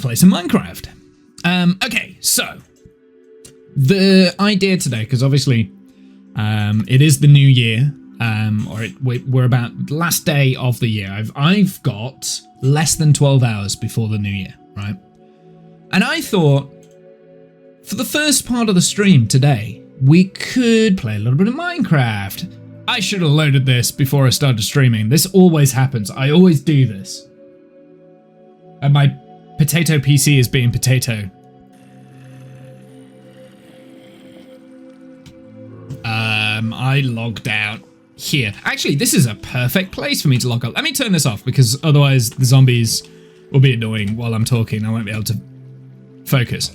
play some Minecraft. Okay, so the idea today, because obviously it is the new year, we're about the last day of the year. I've got less than 12 hours before the new year, right? And I thought for the first part of the stream today, we could play a little bit of Minecraft. I should have loaded this before I started streaming. This always happens. I always do this. And my potato PC is being potato. I logged out here. Actually, this is a perfect place for me to log out. Let me turn this off because otherwise the zombies will be annoying while I'm talking. I won't be able to focus.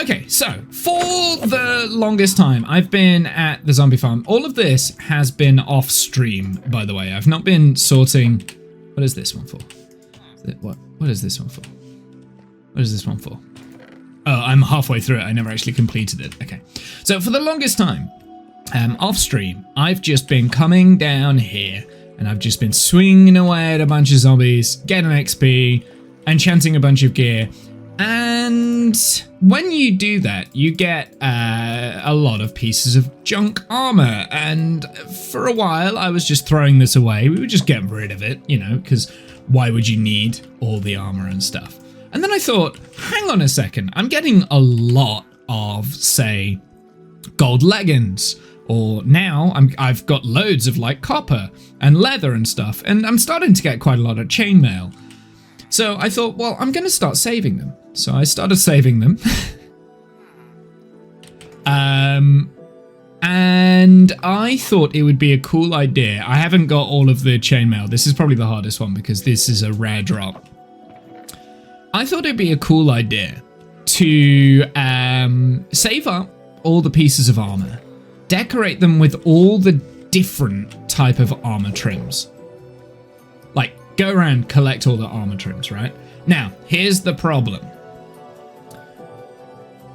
Okay, so for the longest time, I've been at the zombie farm. All of this has been off stream, by the way. I've not been sorting. What is this one for? What is this one for? What is this one for? Oh, I'm halfway through it. I never actually completed it. Okay. So for the longest time, off stream, I've just been coming down here and I've just been swinging away at a bunch of zombies, getting XP, enchanting a bunch of gear. And when you do that, you get a lot of pieces of junk armor. And for a while, I was just throwing this away. We would just get rid of it, you know, because why would you need all the armor and stuff? And then I thought, hang on a second, I'm getting a lot of, say, gold leggings. Or now I've got loads of like copper and leather and stuff. And I'm starting to get quite a lot of chainmail. So I thought, well, I'm going to start saving them. So I started saving them. And I thought it would be a cool idea. I haven't got all of the chainmail. This is probably the hardest one because this is a rare drop. I thought it'd be a cool idea to save up all the pieces of armor, decorate them with all the different type of armor trims. Like, go around, collect all the armor trims, right? Now, here's the problem.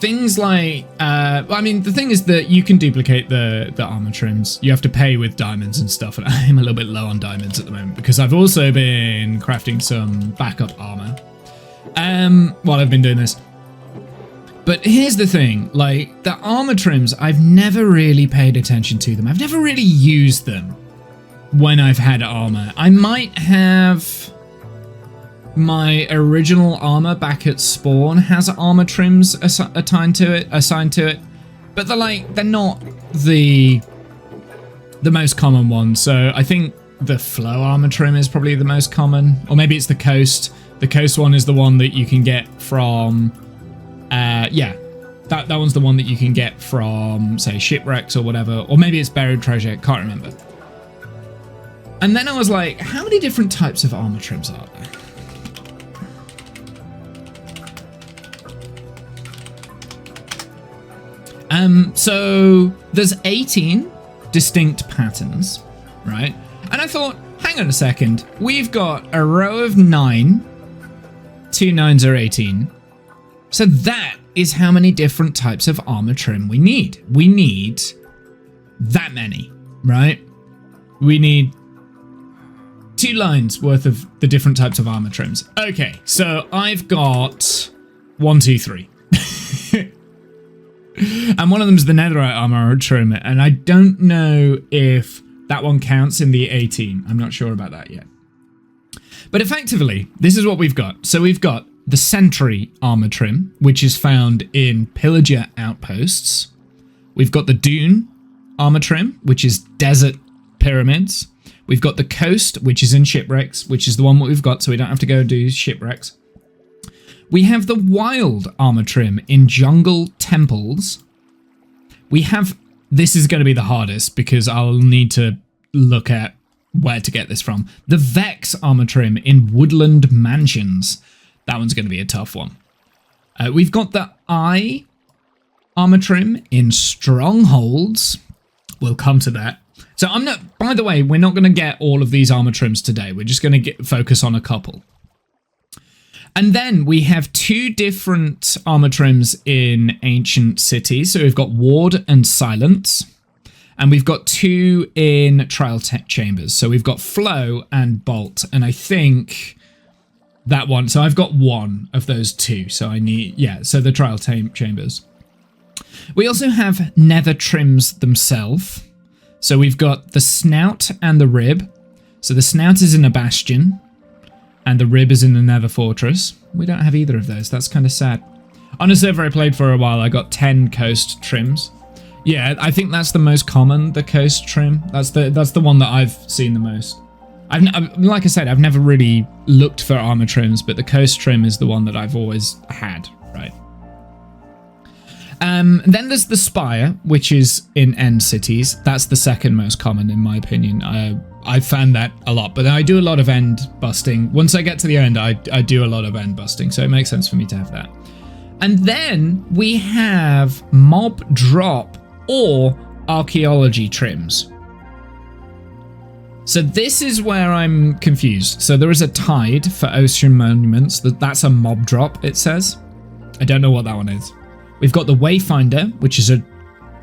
Things like, I mean, the thing is that you can duplicate the armor trims. You have to pay with diamonds and stuff, and I'm a little bit low on diamonds at the moment because I've also been crafting some backup armor while I've been doing this. But here's the thing, like, the armor trims, I've never really paid attention to them. I've never really used them when I've had armor. I might have my original armor back at spawn has armor trims assigned to it, but they're not the most common one. So I think the flow armor trim is probably the most common, or maybe it's the coast. The coast one is the one that you can get from, yeah, that one's the one that you can get from, say, shipwrecks or whatever, or maybe it's buried treasure, can't remember. And then I was like, how many different types of armor trims are there? So there's 18 distinct patterns, right? And I thought, hang on a second, we've got a row of 9, 2 9s are 18. So that is how many different types of armor trim we need. We need that many, right? We need 2 lines worth of the different types of armor trims. Okay, so I've got 1, 2, 3. And one of them is the netherite armor trim, and I don't know if that one counts in the 18. I'm not sure about that yet. But effectively, this is what we've got. So we've got the sentry armor trim, which is found in pillager outposts. We've got the dune armor trim, which is desert pyramids. We've got the coast, which is in shipwrecks, which is the one that we've got, so we don't have to go do shipwrecks. We have the wild armor trim in jungle temples. We have, this is going to be the hardest because I'll need to look at where to get this from. The Vex armor trim in woodland mansions. That one's going to be a tough one. We've got the eye armor trim in strongholds. We'll come to that. So I'm not, by the way, we're not going to get all of these armor trims today. We're just going to focus on a couple. And then we have 2 different armor trims in ancient cities. So we've got ward and silence. And we've got 2 in trial chambers. So we've got flow and bolt. And I think that one. So I've got one of those two. So I need, yeah, so the trial chambers. We also have nether trims themselves. So we've got the snout and the rib. So the snout is in a bastion and the rib is in the nether fortress. We don't have either of those. That's kind of sad. On a server I played for a while, I got 10 coast trims. Yeah, I think that's the most common, the coast trim. That's the one that I've seen the most. Like I said, I've never really looked for armor trims, but the coast trim is the one that I've always had, right? Then there's the spire, which is in end cities. That's the second most common, in my opinion. I found that a lot, but I do a lot of end busting. Once I get to the end, I do a lot of end busting, so it makes sense for me to have that. And then we have mob drop or archaeology trims. So this is where I'm confused. So there is a tide for ocean monuments. That's a mob drop, it says. I don't know what that one is. We've got the Wayfinder, which is a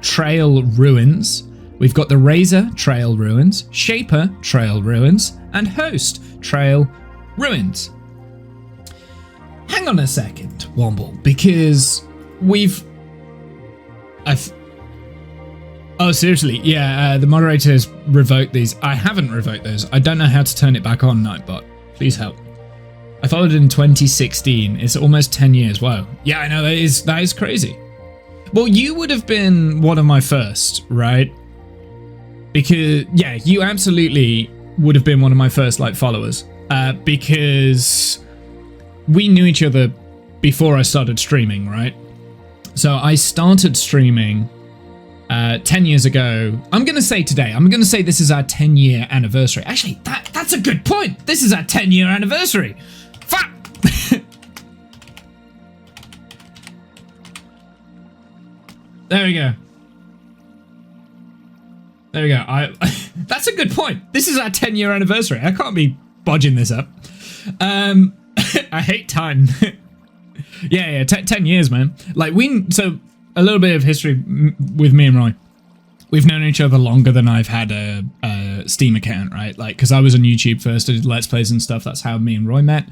trail ruins. We've got the Razor trail ruins, Shaper trail ruins, and Host trail ruins. Hang on a second, Womble, because oh, seriously, yeah, the moderators revoked these. I haven't revoked those. I don't know how to turn it back on, Nightbot. Please help. I followed in 2016. It's almost 10 years. Wow. Yeah, I know, that is crazy. Well, you would have been one of my first, right? Because, yeah, you absolutely would have been one of my first, like, followers. Because we knew each other before I started streaming, right? So I started streaming 10 years ago. I'm going to say today. I'm going to say this is our 10-year anniversary. Actually, that's a good point. This is our 10-year anniversary. Fuck! There we go. There we go. That's a good point. This is our 10-year anniversary. I can't be bodging this up. I hate time. yeah, 10 years, man. Like, so a little bit of history with me and Roy. We've known each other longer than I've had a Steam account, right? Like, because I was on YouTube first, I did Let's Plays and stuff. That's how me and Roy met.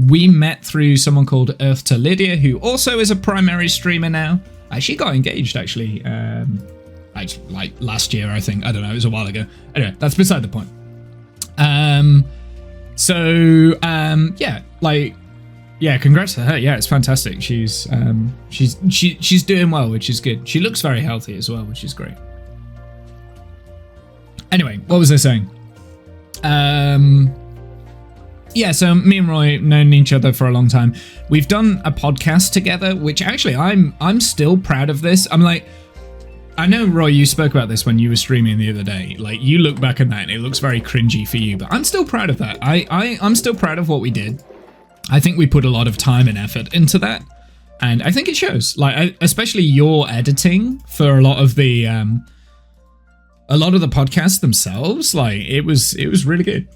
We met through someone called Earth to Lydia, who also is a primary streamer now. She got engaged, actually, like last year, I think. I don't know, it was a while ago. Anyway, that's beside the point. Yeah, congrats to her. Yeah, it's fantastic. She's doing well, which is good. She looks very healthy as well, which is great. Anyway, what was I saying? Yeah, so me and Roy known each other for a long time. We've done a podcast together, which actually I'm still proud of this. I'm like, I know, Roy, you spoke about this when you were streaming the other day. Like, you look back at that and it looks very cringy for you, but I'm still proud of that. I'm still proud of what we did. I think we put a lot of time and effort into that, and I think it shows. Like, especially your editing for a lot of the podcasts themselves. Like, it was really good.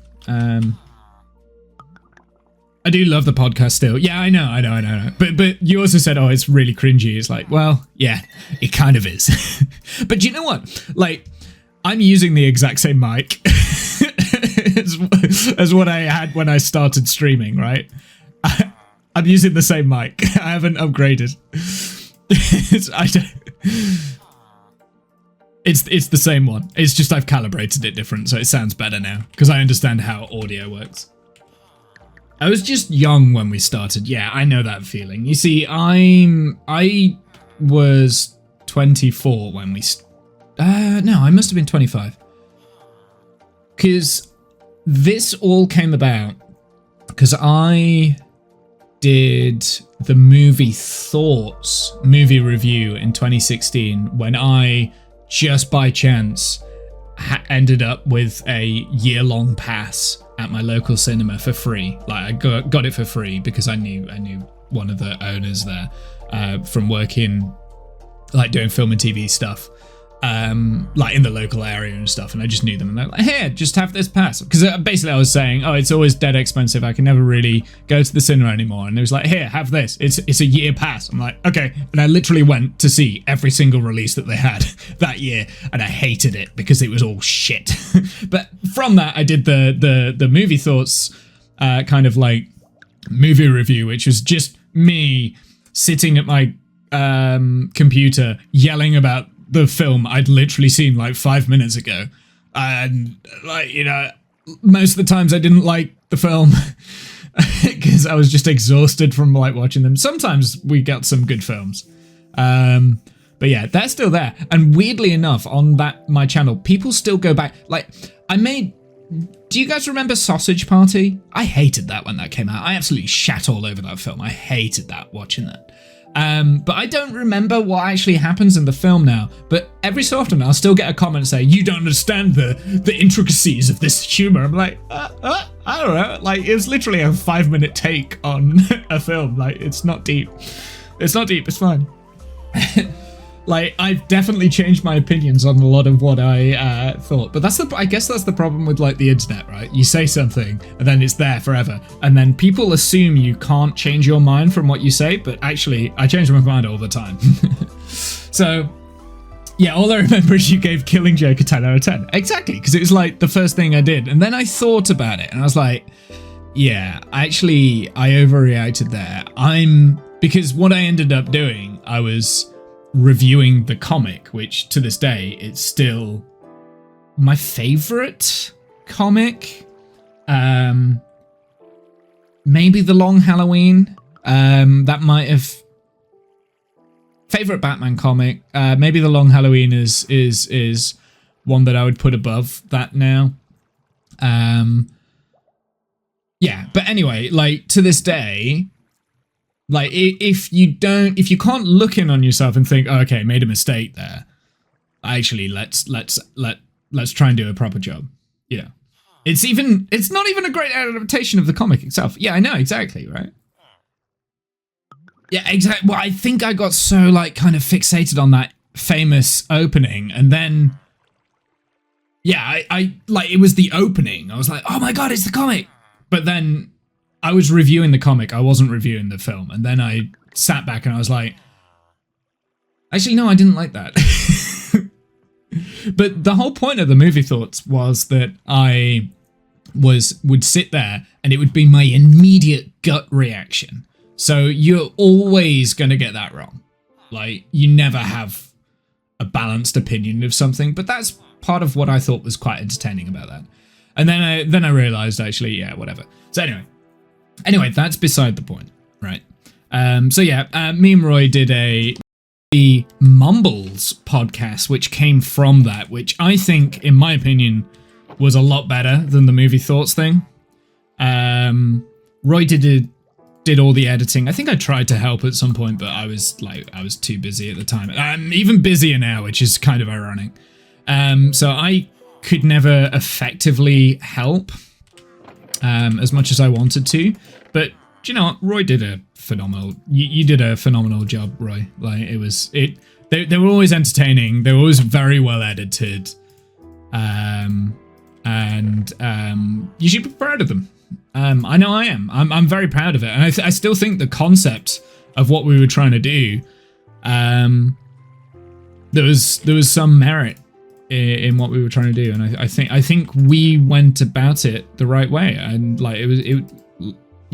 I do love the podcast still. Yeah, I know. But you also said, oh, it's really cringy. It's like, well, yeah, it kind of is. But do you know what? Like, I'm using the exact same mic as what I had when I started streaming, right? I'm using the same mic. I haven't upgraded. It's the same one. It's just I've calibrated it different, so it sounds better now because I understand how audio works. I was just young when we started. Yeah, I know that feeling. You see, I was 24 when we... no, I must have been 25. Because this all came about because I did the movie Thoughts movie review in 2016 when I, just by chance, ended up with a year-long pass at my local cinema for free. Like, I got it for free because I knew one of the owners there from working, like, doing film and TV stuff, like in the local area and stuff, and I just knew them, and they're like, here, just have this pass, because basically I was saying, oh, it's always dead expensive, I can never really go to the cinema anymore, and it was like, here, have this, it's a year pass. I'm like, okay, and I literally went to see every single release that they had that year, and I hated it because it was all shit. But from that, I did the movie Thoughts kind of like movie review, which was just me sitting at my computer yelling about the film I'd literally seen like 5 minutes ago. And like, you know, most of the times I didn't like the film because I was just exhausted from like watching them. Sometimes we got some good films. But yeah, they're still there. And weirdly enough, on my channel, people still go back. Like, do you guys remember Sausage Party? I hated that when that came out. I absolutely shat all over that film. I hated that, watching that. But I don't remember what actually happens in the film now. But every so often, I'll still get a comment saying, "You don't understand the intricacies of this humor." I'm like, I don't know. Like, it was literally a 5-minute take on a film. Like, it's not deep. It's not deep. It's fine. Like, I've definitely changed my opinions on a lot of what I thought, but I guess that's the problem with like the internet, right? You say something and then it's there forever, and then people assume you can't change your mind from what you say, but actually I change my mind all the time. So yeah, all I remember is you gave Killing Joke a 10 out of 10. Exactly, because it was like the first thing I did, and then I thought about it and I was like, yeah, actually I overreacted there. Because what I ended up doing, I was reviewing the comic, which to this day it's still my favorite comic. Maybe The Long Halloween. That might have favorite Batman comic. Maybe The Long Halloween is one that I would put above that now. Yeah, but anyway, like to this day, like if you can't look in on yourself and think, oh, okay, made a mistake there. Actually, let's try and do a proper job. Yeah. It's not even a great adaptation of the comic itself. Yeah, I know, exactly, right? Yeah, exactly. Well, I think I got so like kind of fixated on that famous opening, and then yeah, I like it was the opening. I was like, oh my god, it's the comic. But then I was reviewing the comic, I wasn't reviewing the film, and then I sat back and I was like, actually, no, I didn't like that. But the whole point of the movie thoughts was that I would sit there and it would be my immediate gut reaction. So you're always going to get that wrong. Like, you never have a balanced opinion of something, but that's part of what I thought was quite entertaining about that. And then I realized, actually, yeah, whatever. So anyway, that's beside the point, right? So yeah, me and Roy did the Mumbles podcast, which came from that, which I think, in my opinion, was a lot better than the movie thoughts thing. Roy did all the editing. I think I tried to help at some point, but I was too busy at the time. I'm even busier now, which is kind of ironic. So I could never effectively help as much as I wanted to. But do you know what? Roy did a phenomenal. You did a phenomenal job, Roy. Like they were always entertaining. They were always very well edited. And you should be proud of them. I know I am. I'm very proud of it, and I still think the concept of what we were trying to do, there was some merit in what we were trying to do, and I think we went about it the right way, and like it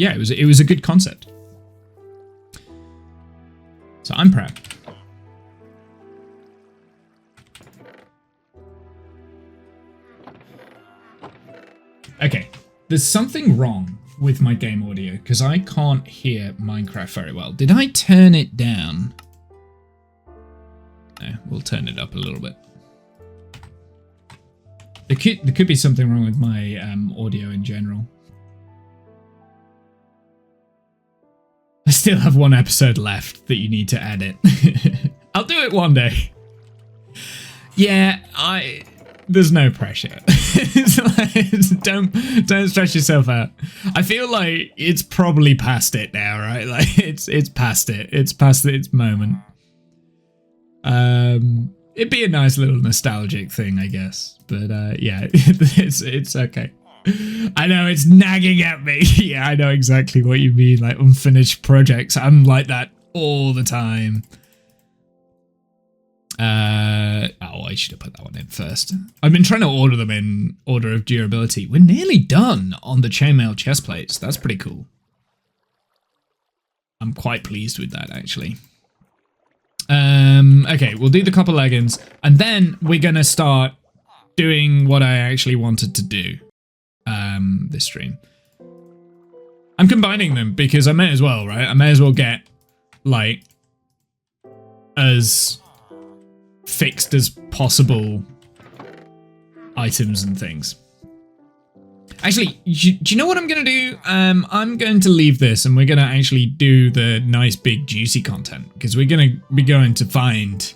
was a good concept. So I'm proud. Okay. There's something wrong with my game audio because I can't hear Minecraft very well. Did I turn it down? No, we'll turn it up a little bit. There could be something wrong with my audio in general. I still have one episode left that you need to edit. I'll do it one day. Yeah, there's no pressure. Don't stress yourself out. I feel like it's probably past it now, right? Like it's past it. It's past its moment. It'd be a nice little nostalgic thing, I guess. But yeah, it's okay. I know it's nagging at me. Yeah, I know exactly what you mean. Like unfinished projects. I'm like that all the time. Oh, I should have put that one in first. I've been trying to order them in order of durability. We're nearly done on the chainmail chest plates. That's pretty cool. I'm quite pleased with that, actually. Okay, we'll do the copper leggings, and then we're gonna start doing what I actually wanted to do this stream. I'm combining them because I may as well, right? I may as well get, like, as fixed as possible items and things. Actually, do you know what I'm going to do? I'm going to leave this and we're going to actually do the nice big juicy content because we're going to be going to find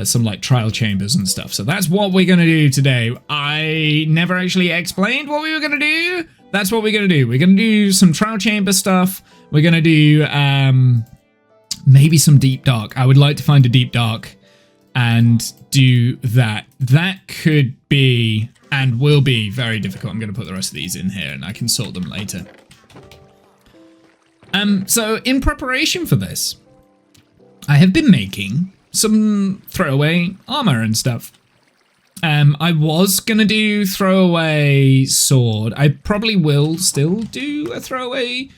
some like trial chambers and stuff. So that's what we're going to do today. I never actually explained what we were going to do. That's what we're going to do. We're going to do some trial chamber stuff. We're going to do maybe some deep dark. I would like to find a deep dark and do that. That could be and will be very difficult. I'm going to put the rest of these in here and I can sort them later. So in preparation for this, I have been making some throwaway armor and stuff. I was going to do throwaway sword. I probably will still do a throwaway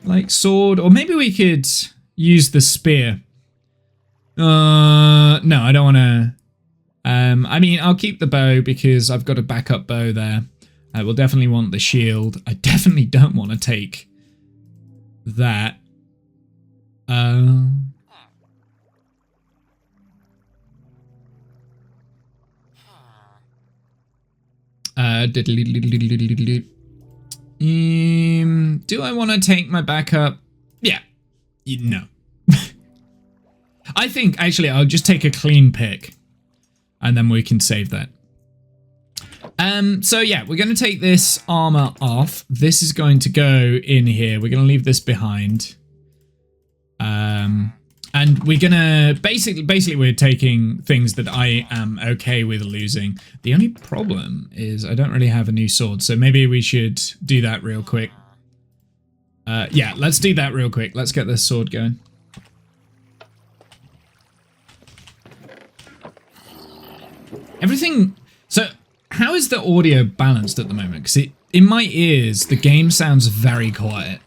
like sword, or maybe we could use the spear. No, I don't want to. I mean, I'll keep the bow because I've got a backup bow there. I will definitely want the shield. I definitely don't want to take that. Do I want to take my backup? Yeah. No. I think, actually, I'll just take a clean pick. And then we can save that. So yeah, we're going to take this armor off. This is going to go in here. We're going to leave this behind. And we're going to basically we're taking things that I am okay with losing. The only problem is I don't really have a new sword. So maybe we should do that real quick. Yeah, let's do that real quick. Let's get this sword going. Everything. So how is the audio balanced at the moment? Because in my ears, the game sounds very quiet.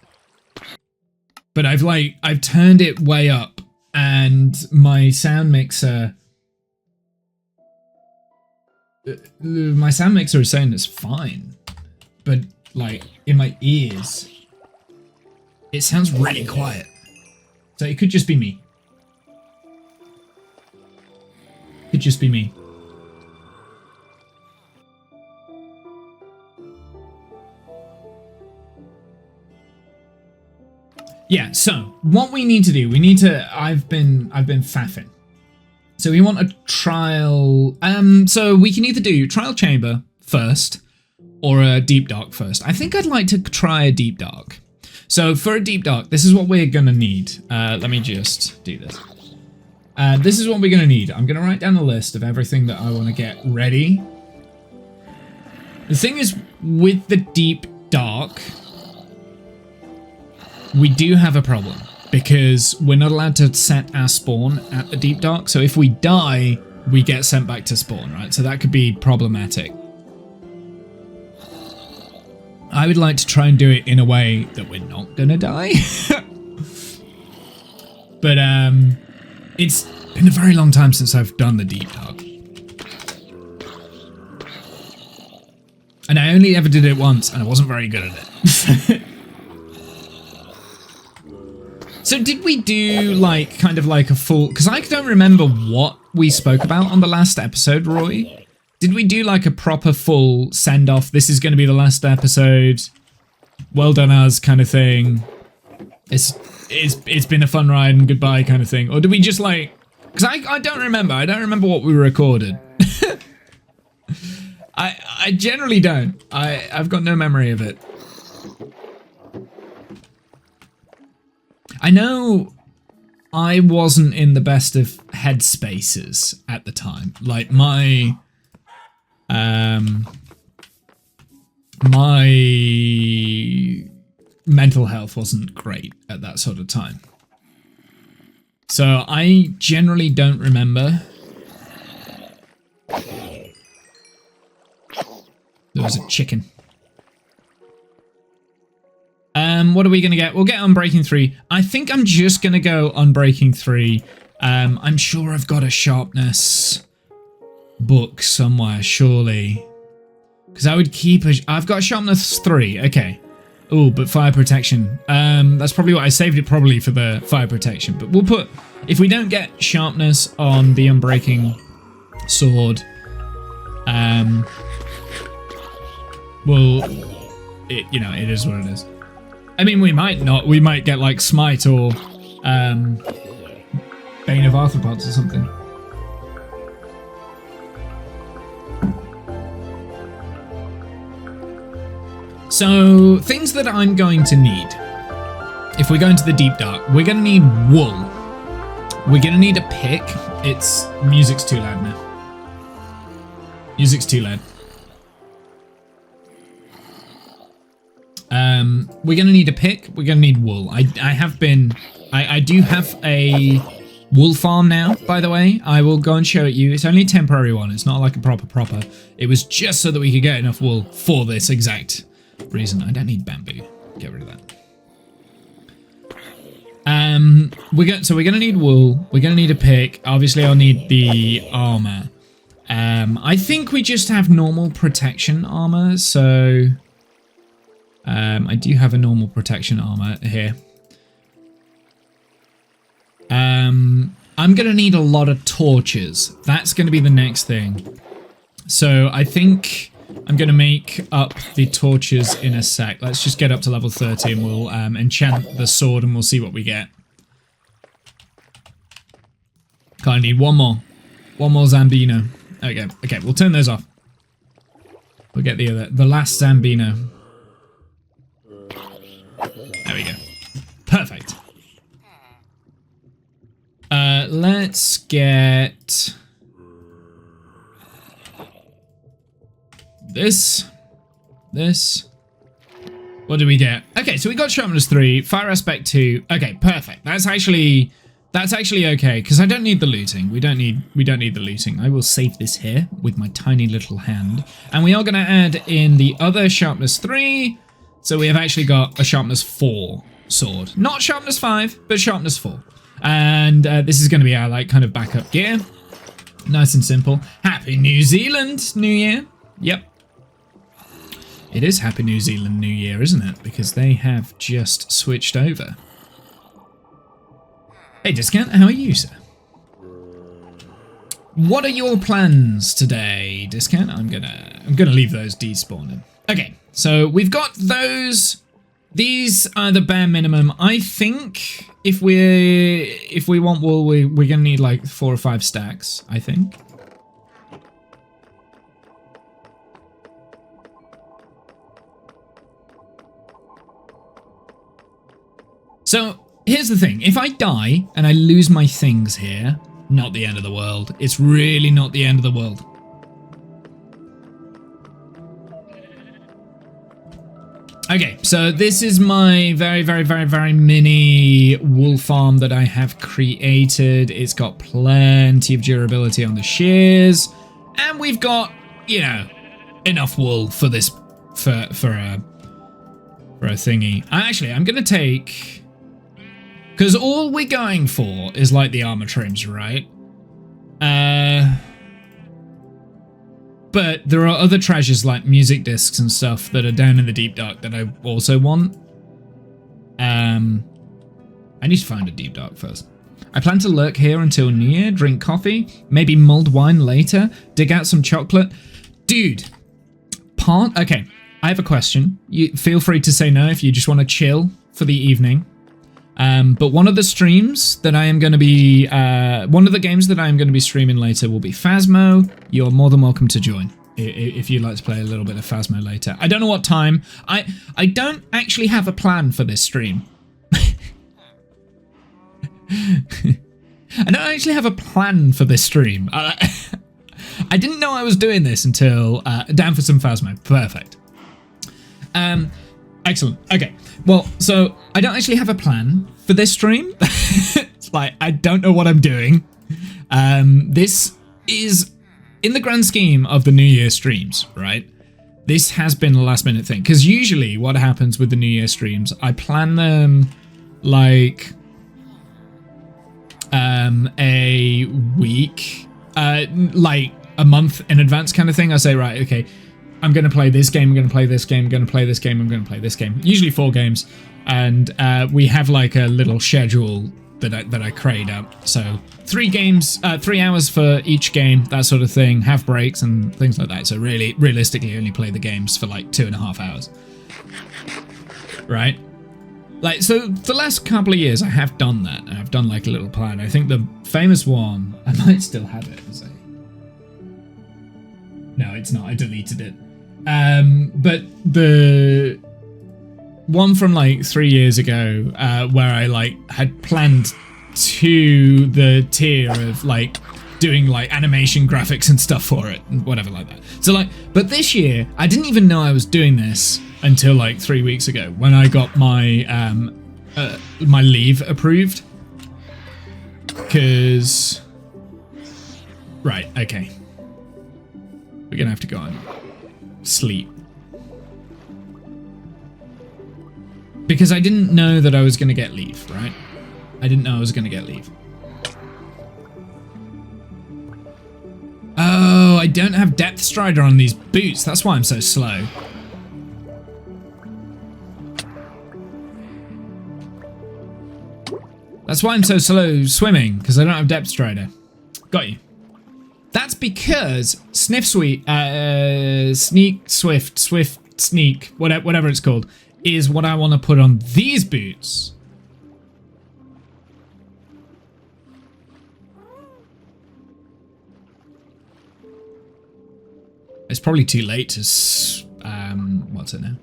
But I've turned it way up and my sound mixer is saying it's fine. But like in my ears, it sounds really quiet. So it could just be me. Could just be me. Yeah, so what we need to do, I've been faffing. So we want a trial, so we can either do trial chamber first or a deep dark first. I think I'd like to try a deep dark. So for a deep dark, this is what we're gonna need. Let me just do this. This is what we're gonna need. I'm gonna write down a list of everything that I wanna get ready. The thing is, with the deep dark, we do have a problem because we're not allowed to set our spawn at the deep dark. So if we die, we get sent back to spawn, right? So that could be problematic. I would like to try and do it in a way that we're not gonna die. But it's been a very long time since I've done the deep dark. And I only ever did it once and I wasn't very good at it. So did we do like kind of like a full, because I don't remember what we spoke about on the last episode, Roy. Did we do like a proper full send off? This is going to be the last episode. Well done us kind of thing. It's been a fun ride and goodbye kind of thing. Or did we just like, because I don't remember. I don't remember what we recorded. I generally don't. I've got no memory of it. I know I wasn't in the best of headspaces at the time. Like my mental health wasn't great at that sort of time. So I generally don't remember. There was a chicken. What are we going to get? We'll get Unbreaking 3. I think I'm just going to go Unbreaking 3. I'm sure I've got a Sharpness book somewhere, surely. Because I would keep a... I've got a Sharpness 3. Okay. Oh, but Fire Protection. That's probably what I saved it probably for the Fire Protection. But we'll put... If we don't get Sharpness on the Unbreaking sword, well, it is what it is. I mean, we might not. We might get like Smite or Bane of Arthropods or something. So, things that I'm going to need. If we go into the Deep Dark, we're going to need wool. We're going to need a pick. Music's too loud now. Music's too loud. We're going to need a pick. We're going to need wool. I do have a wool farm now, by the way. I will go and show it you. It's only a temporary one. It's not like a proper. It was just so that we could get enough wool for this exact reason. I don't need bamboo. Get rid of that. So we're gonna need wool. We're gonna need a pick. Obviously, I'll need the armor. I think we just have normal protection armor. So, I do have a normal protection armor here. I'm gonna need a lot of torches. That's gonna be the next thing. So I think I'm going to make up the torches in a sec. Let's just get up to level 30 and we'll enchant the sword and we'll see what we get. Kind of need one more. One more Zambino. There we go. Okay, we'll turn those off. We'll get the last Zambino. There we go. Perfect. Let's get... This. What do we get? Okay, so we got Sharpness 3, Fire Aspect 2. Okay, perfect. That's actually okay, because I don't need the looting. We don't need the looting. I will save this here with my tiny little hand. And we are going to add in the other Sharpness 3. So we have actually got a Sharpness 4 sword. Not Sharpness 5, but Sharpness 4. And this is going to be our kind of backup gear. Nice and simple. Happy New Zealand New Year. Yep. It is Happy New Zealand New Year, isn't it? Because they have just switched over. Hey, Discount, how are you, sir? What are your plans today, Discount? I'm gonna leave those despawning. Okay, so we've got those. These are the bare minimum. I think if we want wool, we're gonna need like 4 or 5 stacks, I think. So, here's the thing. If I die and I lose my things here, not the end of the world. It's really not the end of the world. Okay, so this is my very mini wool farm that I have created. It's got plenty of durability on the shears. And we've got, you know, enough wool for this, for a thingy. Actually, I'm going to take... Because all we're going for is like the armor trims, right? But there are other treasures like music discs and stuff that are down in the Deep Dark that I also want. I need to find a Deep Dark first. I plan to lurk here until New Year, drink coffee, maybe mulled wine later, dig out some chocolate. Dude, okay, I have a question. You feel free to say no if you just want to chill for the evening. But one of the streams that I am going to be, one of the games that I am going to be streaming later will be Phasmo. You're more than welcome to join if you'd like to play a little bit of Phasmo later. I don't know what time. I don't actually have a plan for this stream. I don't actually have a plan for this stream. I didn't know I was doing this until down for some Phasmo. Perfect. Excellent. Okay. Well, so I don't actually have a plan for this stream. It's like, I don't know what I'm doing. This is, in the grand scheme of the New Year streams, right? this has been a last minute thing. Because usually what happens with the New Year streams, I plan them like a week, like a month in advance kind of thing. I say, right, okay, I'm going to play this game, I'm going to play this game, I'm going to play this game, I'm going to play this game. Usually 4 games. And we have like a little schedule that I create up. So 3 games, 3 hours for each game, that sort of thing. Have breaks and things like that. So really, realistically, only play the games for like 2.5 hours. Right? Like, so the last couple of years, I have done that. I've done like a little plan. I think the famous one, I might still have it as a... No, it's not. I deleted it. But the one from like 3 years ago, where I like had planned to the tier of like doing like animation graphics and stuff for it and whatever like that. So like, but this year I didn't even know I was doing this until like 3 weeks ago when I got my my leave approved. Cause right, okay, we're gonna have to go on sleep. Because I didn't know that I was going to get leave, right? I didn't know I was going to get leave. Oh, I don't have Depth Strider on these boots. That's why I'm so slow. That's why I'm so slow swimming, because I don't have Depth Strider. Got you. That's because Sniff Sweet, Sneak, Swift, Sneak, whatever it's called, is what I want to put on these boots. It's probably too late to, what's it now?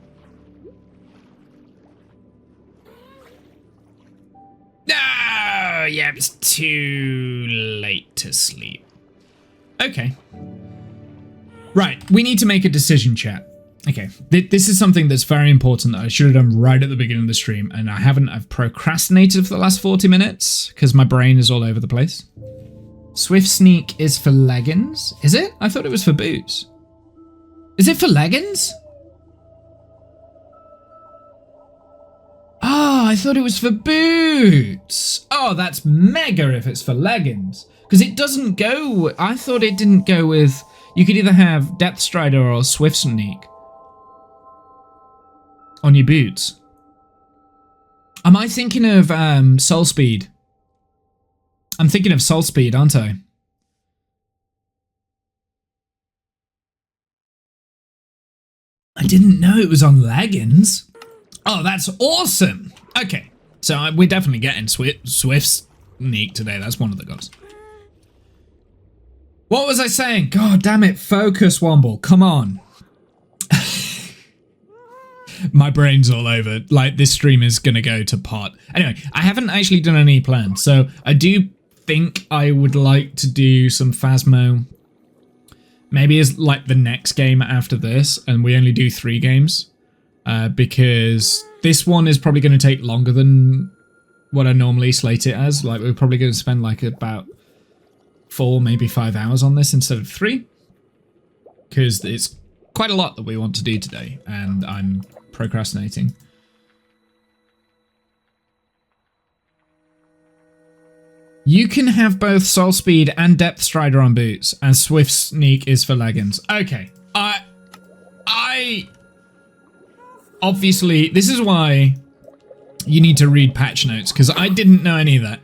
Oh, yeah, it's too late to sleep. Okay. Right, we need to make a decision, chat. Okay, this is something that's very important that I should have done right at the beginning of the stream, and I haven't. I've procrastinated for the last 40 minutes because my brain is all over the place. Swift Sneak is for leggings? Is it? I thought it was for boots. Is it for leggings? Oh, I thought it was for boots. Oh, that's mega if it's for leggings. Because it doesn't go... I thought it didn't go with... You could either have Depth Strider or Swift Sneak on your boots. Am I thinking of Soul Speed? I'm thinking of Soul Speed, aren't I? I didn't know it was on leggings. Oh, that's awesome. Okay, so we're definitely getting Swift Sneak today. That's one of the goals. What was I saying? God damn it. Focus, Womble. Come on. My brain's all over. Like, this stream is going to go to pot. Anyway, I haven't actually done any plans. So I do think I would like to do some Phasmo. Maybe as like the next game after this. And we only do 3 games. Because this one is probably going to take longer than what I normally slate it as. Like, we're probably going to spend like about 4, maybe 5 hours on this instead of 3. Because it's quite a lot that we want to do today. And I'm procrastinating. You can have both Soul Speed and Depth Strider on boots, and Swift Sneak is for leggings. Okay, I obviously, this is why you need to read patch notes, because I didn't know any of that.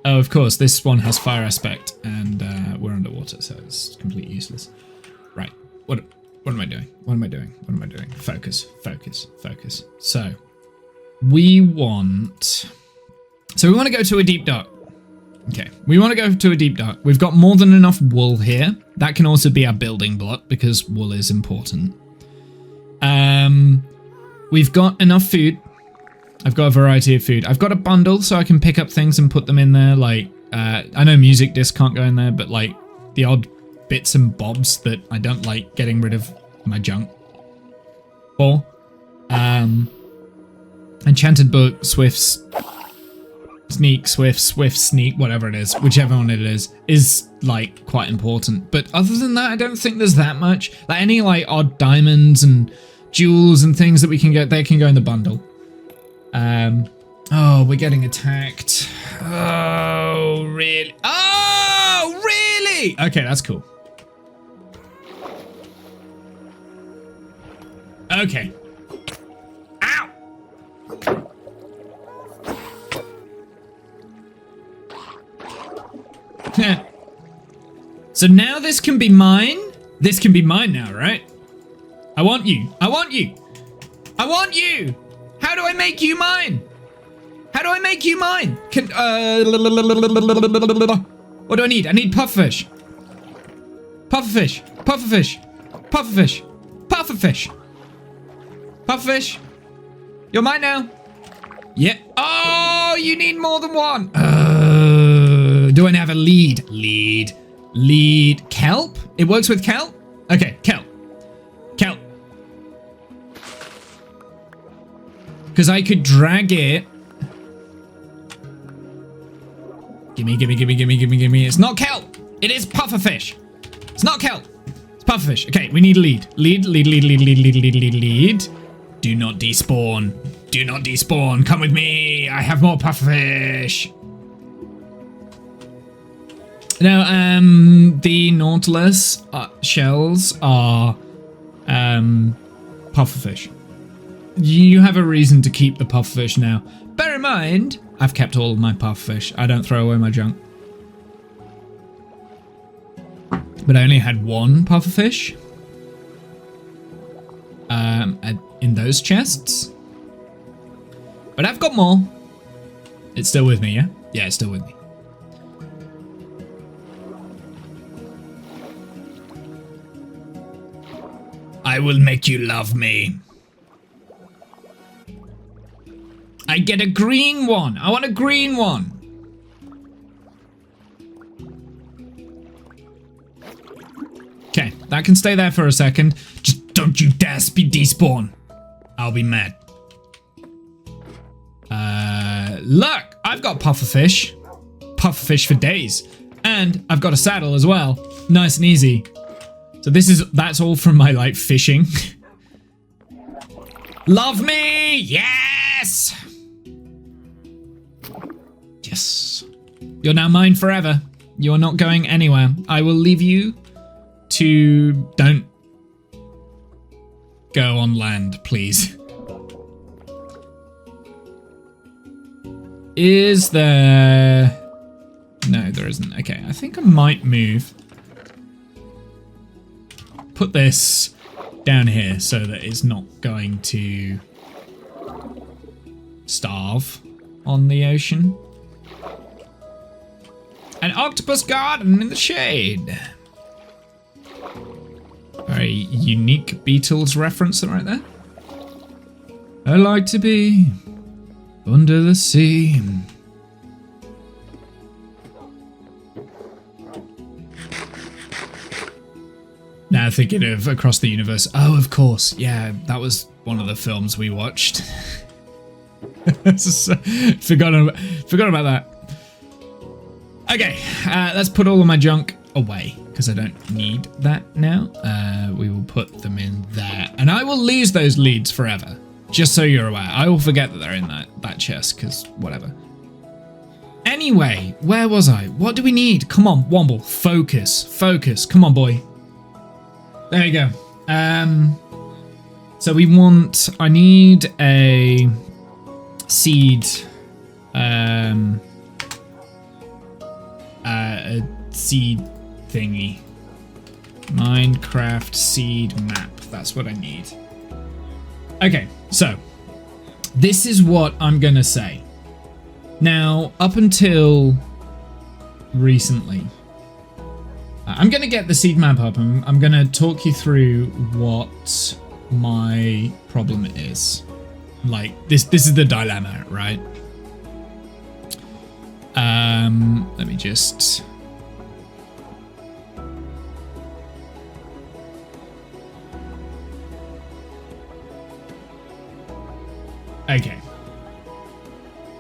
Oh, of course, this one has fire aspect, and we're underwater, so it's completely useless. Right, what am I doing? What am I doing? What am I doing? Focus, focus, focus. So, we want to go to a deep dark. Okay, we want to go to a deep dark. We've got more than enough wool here. That can also be our building block, because wool is important. We've got enough food. I've got a variety of food. I've got a bundle, so I can pick up things and put them in there. Like, I know music disc can't go in there, but like the odd bits and bobs that I don't like getting rid of my junk for. Enchanted book, Swift's Sneak, Swift Sneak, whatever it is, whichever one it is like quite important. But other than that, I don't think there's that much. Like any like odd diamonds and jewels and things that we can get, they can go in the bundle. Oh, we're getting attacked. Oh, really? Oh, really? Okay, that's cool. Okay. Ow! So now this can be mine? This can be mine now, right? I want you. I want you. I want you. How do I make you mine? How do I make you mine? Can, what do I need? I need pufferfish. Pufferfish. Pufferfish. Pufferfish. Pufferfish. Pufferfish. You're mine now. Yeah. Oh, you need more than one. Do I have a lead? Lead. Kelp? It works with kelp? Okay, kelp. Kelp. Because I could drag it. Gimme. It's not kelp. It is pufferfish. It's not kelp. It's pufferfish. Okay, we need a lead. Lead. Do not despawn. Do not despawn. Come with me. I have more pufferfish. Now, the Nautilus shells are pufferfish. You have a reason to keep the pufferfish now. Bear in mind, I've kept all of my pufferfish. I don't throw away my junk. But I only had one pufferfish. In those chests. But I've got more. It's still with me, yeah? Yeah, it's still with me. I will make you love me. I get a green one. I want a green one. Okay, that can stay there for a second. Just don't you dare despawn. I'll be mad. Look, I've got pufferfish. Pufferfish for days. And I've got a saddle as well. Nice and easy. So that's all from my like fishing. Love me! Yes! Yes. You're now mine forever. You're not going anywhere. I will leave you to... Don't go on land, please. Is there... No, there isn't. Okay, I think I might move. Put this down here so that it's not going to starve on the ocean. An octopus garden in the shade. Very unique Beatles reference right there. I like to be under the sea. Now thinking of Across the Universe. Oh, of course. Yeah, that was one of the films we watched. Forgot about that. Okay, let's put all of my junk away because I don't need that now. We will put them in there. And I will lose those leads forever. Just so you're aware. I will forget that they're in that chest because whatever. Anyway, where was I? What do we need? Come on, Womble. Focus. Come on, boy. There you go. So I need a seed, a seed thingy. Minecraft seed map. That's what I need. Okay, so this is what I'm gonna say. Now, up until recently, I'm going to get the seed map up and I'm going to talk you through what my problem is. Like, this is the dilemma, right? Let me just... Okay.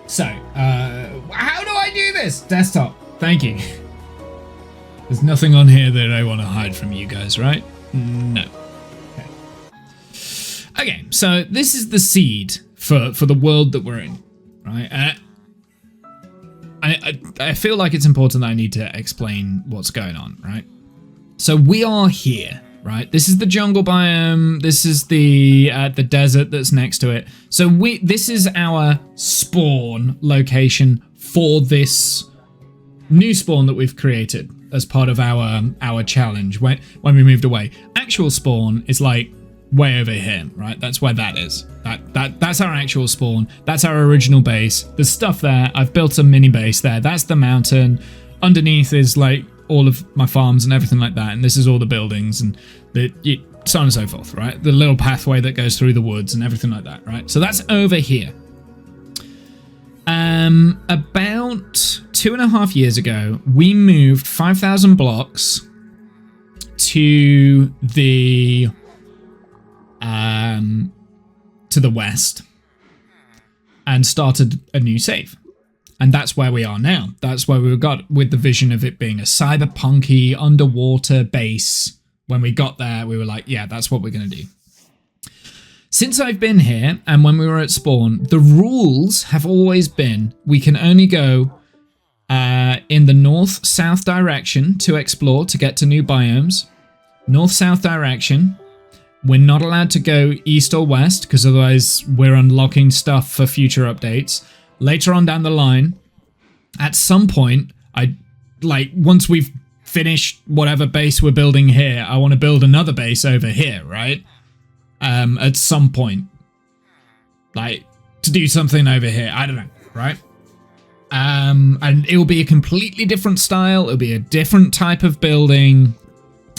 So, how do I do this? Desktop. Thank you. There's nothing on here that I want to hide from you guys, right? No. Okay, so this is the seed for the world that we're in, right? I feel like it's important that I need to explain what's going on, right? So we are here, right? This is the jungle biome. This is the desert that's next to it. So this is our spawn location for this new spawn that we've created as part of our challenge when we moved away. Actual spawn is like way over here, right? That's where that is. That's our actual spawn. That's our original base. There's stuff there. I've built a mini base there. That's the mountain. Underneath is like all of my farms and everything like that. And this is all the buildings and so on and so forth, right? The little pathway that goes through the woods and everything like that, right? So that's over here. About 2.5 years ago, we moved 5,000 blocks to the west and started a new save. And that's where we are now. That's where we got with the vision of it being a cyberpunky underwater base. When we got there, we were like, yeah, that's what we're going to do. Since I've been here, and when we were at spawn, the rules have always been we can only go in the north-south direction to explore, to get to new biomes. North-south direction. We're not allowed to go east or west, because otherwise we're unlocking stuff for future updates. Later on down the line, at some point, once we've finished whatever base we're building here, I want to build another base over here, right? At some point, like to do something over here. I don't know, right? And it will be a completely different style. It'll be a different type of building.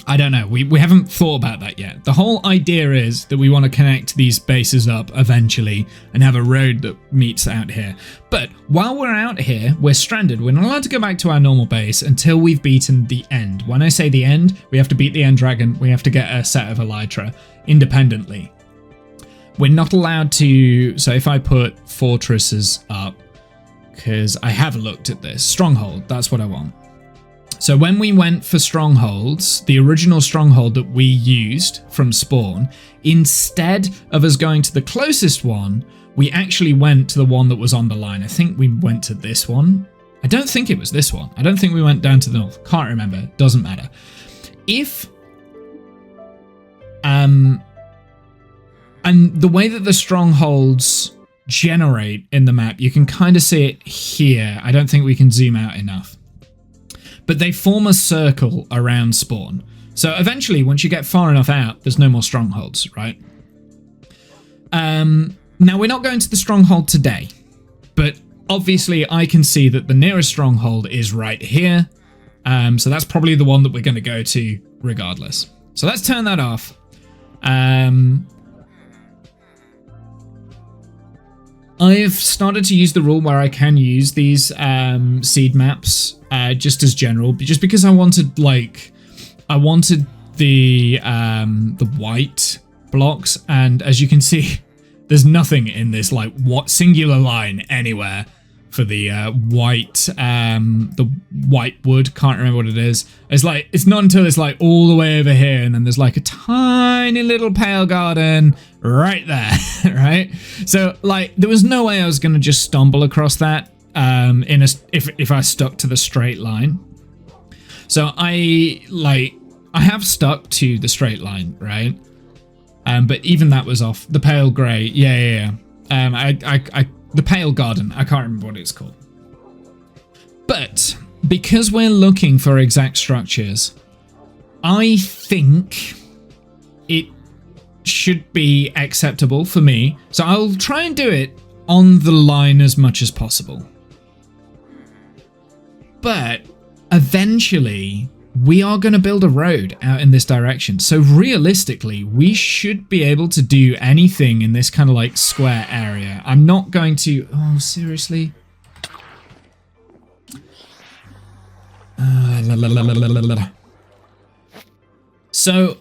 I don't know. We haven't thought about that yet. The whole idea is that we want to connect these bases up eventually and have a road that meets out here. But while we're out here, we're stranded. We're not allowed to go back to our normal base until we've beaten the end. When I say the end, we have to beat the end dragon. We have to get a set of elytra independently. We're not allowed to... So if I put fortresses up, because I have looked at this. Stronghold, that's what I want. So when we went for strongholds, the original stronghold that we used from spawn, instead of us going to the closest one, we actually went to the one that was on the line. I think we went to this one. I don't think it was this one. I don't think we went down to the north. Can't remember. Doesn't matter. If... And the way that the strongholds generate in the map, you can kind of see it here. I don't think we can zoom out enough. But they form a circle around spawn. So eventually, once you get far enough out, there's no more strongholds, right? Now, we're not going to the stronghold today. But obviously, I can see that the nearest stronghold is right here. So that's probably the one that we're going to go to regardless. So let's turn that off. I've started to use the rule where I can use these seed maps just as general, just because I wanted the white blocks, and as you can see, there's nothing in this singular line anywhere for the white wood. Can't remember what it is. It's not until it's all the way over here, and then there's a tiny little pale garden right there, right? So there was no way I was gonna just stumble across that if I stuck to the straight line. So I have stuck to the straight line, right? But even that was off. The pale grey, yeah. The pale garden, I can't remember what it's called. But because we're looking for exact structures, I think it should be acceptable for me. So I'll try and do it on the line as much as possible. But eventually, we are going to build a road out in this direction. So realistically, we should be able to do anything in this kind of square area. I'm not going to... Oh, seriously? So,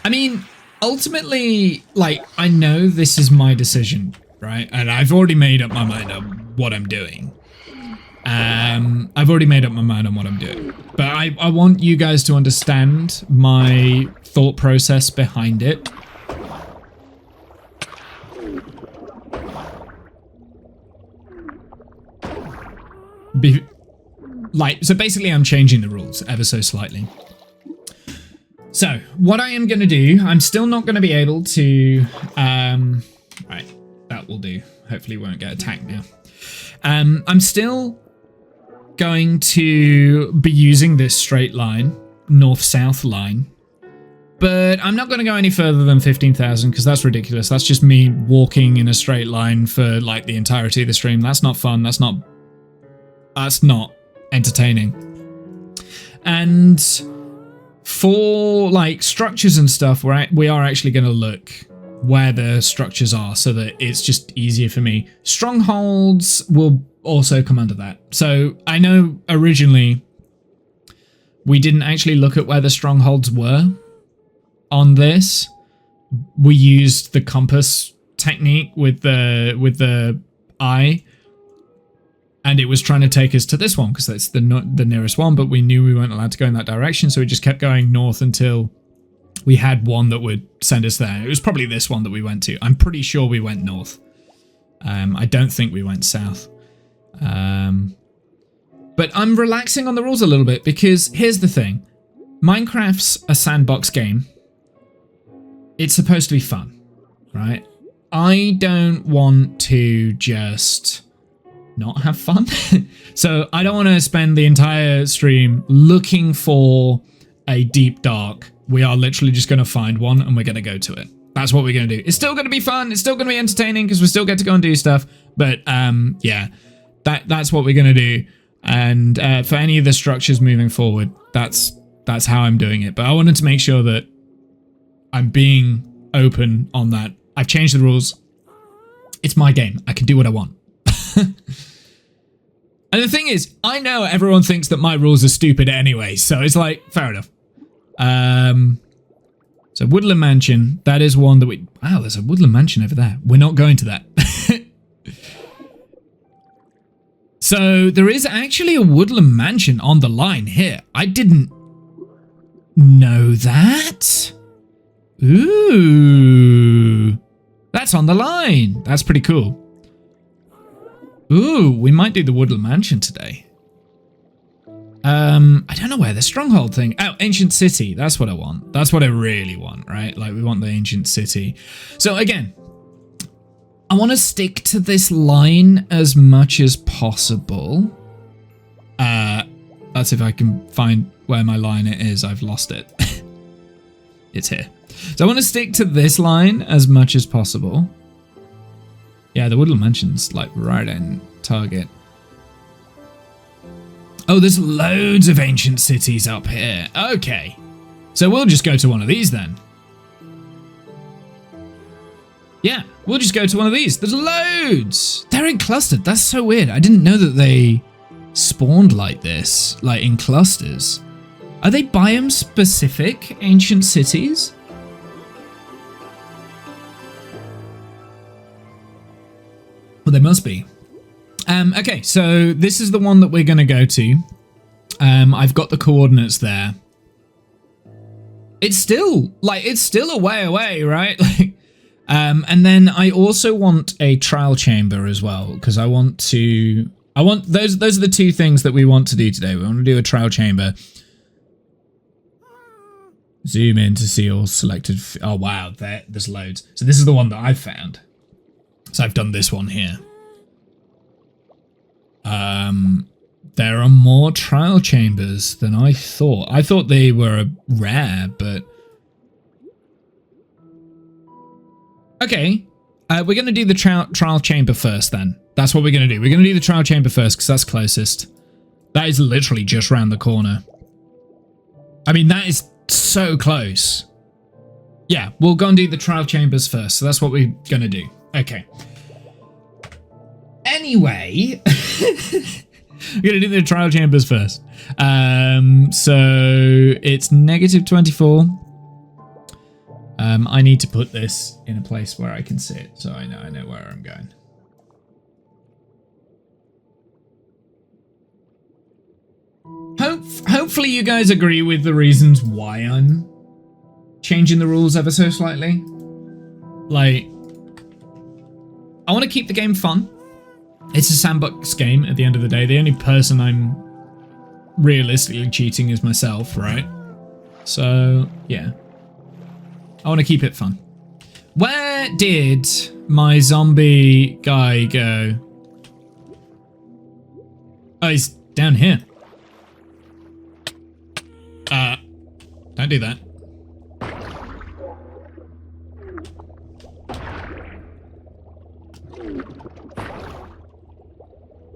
I mean, ultimately, I know this is my decision, right? And I've already made up my mind on what I'm doing. I've already made up my mind on what I'm doing, but I want you guys to understand my thought process behind it. So basically I'm changing the rules ever so slightly. So what I am going to do, I'm still not going to be able to, right, that will do. Hopefully we won't get attacked now. I'm still going to be using this straight line, north-south line, but I'm not going to go any further than 15,000 because that's ridiculous. That's just me walking in a straight line for like the entirety of the stream. That's not fun. That's not entertaining. And for like structures and stuff, we are actually going to look where the structures are so that it's just easier for me. Strongholds will also come under that. So I know originally we didn't actually look at where the strongholds were on this. We used the compass technique with the eye, and it was trying to take us to this one because that's the nearest one, but we knew we weren't allowed to go in that direction, so we just kept going north until we had one that would send us there. It was probably this one that we went to. I'm pretty sure we went north. I don't think we went south. But I'm relaxing on the rules a little bit because here's the thing. Minecraft's a sandbox game. It's supposed to be fun, right? I don't want to just not have fun. So I don't want to spend the entire stream looking for a deep dark. We are literally just going to find one and we're going to go to it. That's what we're going to do. It's still going to be fun. It's still going to be entertaining because we still get to go and do stuff. But yeah, that's what we're going to do. And for any of the structures moving forward, that's how I'm doing it. But I wanted to make sure that I'm being open on that. I've changed the rules. It's my game. I can do what I want. And the thing is, I know everyone thinks that my rules are stupid anyway, so it's like, fair enough. So Woodland Mansion, that is one that we... Wow, there's a Woodland Mansion over there. We're not going to that. So there is actually a Woodland Mansion on the line here. I didn't know that. Ooh. That's on the line. That's pretty cool. Ooh, we might do the Woodland Mansion today. I don't know where the stronghold thing... Oh, Ancient City. That's what I want. That's what I really want, right? Like, we want the Ancient City. So, again, I want to stick to this line as much as possible. That's if I can find where my line is. I've lost it. It's here. So I want to stick to this line as much as possible. Yeah, the Woodland Mansion's like right in target. Oh, there's loads of ancient cities up here. Okay. So we'll just go to one of these then. Yeah, we'll just go to one of these. There's loads. They're in clustered. That's so weird. I didn't know that they spawned like this, like in clusters. Are they biome specific ancient cities? Well, they must be. Okay, so this is the one that we're going to go to. I've got the coordinates there. It's still a way away, right? Like, and then I also want a trial chamber as well, because those are the two things that we want to do today. We want to do a trial chamber. Zoom in to see all selected. Oh, wow, there's loads. So this is the one that I've found. So I've done this one here. There are more trial chambers than I thought. I thought they were rare, but... Okay, we're going to do the trial chamber first then. That's what we're going to do. We're going to do the trial chamber first because that's closest. That is literally just round the corner. I mean, that is so close. Yeah, we'll go and do the trial chambers first. So that's what we're going to do. Okay. Anyway, we're going to do the trial chambers first. So it's -24. I need to put this in a place where I can see it, so I know where I'm going. Hopefully you guys agree with the reasons why I'm changing the rules ever so slightly. Like, I want to keep the game fun. It's a sandbox game at the end of the day. The only person I'm realistically cheating is myself, right? So, yeah. I want to keep it fun. Where did my zombie guy go? Oh, he's down here. Don't do that.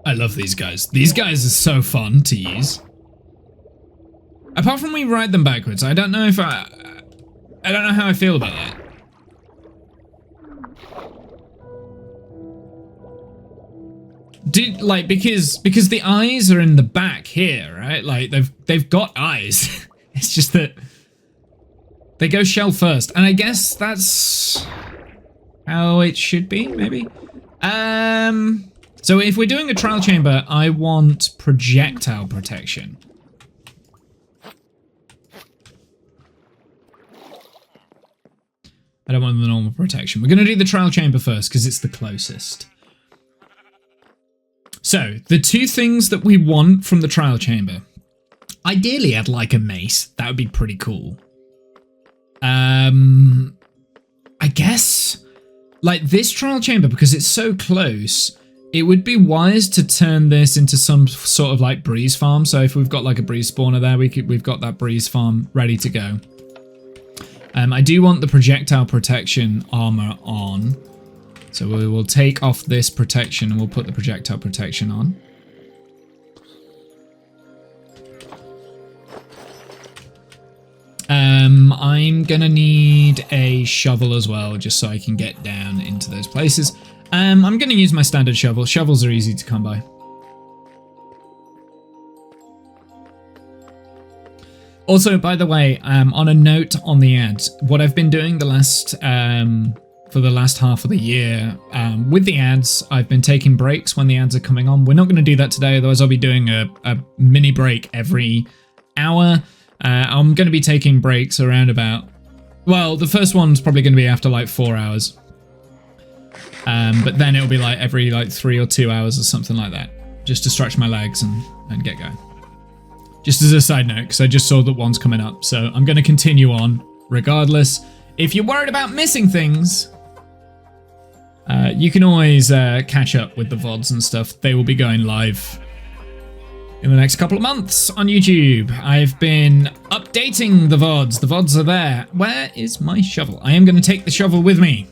I love these guys. These guys are so fun to use. Apart from we ride them backwards, I don't know if I don't know how I feel about that. Like because the eyes are in the back here, right? Like they've got eyes. It's just that they go shell first, and I guess that's how it should be, maybe. So if we're doing a trial chamber, I want projectile protection. I don't want the normal protection. We're going to do the trial chamber first because it's the closest. So, the two things that we want from the trial chamber. Ideally, I'd like a mace. That would be pretty cool. I guess, like this trial chamber, because it's so close, it would be wise to turn this into some sort of like breeze farm. So if we've got like a breeze spawner there, we've got that breeze farm ready to go. I do want the projectile protection armor on. So we will take off this protection and we'll put the projectile protection on. I'm gonna need a shovel as well, just so I can get down into those places. I'm gonna use my standard shovel. Shovels are easy to come by. Also, by the way, on a note on the ads, what I've been doing for the last half of the year, with the ads, I've been taking breaks when the ads are coming on. We're not going to do that today, otherwise I'll be doing a mini break every hour. I'm going to be taking breaks around about, well, the first one's probably going to be after like 4 hours. But then it'll be like every like 3 or 2 hours or something like that, just to stretch my legs and get going. Just as a side note, because I just saw that one's coming up, so I'm going to continue on regardless. If you're worried about missing things, you can always catch up with the VODs and stuff. They will be going live in the next couple of months on YouTube. I've been updating the VODs. The VODs are there. Where is my shovel? I am going to take the shovel with me.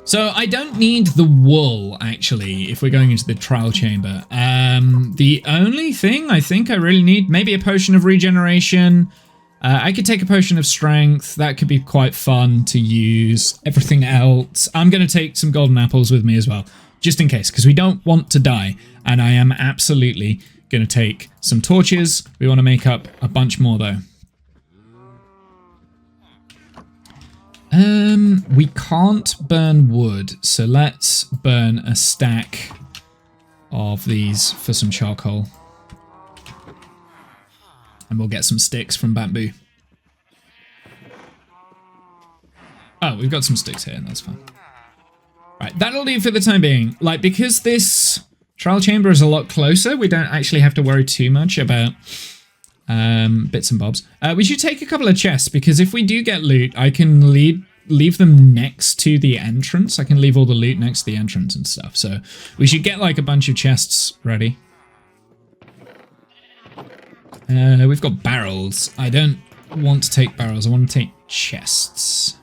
So I don't need the wool, actually, if we're going into the trial chamber. The only thing I think I really need, maybe a potion of regeneration. I could take a potion of strength. That could be quite fun to use. Everything else, I'm going to take some golden apples with me as well, just in case, because we don't want to die. And I am absolutely going to take some torches. We want to make up a bunch more, though. We can't burn wood, so let's burn a stack of these for some charcoal. And we'll get some sticks from bamboo. Oh, we've got some sticks here, that's fine. Right, that'll do for the time being. Like, because this trial chamber is a lot closer, we don't actually have to worry too much about bits and bobs. We should take a couple of chests, because if we do get loot, I can leave them next to the entrance. I can leave all the loot next to the entrance and stuff. So we should get like a bunch of chests ready. We've got barrels. I don't want to take barrels. I want to take chests.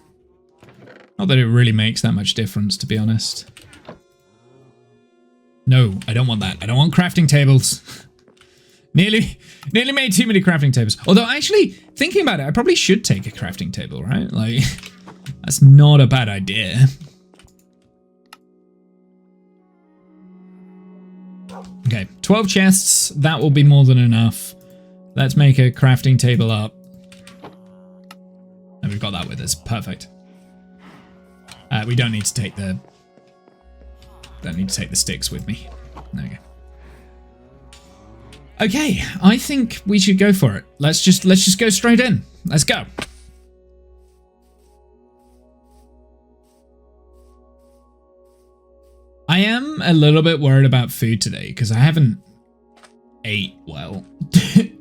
Not that it really makes that much difference, to be honest. No, I don't want that. I don't want crafting tables. Nearly made too many crafting tables. Although, actually, thinking about it, I probably should take a crafting table, right? Like, that's not a bad idea. Okay, 12 chests. That will be more than enough. Let's make a crafting table up. And we've got that with us. Perfect. We don't need to take the... Don't need to take the sticks with me. There we go. Okay, I think we should go for it. Let's just go straight in. Let's go. I am a little bit worried about food today because I haven't ate well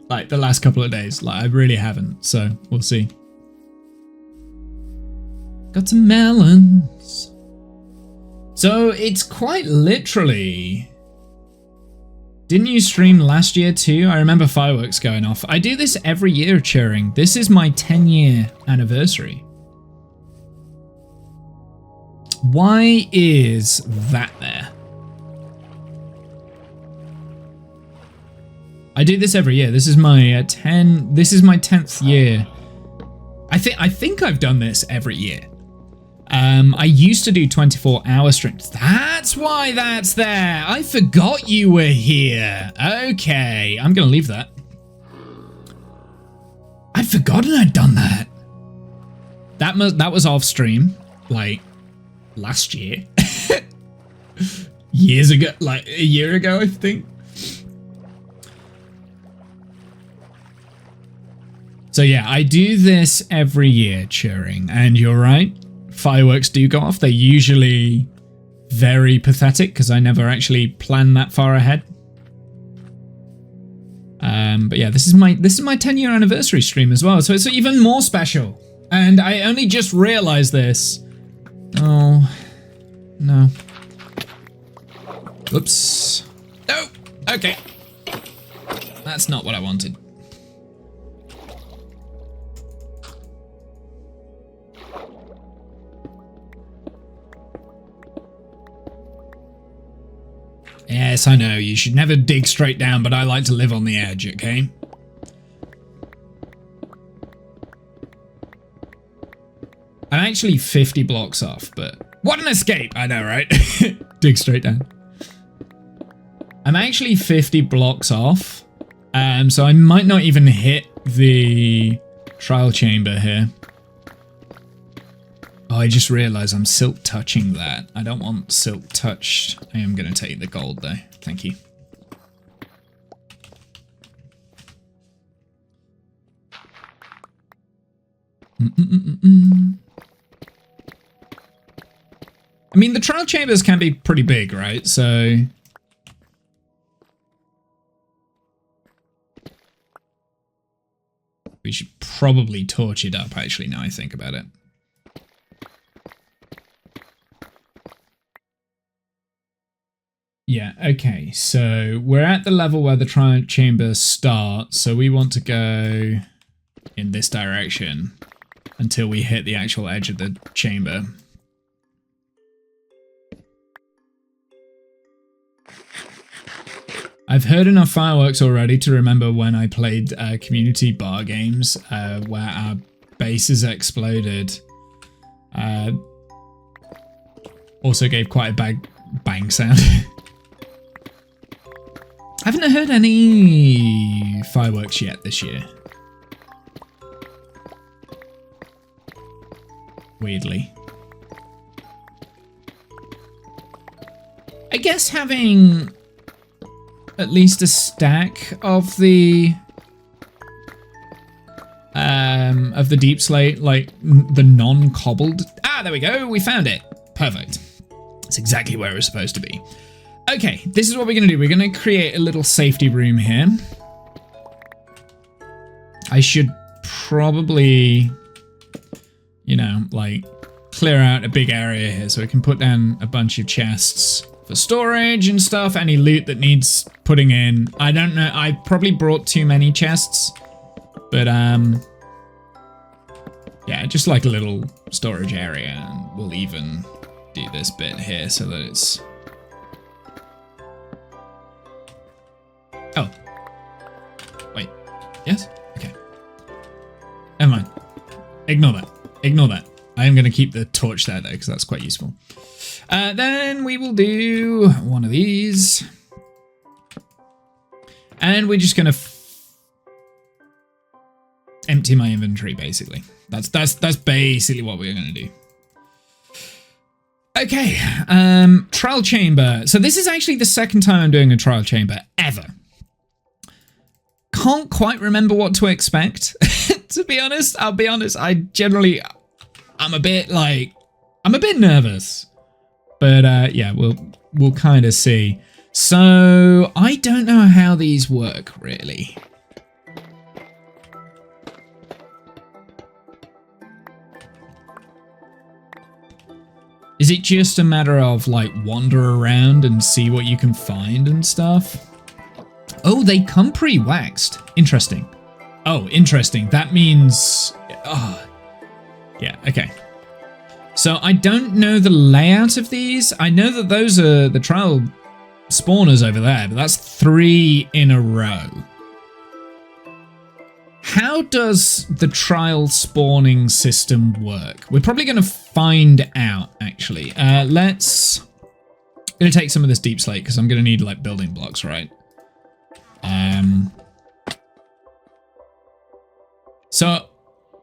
like the last couple of days. Like I really haven't, so we'll see. Got some melons. So it's quite literally... Didn't you stream last year too? I remember fireworks going off. I do this every year, Cheering. This is my 10-year anniversary. Why is that there? I do this every year. This is my This is my 10th year. I think I've done this every year. I used to do 24-hour streams. That's why that's there. I forgot you were here. Okay, I'm gonna leave that. I'd forgotten I'd done that. That was off stream, like last year, years ago, like a year ago, I think. So yeah, I do this every year, Cheering, and you're right. Fireworks do go off. They're usually very pathetic because I never actually plan that far ahead. But yeah, this is my 10-year anniversary stream as well, so it's even more special. And I only just realized this. Oh no. Oops. No. Okay. That's not what I wanted. Yes, I know, you should never dig straight down, but I like to live on the edge, okay? I'm actually 50 blocks off, but... What an escape! I know, right? Dig straight down. I'm actually 50 blocks off, so I might not even hit the trial chamber here. Oh, I just realized I'm silk touching that. I don't want silk touched. I am going to take the gold though. Thank you. I mean, the trial chambers can be pretty big, right? So... we should probably torch it up, actually, now I think about it. Yeah, okay, so we're at the level where the trial chamber starts, so we want to go in this direction until we hit the actual edge of the chamber. I've heard enough fireworks already to remember when I played community bar games where our bases exploded. Also gave quite a bang sound. I haven't heard any fireworks yet this year. Weirdly. I guess having at least a stack of the deep slate, like the non-cobbled. Ah, there we go. We found it. Perfect. That's exactly where it was supposed to be. Okay, this is what we're going to do. We're going to create a little safety room here. I should probably, you know, like clear out a big area here so we can put down a bunch of chests for storage and stuff. Any loot that needs putting in. I don't know. I probably brought too many chests, but yeah, just like a little storage area. And we'll even do this bit here so that it's... Oh. Wait. Yes? Okay. Never mind. Ignore that. Ignore that. I am going to keep the torch there, though, because that's quite useful. Then we will do one of these. And we're just going to empty my inventory, basically. That's basically what we're going to do. Okay. Trial chamber. So this is actually the second time I'm doing a trial chamber ever. can't quite remember what to expect. To be honest, I'll be honest. I'm a bit nervous. But yeah, we'll kind of see. So I don't know how these work really. Is it just a matter of like wander around and see what you can find and stuff? Oh, they come pre-waxed. Interesting. Oh, interesting. That means... Oh. Yeah, okay. So I don't know the layout of these. I know that those are the trial spawners over there, but that's 3 in a row. How does the trial spawning system work? We're probably going to find out, actually. I'm going to take some of this deep slate because I'm going to need like building blocks, right? So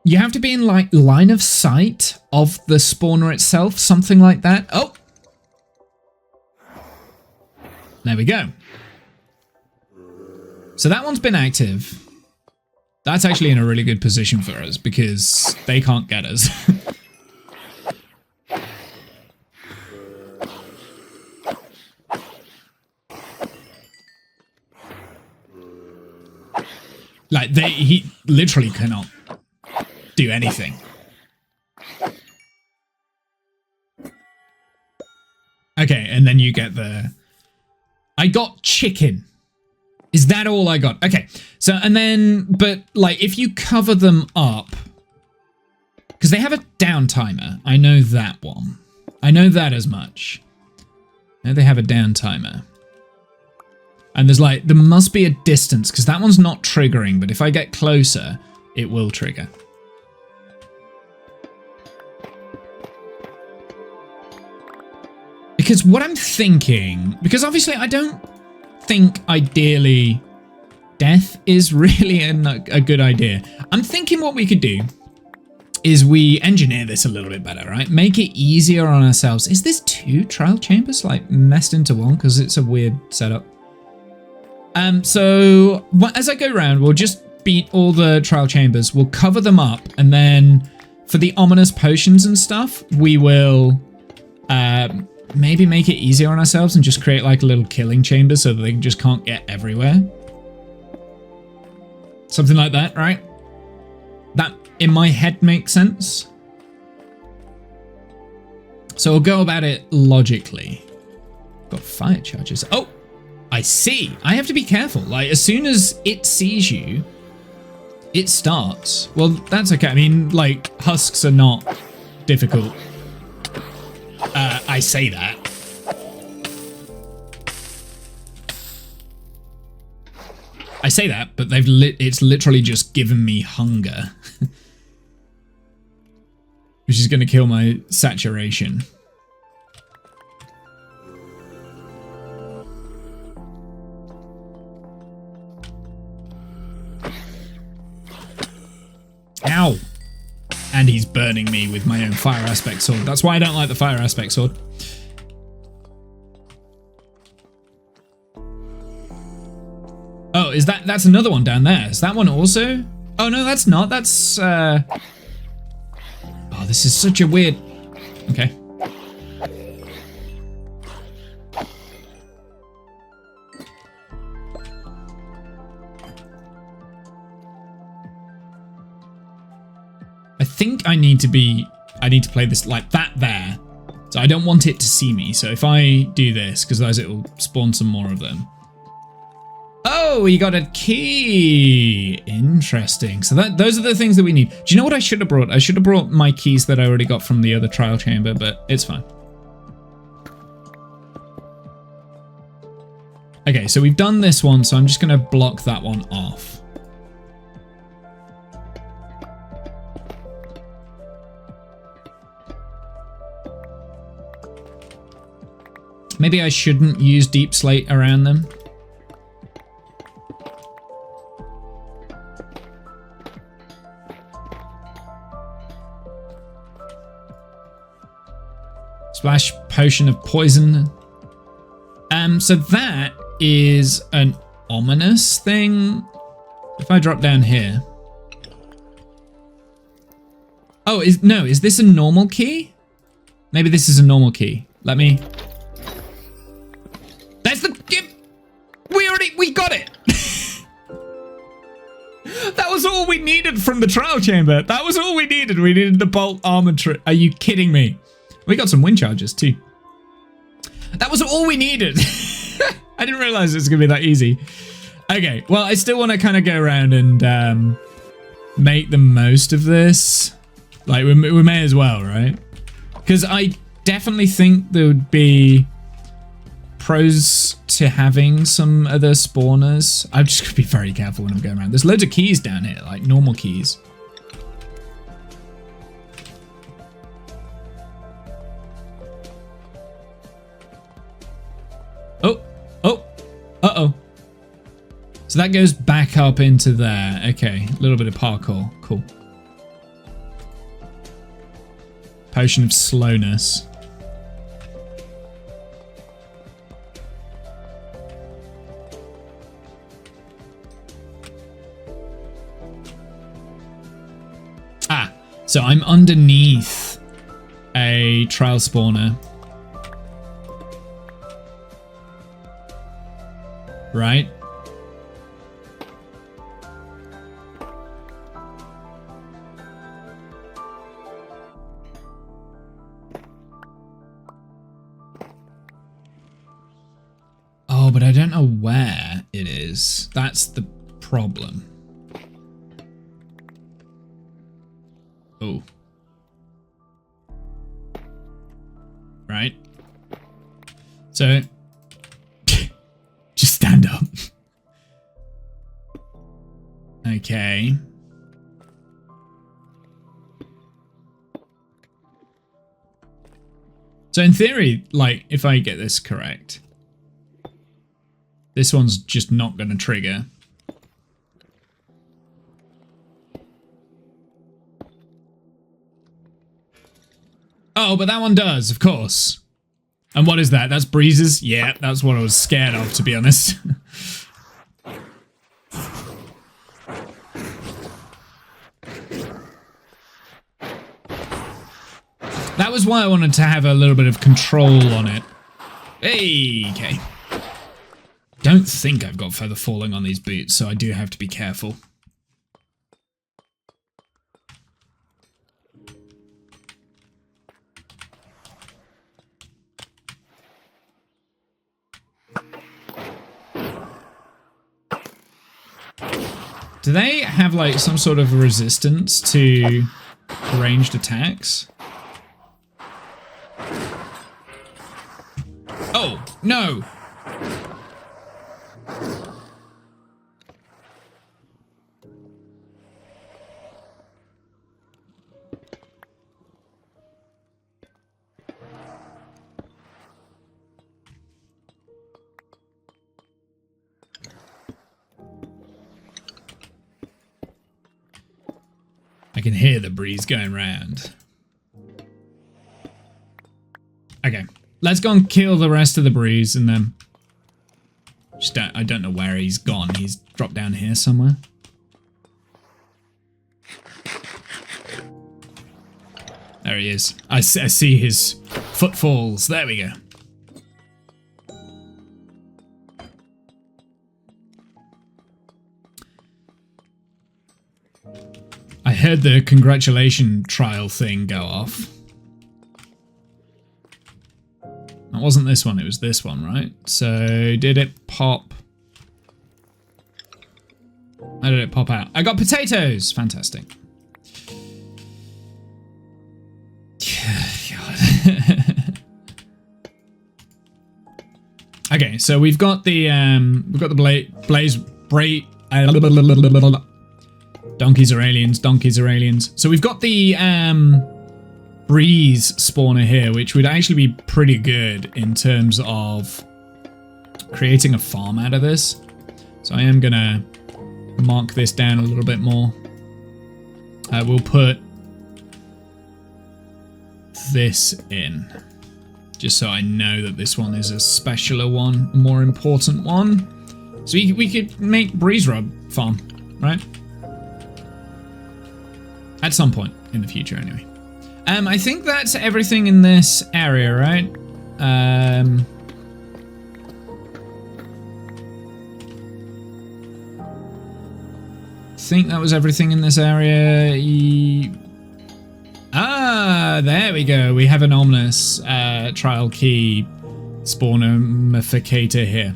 you have to be in like line of sight of the spawner itself, something like that. Oh, there we go. So that one's been active. That's actually in a really good position for us because they can't get us. Like he literally cannot do anything. Okay, and then you get the... I got chicken. Is that all I got? Okay, so and then, but like if you cover them up, because they have a down timer. I know that one. I know that as much. Now they have a down timer. And there's like, there must be a distance because that one's not triggering, but if I get closer, it will trigger. Because what I'm thinking, because obviously I don't think ideally death is really a good idea. I'm thinking what we could do is we engineer this a little bit better, right? Make it easier on ourselves. Is this 2 trial chambers like meshed into one? Because it's a weird setup. So as I go around, we'll just beat all the trial chambers. We'll cover them up. And then for the ominous potions and stuff, we will maybe make it easier on ourselves and just create like a little killing chamber so that they just can't get everywhere. Something like that, right? That in my head makes sense. So we'll go about it logically. Got fire charges. Oh! I see. I have to be careful. Like, as soon as it sees you, it starts. Well, that's okay. I mean, like, husks are not difficult. I say that. I say that, but it's literally just given me hunger. Which is going to kill my saturation. Ow! And he's burning me with my own fire aspect sword. That's why I don't like the fire aspect sword. Oh, is that's another one down there? Is that one also? Oh no, that's not. That's oh, this is such a weird... Okay. I think I need to play this like that there. So I don't want it to see me. So if I do this, because otherwise it will spawn some more of them. Oh, we got a key. Interesting. So those are the things that we need. Do you know what I should have brought? I should have brought my keys that I already got from the other trial chamber, but it's fine. Okay, so we've done this one, so I'm just going to block that one off. Maybe I shouldn't use deep slate around them. Splash potion of poison. So that is an ominous thing. If I drop down here. Oh, is this a normal key? Maybe this is a normal key. Let me. That's the. We got it. That was all we needed from the trial chamber. That was all we needed. We needed the bolt armor. Are you kidding me? We got some wind charges too. That was all we needed. I didn't realize it was gonna be that easy. Okay, well, I still want to kind of go around and make the most of this. Like, we may as well, right? Because I definitely think there would be pros to having some other spawners. I'm just gonna be very careful when I'm going around. There's loads of keys down here, like normal keys. Oh, uh-oh. So that goes back up into there. Okay, a little bit of parkour, cool. Potion of slowness. So I'm underneath a trial spawner. Right? Oh, but I don't know where it is. That's the problem. Oh. Right. So, just stand up. Okay. So in theory, like, if I get this correct, this one's just not going to trigger. Oh, but that one does, of course. And what is that? That's breezes? Yeah, that's what I was scared of, to be honest. That was why I wanted to have a little bit of control on it. Hey, okay. Don't think I've got feather falling on these boots, so I do have to be careful. Do they have like some sort of resistance to ranged attacks? Oh, no! I can hear the breeze going round. Okay, let's go and kill the rest of the breeze and then... I don't know where he's gone. He's dropped down here somewhere. There he is. I see his footfalls. There we go. I heard the congratulation trial thing go off. It wasn't this one, it was this one, right? So, did it pop? How did it pop out? I got potatoes! Fantastic. Okay, so we've got the donkeys are aliens, donkeys are aliens. So we've got the breeze spawner here, which would actually be pretty good in terms of creating a farm out of this. So I am gonna mark this down a little bit more. We'll put this in, just so I know that this one is a specialer one, a more important one. So we could make breeze rub farm. right? At some point in the future, anyway. I think that's everything in this area, right? I think that was everything in this area. Ah, there we go. We have an ominous trial key spawnificator here.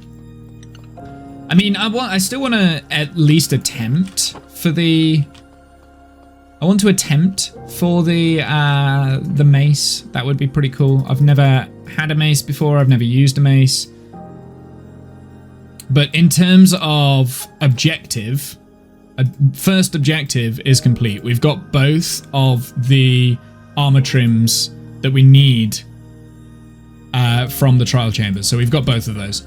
I mean, I still want to at least attempt for the. I want to attempt for the mace. That would be pretty cool. I've never had a mace before. I've never used a mace. But in terms of objective, first objective is complete. We've got both of the armor trims that we need from the trial chamber. So we've got both of those.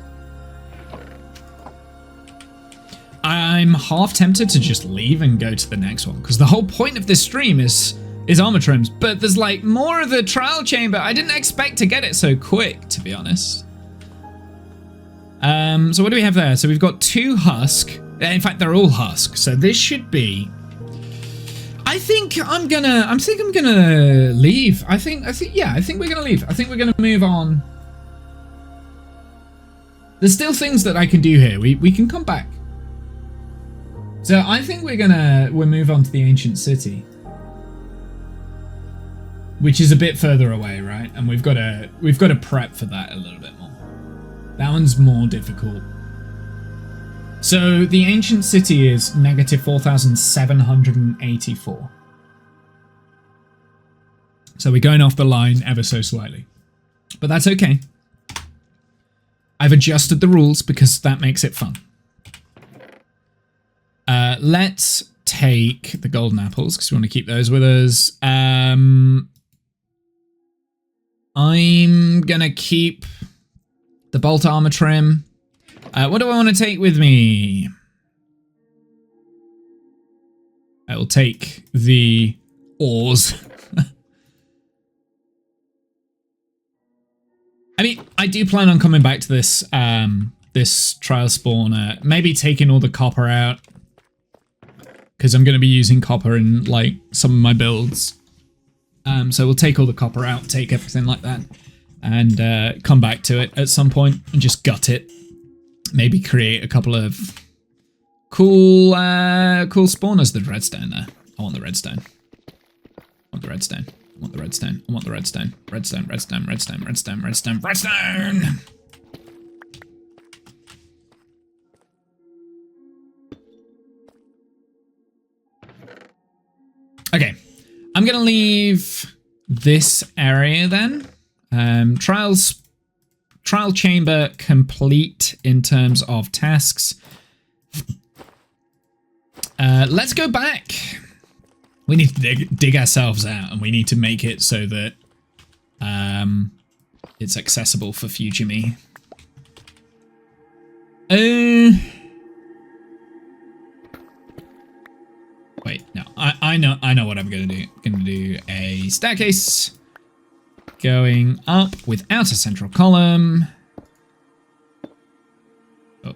I'm half tempted to just leave and go to the next one, because the whole point of this stream is armor trims, but there's like more of the trial chamber. I didn't expect to get it so quick, to be honest. So what do we have there? So we've got 2 husk. In fact, they're all husk. So this should be. I think I'm gonna leave. I think we're gonna leave. I think we're gonna move on. There's still things that I can do here. We can come back. So I think we'll move on to the ancient city, which is a bit further away, right? And we've got to prep for that a little bit more. That one's more difficult. So the ancient city is negative 4,784. So we're going off the line ever so slightly, but that's okay. I've adjusted the rules because that makes it fun. Let's take the golden apples because we want to keep those with us. I'm gonna keep the bolt armor trim. What do I want to take with me? I will take the ores. I mean, I do plan on coming back to this this trial spawner, maybe taking all the copper out, because I'm going to be using copper in like some of my builds. So we'll take all the copper out, take everything like that, and come back to it at some point and just gut it. Maybe create a couple of cool spawners. The redstone there. I want the redstone. I want the redstone. I want the redstone. I want the redstone. Redstone, redstone, redstone, redstone, redstone, redstone! Okay, I'm gonna leave this area then. Trial chamber complete in terms of tasks. Let's go back. We need to dig ourselves out, and we need to make it so that it's accessible for future me. Wait, no, I know what I'm gonna do. I'm gonna do a staircase going up without a central column. Oh.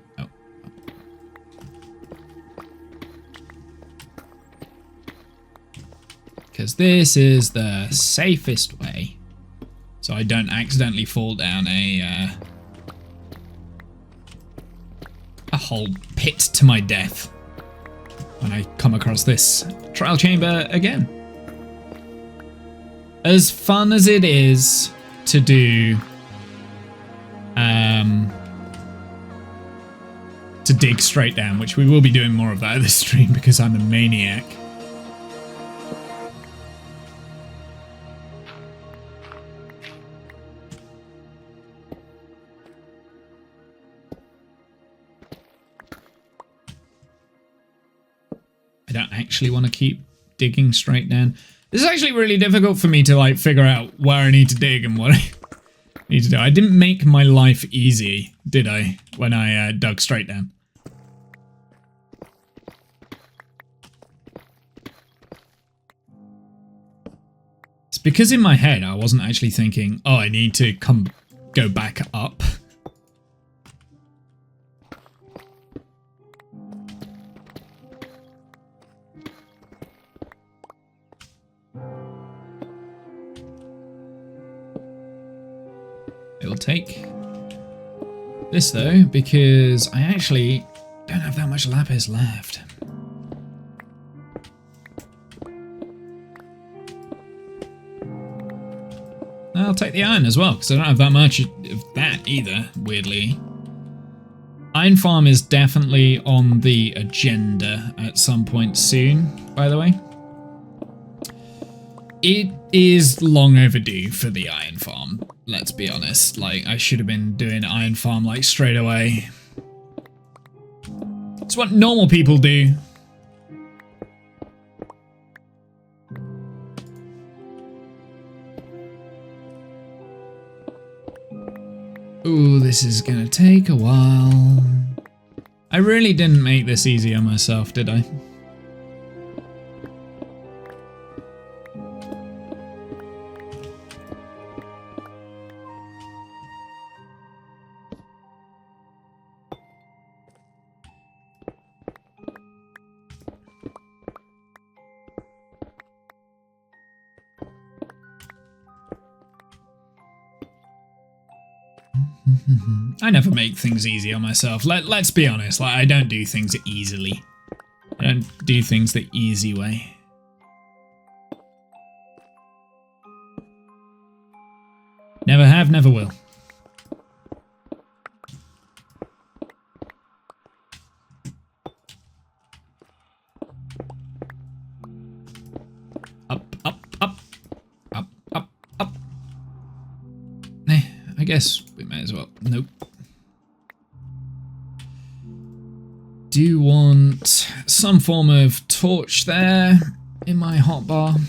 Because this is the safest way, so I don't accidentally fall down a whole pit to my death when I come across this trial chamber again. As fun as it is to do, to dig straight down, which we will be doing more of that in this stream because I'm a maniac. I don't actually want to keep digging straight down. This is actually really difficult for me to like figure out where I need to dig and what I need to do. I didn't make my life easy, did I, when I dug straight down? It's because in my head I wasn't actually thinking, oh, I need to go back up. I'll take this though, because I actually don't have that much lapis left. I'll take the iron as well, because I don't have that much of that either, weirdly. Iron farm is definitely on the agenda at some point soon, by the way. It is long overdue for the iron farm, let's be honest. Like, I should have been doing iron farm like straight away. It's what normal people do. Ooh, this is gonna take a while. I really didn't make this easy on myself, did I? I never make things easy on myself. Let's be honest, like, I don't do things easily. I don't do things the easy way. Never have, never will. Up, up, up. Up, up, up. I guess we may as well. Nope. Do want some form of torch there in my hotbar.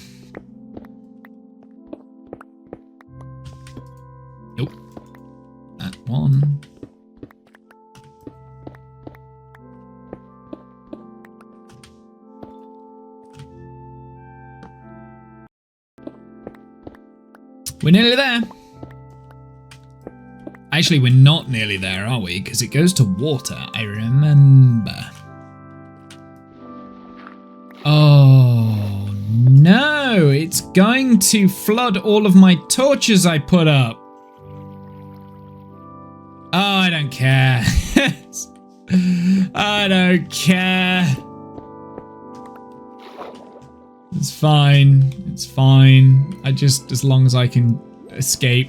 Nope. That one. We're nearly there. Actually, we're not nearly there, are we? Because it goes to water, I remember. Oh, no. It's going to flood all of my torches I put up. Oh, I don't care. I don't care. It's fine. It's fine. As long as I can escape.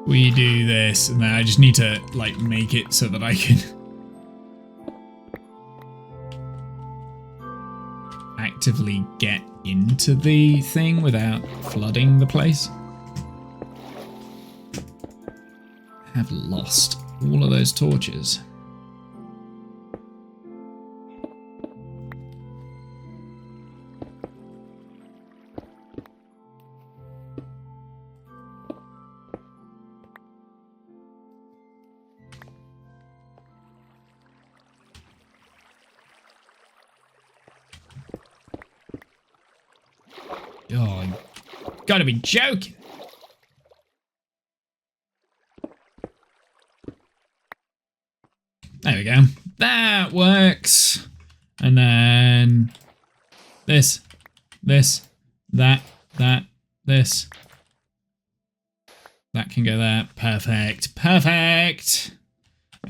We do this, and then I just need to, like, make it so that I can actively get into the thing without flooding the place. I have lost all of those torches. Oh, you gotta be joking. There we go. That works. And then this, that, this. That can go there. Perfect. Perfect.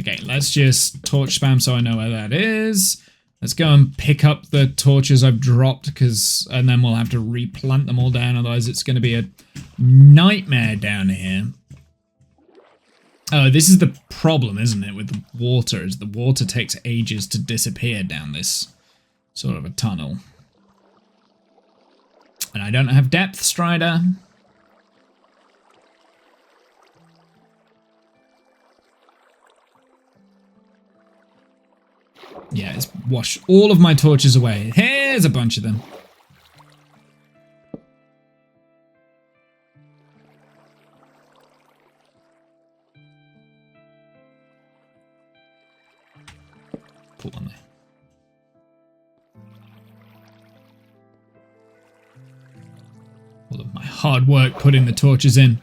Okay, let's just torch spam so I know where that is. Let's go and pick up the torches I've dropped, and then we'll have to replant them all down, otherwise it's going to be a nightmare down here. Oh, this is the problem, isn't it, with the water, is the water takes ages to disappear down this sort of a tunnel. And I don't have depth, Strider. Yeah, it's washed all of my torches away. Here's a bunch of them. Put one there. All of my hard work putting the torches in.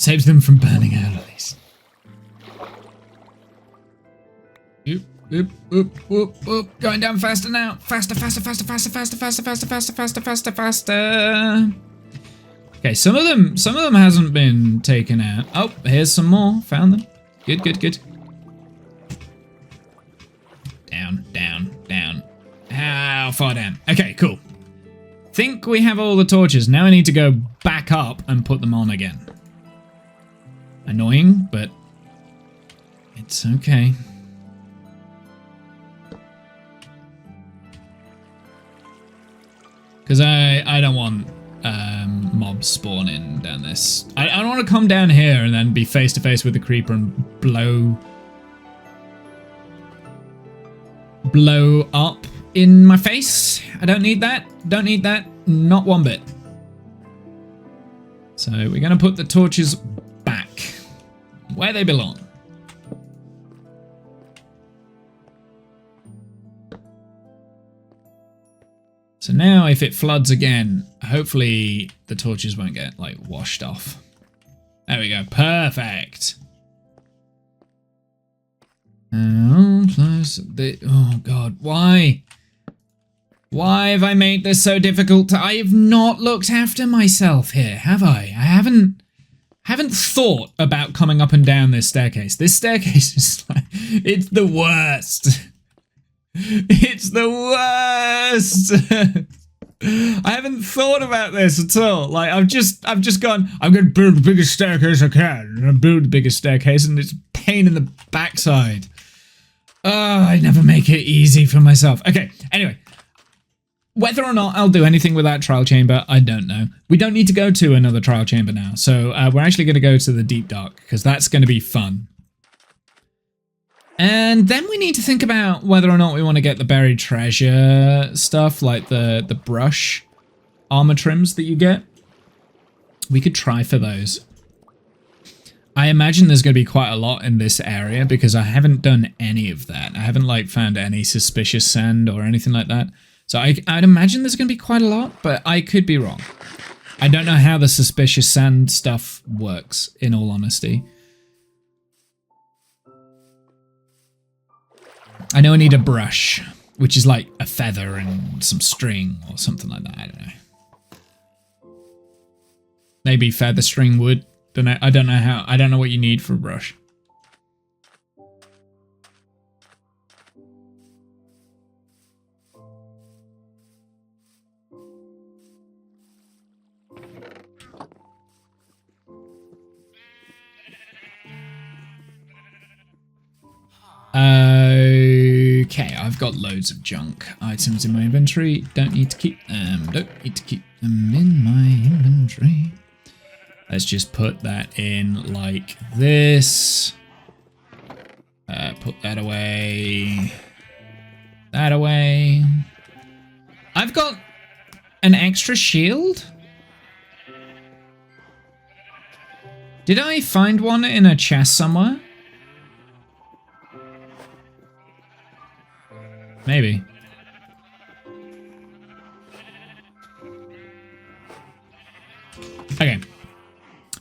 Saves them from burning out at least. Oop, oop, oop, oop, oop. Going down faster now. Faster, faster, faster, faster, faster, faster, faster, faster, faster, faster, faster. Okay, some of them hasn't been taken out. Oh, here's some more. Found them. Good, good, good. Down, down, down. How far down? Okay, cool. Think we have all the torches. Now I need to go back up and put them on again. Annoying, but it's okay. Because I don't want mobs spawning down this. I don't want to come down here and then be face to face with the creeper and blow up in my face. I don't need that. Don't need that. Not one bit. So we're going to put the torches back where they belong. So now if it floods again, hopefully the torches won't get like washed off. There we go. Perfect. Oh God, why? Why have I made this so difficult? I have not looked after myself here, have I? I haven't thought about coming up and down this staircase. This staircase is like, it's the worst. It's the worst. I haven't thought about this at all. Like I've just gone, I'm going to build the biggest staircase I can. And I build the biggest staircase and it's a pain in the backside. I never make it easy for myself. Okay, anyway. Whether or not I'll do anything with that trial chamber, I don't know. We don't need to go to another trial chamber now. So we're actually going to go to the deep dark because that's going to be fun. And then we need to think about whether or not we want to get the buried treasure stuff, like the brush armor trims that you get. We could try for those. I imagine there's going to be quite a lot in this area because I haven't done any of that. I haven't like found any suspicious sand or anything like that. So I'd imagine there's going to be quite a lot, but I could be wrong. I don't know how the suspicious sand stuff works, in all honesty. I know I need a brush, which is like a feather and some string or something like that. I don't know. Maybe feather, string, wood. I don't know how. I don't know what you need for a brush. Okay, I've got loads of junk items in my inventory. Don't need to keep them. Don't need to keep them in my inventory. Let's just put that in like this. Put that away. That away. I've got an extra shield. Did I find one in a chest somewhere? Maybe. Okay.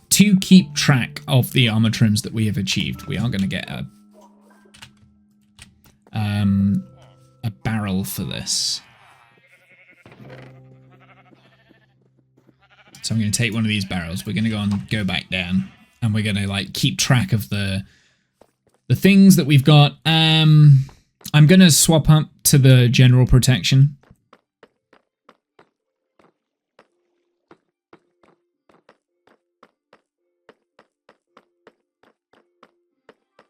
To keep track of the armor trims that we have achieved, we are going to get a barrel for this. So I'm going to take one of these barrels. We're going to go back down, and we're going to like keep track of the things that we've got. I'm going to swap up to the general protection.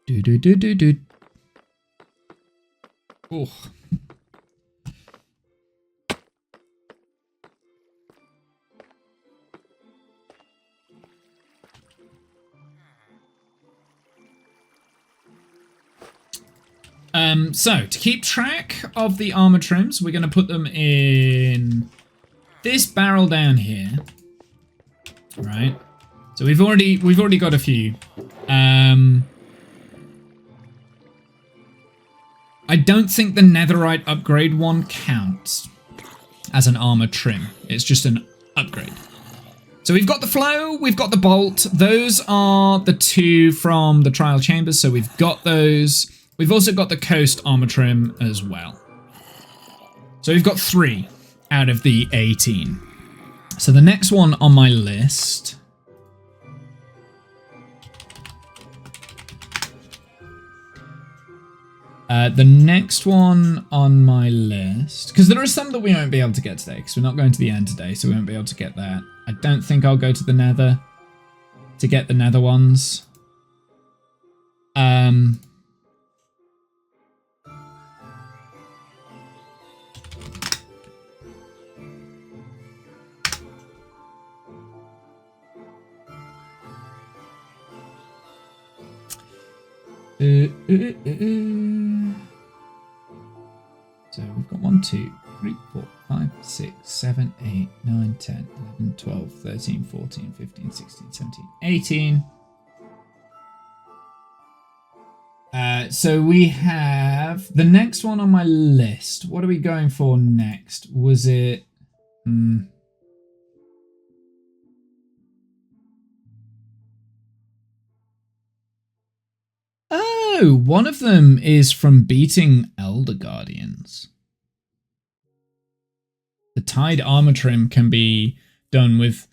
Do. Oh. So, to keep track of the armor trims, we're going to put them in this barrel down here. Right. So we've already got a few. I don't think the netherite upgrade one counts as an armor trim. It's just an upgrade. So we've got the flow, we've got the bolt. Those are the two from the trial chambers, so we've got those. We've also got the coast armor trim as well. So we've got 3 out of the 18. So the next one on my list... the next one on my list... Because there are some that we won't be able to get today, because we're not going to the end today, so we won't be able to get that. I don't think I'll go to the nether to get the nether ones. So we've got 1, 2, 3, 4, 5, 6, 7, 8, 9, 10, 11, 12, 13, 14, 15, 16, 17, 18. So we have the next one on my list. What are we going for next? Was it... Oh, one of them is from beating Elder Guardians. The Tide armor trim can be done with...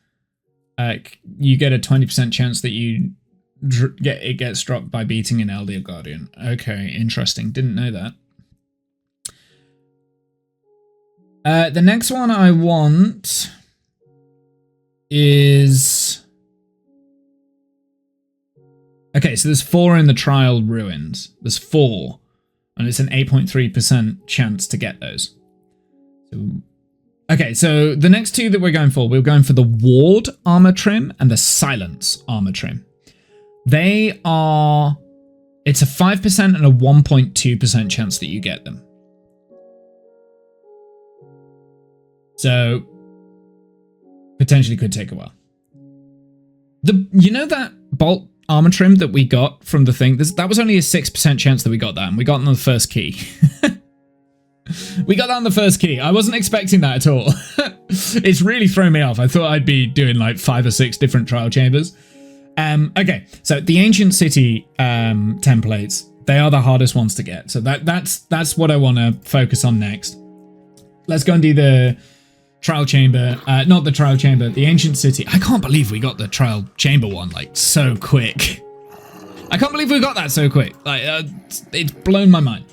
you get a 20% chance that it gets dropped by beating an Elder Guardian. Okay, interesting. Didn't know that. The next one I want is... Okay, so there's 4 in the trial ruins. There's 4, and it's an 8.3% chance to get those. Okay, so the next 2 that we're going for the Ward armor trim and the Silence armor trim. They are... It's a 5% and a 1.2% chance that you get them. So, potentially could take a while. You know that bolt armor trim that we got from the thing? That was only a 6% chance that we got that, and we got it on the first key. We got that on the first key. I wasn't expecting that at all. It's really thrown me off. I thought I'd be doing like 5 or 6 different trial chambers. Okay, so the Ancient City templates, they are the hardest ones to get. So that's what I want to focus on next. Let's go and do the trial chamber. Not the trial chamber, the Ancient City. I can't believe we got the trial chamber one like so quick. I can't believe we got that so quick. Like it's blown my mind.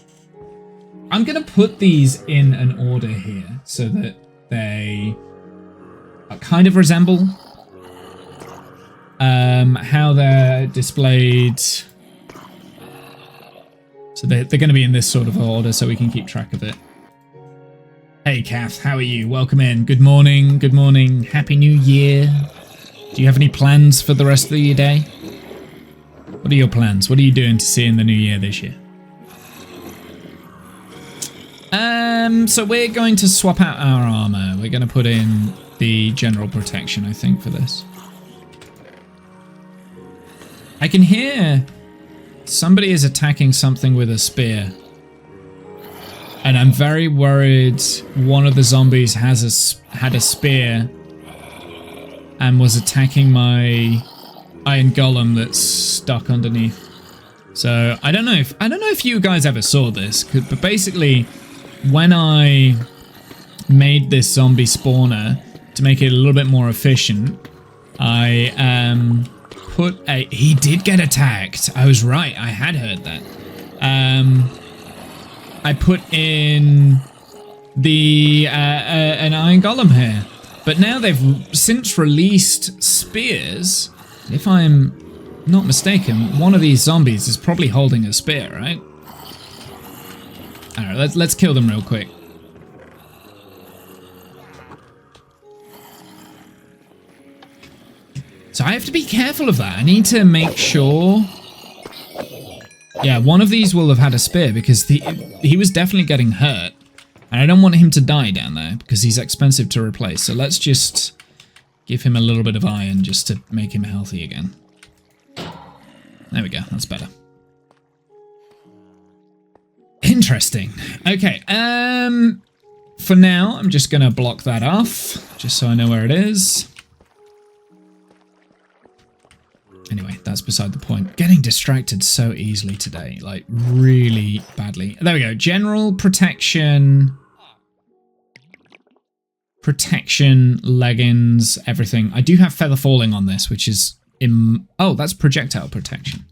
I'm going to put these in an order here so that they kind of resemble how they're displayed. So they're going to be in this sort of order so we can keep track of it. Hey, Kath, how are you? Welcome in. Good morning. Good morning. Happy New Year. Do you have any plans for the rest of your day? What are your plans? What are you doing to see in the new year this year? So we're going to swap out our armor. We're going to put in the general protection, I think, for this. I can hear somebody is attacking something with a spear. And I'm very worried one of the zombies had a spear and was attacking my iron golem that's stuck underneath. So I don't know if you guys ever saw this, but basically when I made this zombie spawner to make it a little bit more efficient, I he did get attacked. I was right. I had heard that. I put in the an iron golem here, but now they've since released spears. If I'm not mistaken, one of these zombies is probably holding a spear, right? All right, let's kill them real quick. So I have to be careful of that. I need to make sure. Yeah, one of these will have had a spear because he was definitely getting hurt. And I don't want him to die down there because he's expensive to replace. So let's just give him a little bit of iron just to make him healthy again. There we go, that's better. Interesting. Okay, for now, I'm just going to block that off just so I know where it is. Anyway, that's beside the point. Getting distracted so easily today, like really badly. There we go. General protection. Protection, leggings, everything. I do have feather falling on this, which is... oh, that's projectile protection.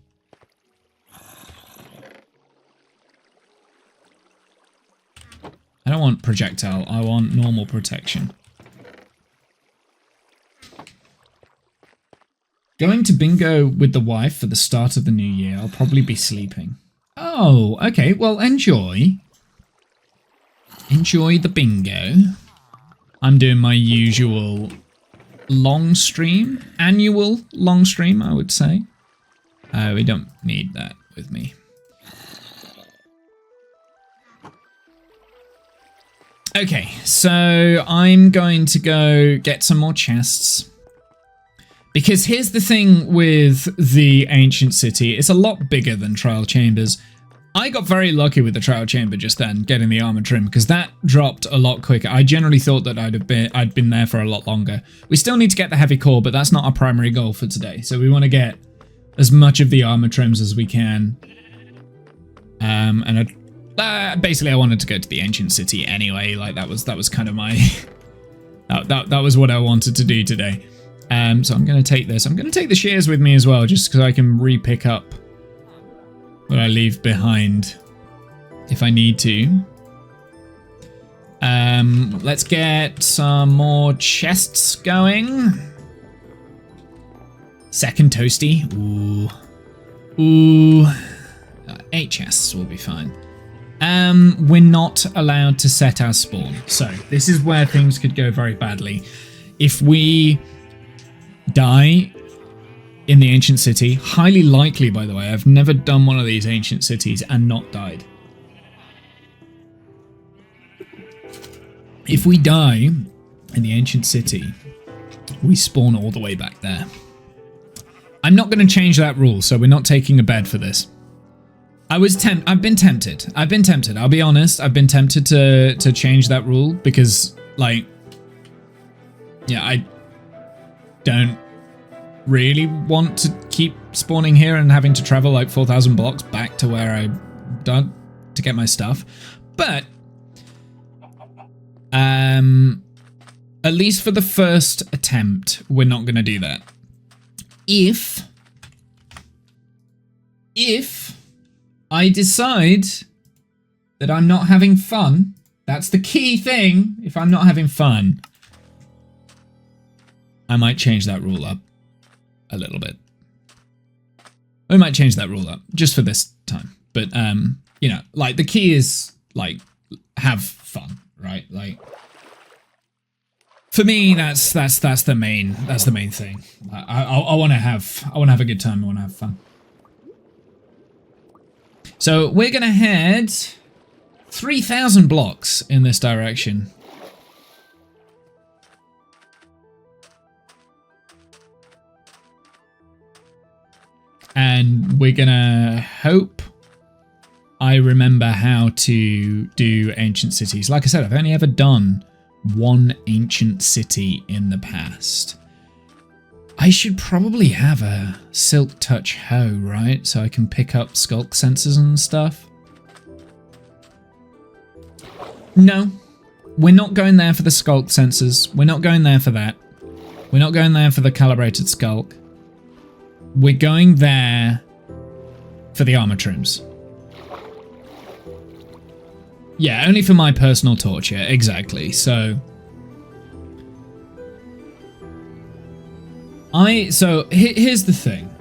I don't want projectile. I want normal protection. Going to bingo with the wife for the start of the new year. I'll probably be sleeping. Oh, okay. Well, enjoy. Enjoy the bingo. I'm doing my usual long stream. Annual long stream, I would say. We don't need that with me. Okay, so I'm going to go get some more chests. Because here's the thing with the Ancient City. It's a lot bigger than Trial Chambers. I got very lucky with the Trial Chamber just then, getting the armor trim, because that dropped a lot quicker. I generally thought that I'd been there for a lot longer. We still need to get the heavy core, but that's not our primary goal for today. So we want to get as much of the armor trims as we can. Basically I wanted to go to the Ancient City anyway. Like that was kind of my that was what I wanted to do today. So I'm going to take this. I'm going to take the shears with me as well, just because I can re-pick up what I leave behind if I need to. Let's get some more chests going. Second toasty. Ooh. 8 chests will be fine. We're not allowed to set our spawn. So this is where things could go very badly. If we die in the Ancient City, highly likely, by the way, I've never done one of these Ancient Cities and not died. If we die in the Ancient City, we spawn all the way back there. I'm not going to change that rule, so we're not taking a bed for this. I've been tempted. I'll be honest. I've been tempted to change that rule because, like, yeah, I don't really want to keep spawning here and having to travel like 4,000 blocks back to where I dug to get my stuff. But at least for the first attempt, we're not going to do that. If I decide that I'm not having fun, that's the key thing. If I'm not having fun, I might change that rule up a little bit. We might change that rule up just for this time. But, you know, like the key is like, have fun, right? Like, for me, that's the main thing. I want to have a good time. I want to have fun. So we're going to head 3,000 blocks in this direction. And we're going to hope I remember how to do ancient cities. Like I said, I've only ever done one ancient city in the past. I should probably have a silk touch hoe, right? So I can pick up skulk sensors and stuff. No, we're not going there for the skulk sensors. We're not going there for that. We're not going there for the calibrated skulk. We're going there for the armor trims. Yeah, only for my personal torture, exactly. So here's the thing.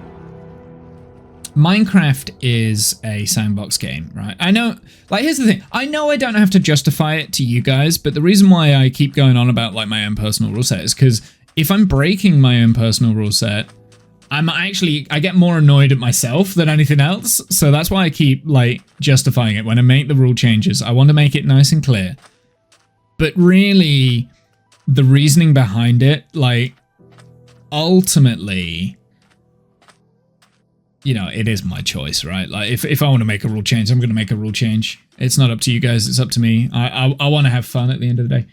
Minecraft is a sandbox game, right? I know, like, here's the thing. I know I don't have to justify it to you guys, but the reason why I keep going on about, like, my own personal rule set is because if I'm breaking my own personal rule set, I get more annoyed at myself than anything else. So that's why I keep, like, justifying it. When I make the rule changes, I want to make it nice and clear. But really, the reasoning behind it, like, ultimately, you know, it is my choice, right? Like, if I want to make a rule change, I'm going to make a rule change. It's not up to you guys, it's up to me. I want to have fun at the end of the day.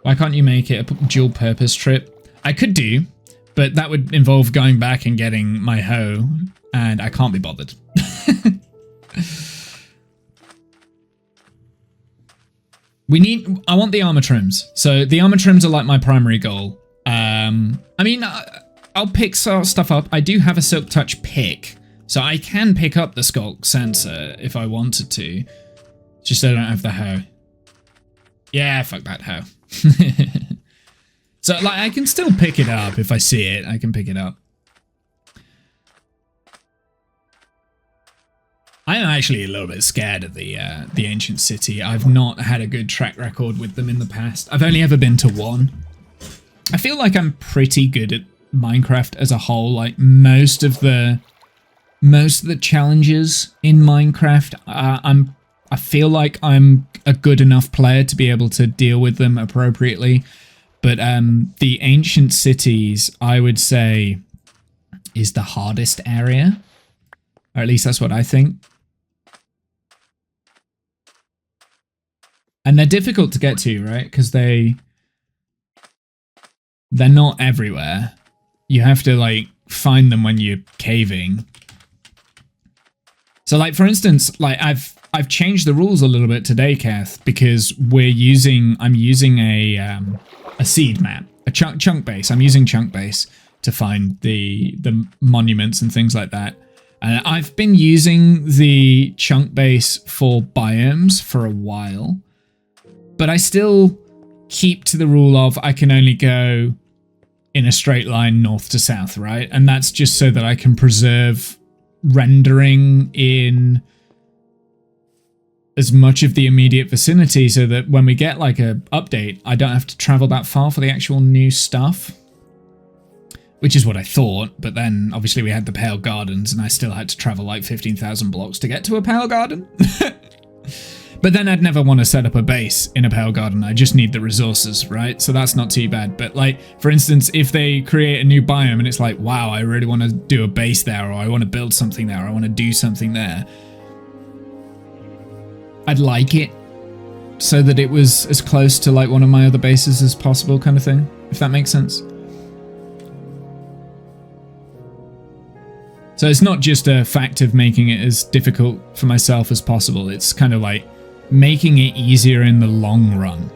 Why can't you make it a dual purpose trip? I could do, But that would involve going back and getting my hoe, and I can't be bothered. I want the armor trims. So the armor trims are like my primary goal. I mean, I'll pick stuff up. I do have a Silk Touch pick, so I can pick up the Skulk sensor if I wanted to. Just I don't have the hoe. Yeah, fuck that hoe. So like I can still pick it up if I see it. I can pick it up. I'm actually a little bit scared of the ancient city. I've not had a good track record with them in the past. I've only ever been to one. I feel like I'm pretty good at Minecraft as a whole. Like most of the challenges in Minecraft, I feel like I'm a good enough player to be able to deal with them appropriately. But the ancient cities, I would say, is the hardest area. Or at least that's what I think. And they're difficult to get to, right? Because they're not everywhere. You have to, like, find them when you're caving. So, like, for instance, like, I've changed the rules a little bit today, Kath, because I'm using a seed map, a chunk base. I'm using chunk base to find the monuments and things like that. And I've been using the chunk base for biomes for a while, but I still keep to the rule of I can only go in a straight line north to south, right? And that's just so that I can preserve rendering in as much of the immediate vicinity so that when we get like a update, I don't have to travel that far for the actual new stuff. Which is what I thought, but then obviously we had the Pale Gardens and I still had to travel like 15,000 blocks to get to a Pale Garden. But then I'd never want to set up a base in a Pale Garden. I just need the resources, right? So that's not too bad. But like, for instance, if they create a new biome and it's like, wow, I really want to do a base there, or I want to build something there, or I want to do something there, I'd like it so that it was as close to like one of my other bases as possible kind of thing, if that makes sense. So it's not just a fact of making it as difficult for myself as possible. It's kind of like making it easier in the long run.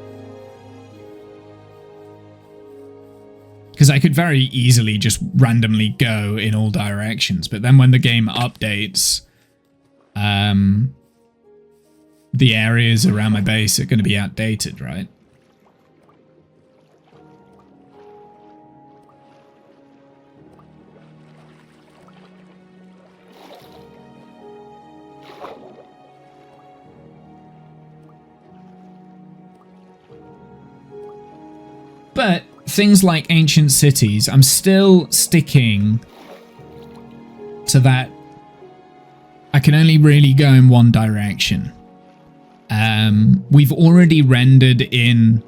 Because I could very easily just randomly go in all directions. But then when the game updates, the areas around my base are going to be outdated, right? But things like ancient cities, I'm still sticking to that. I can only really go in one direction. We've already rendered in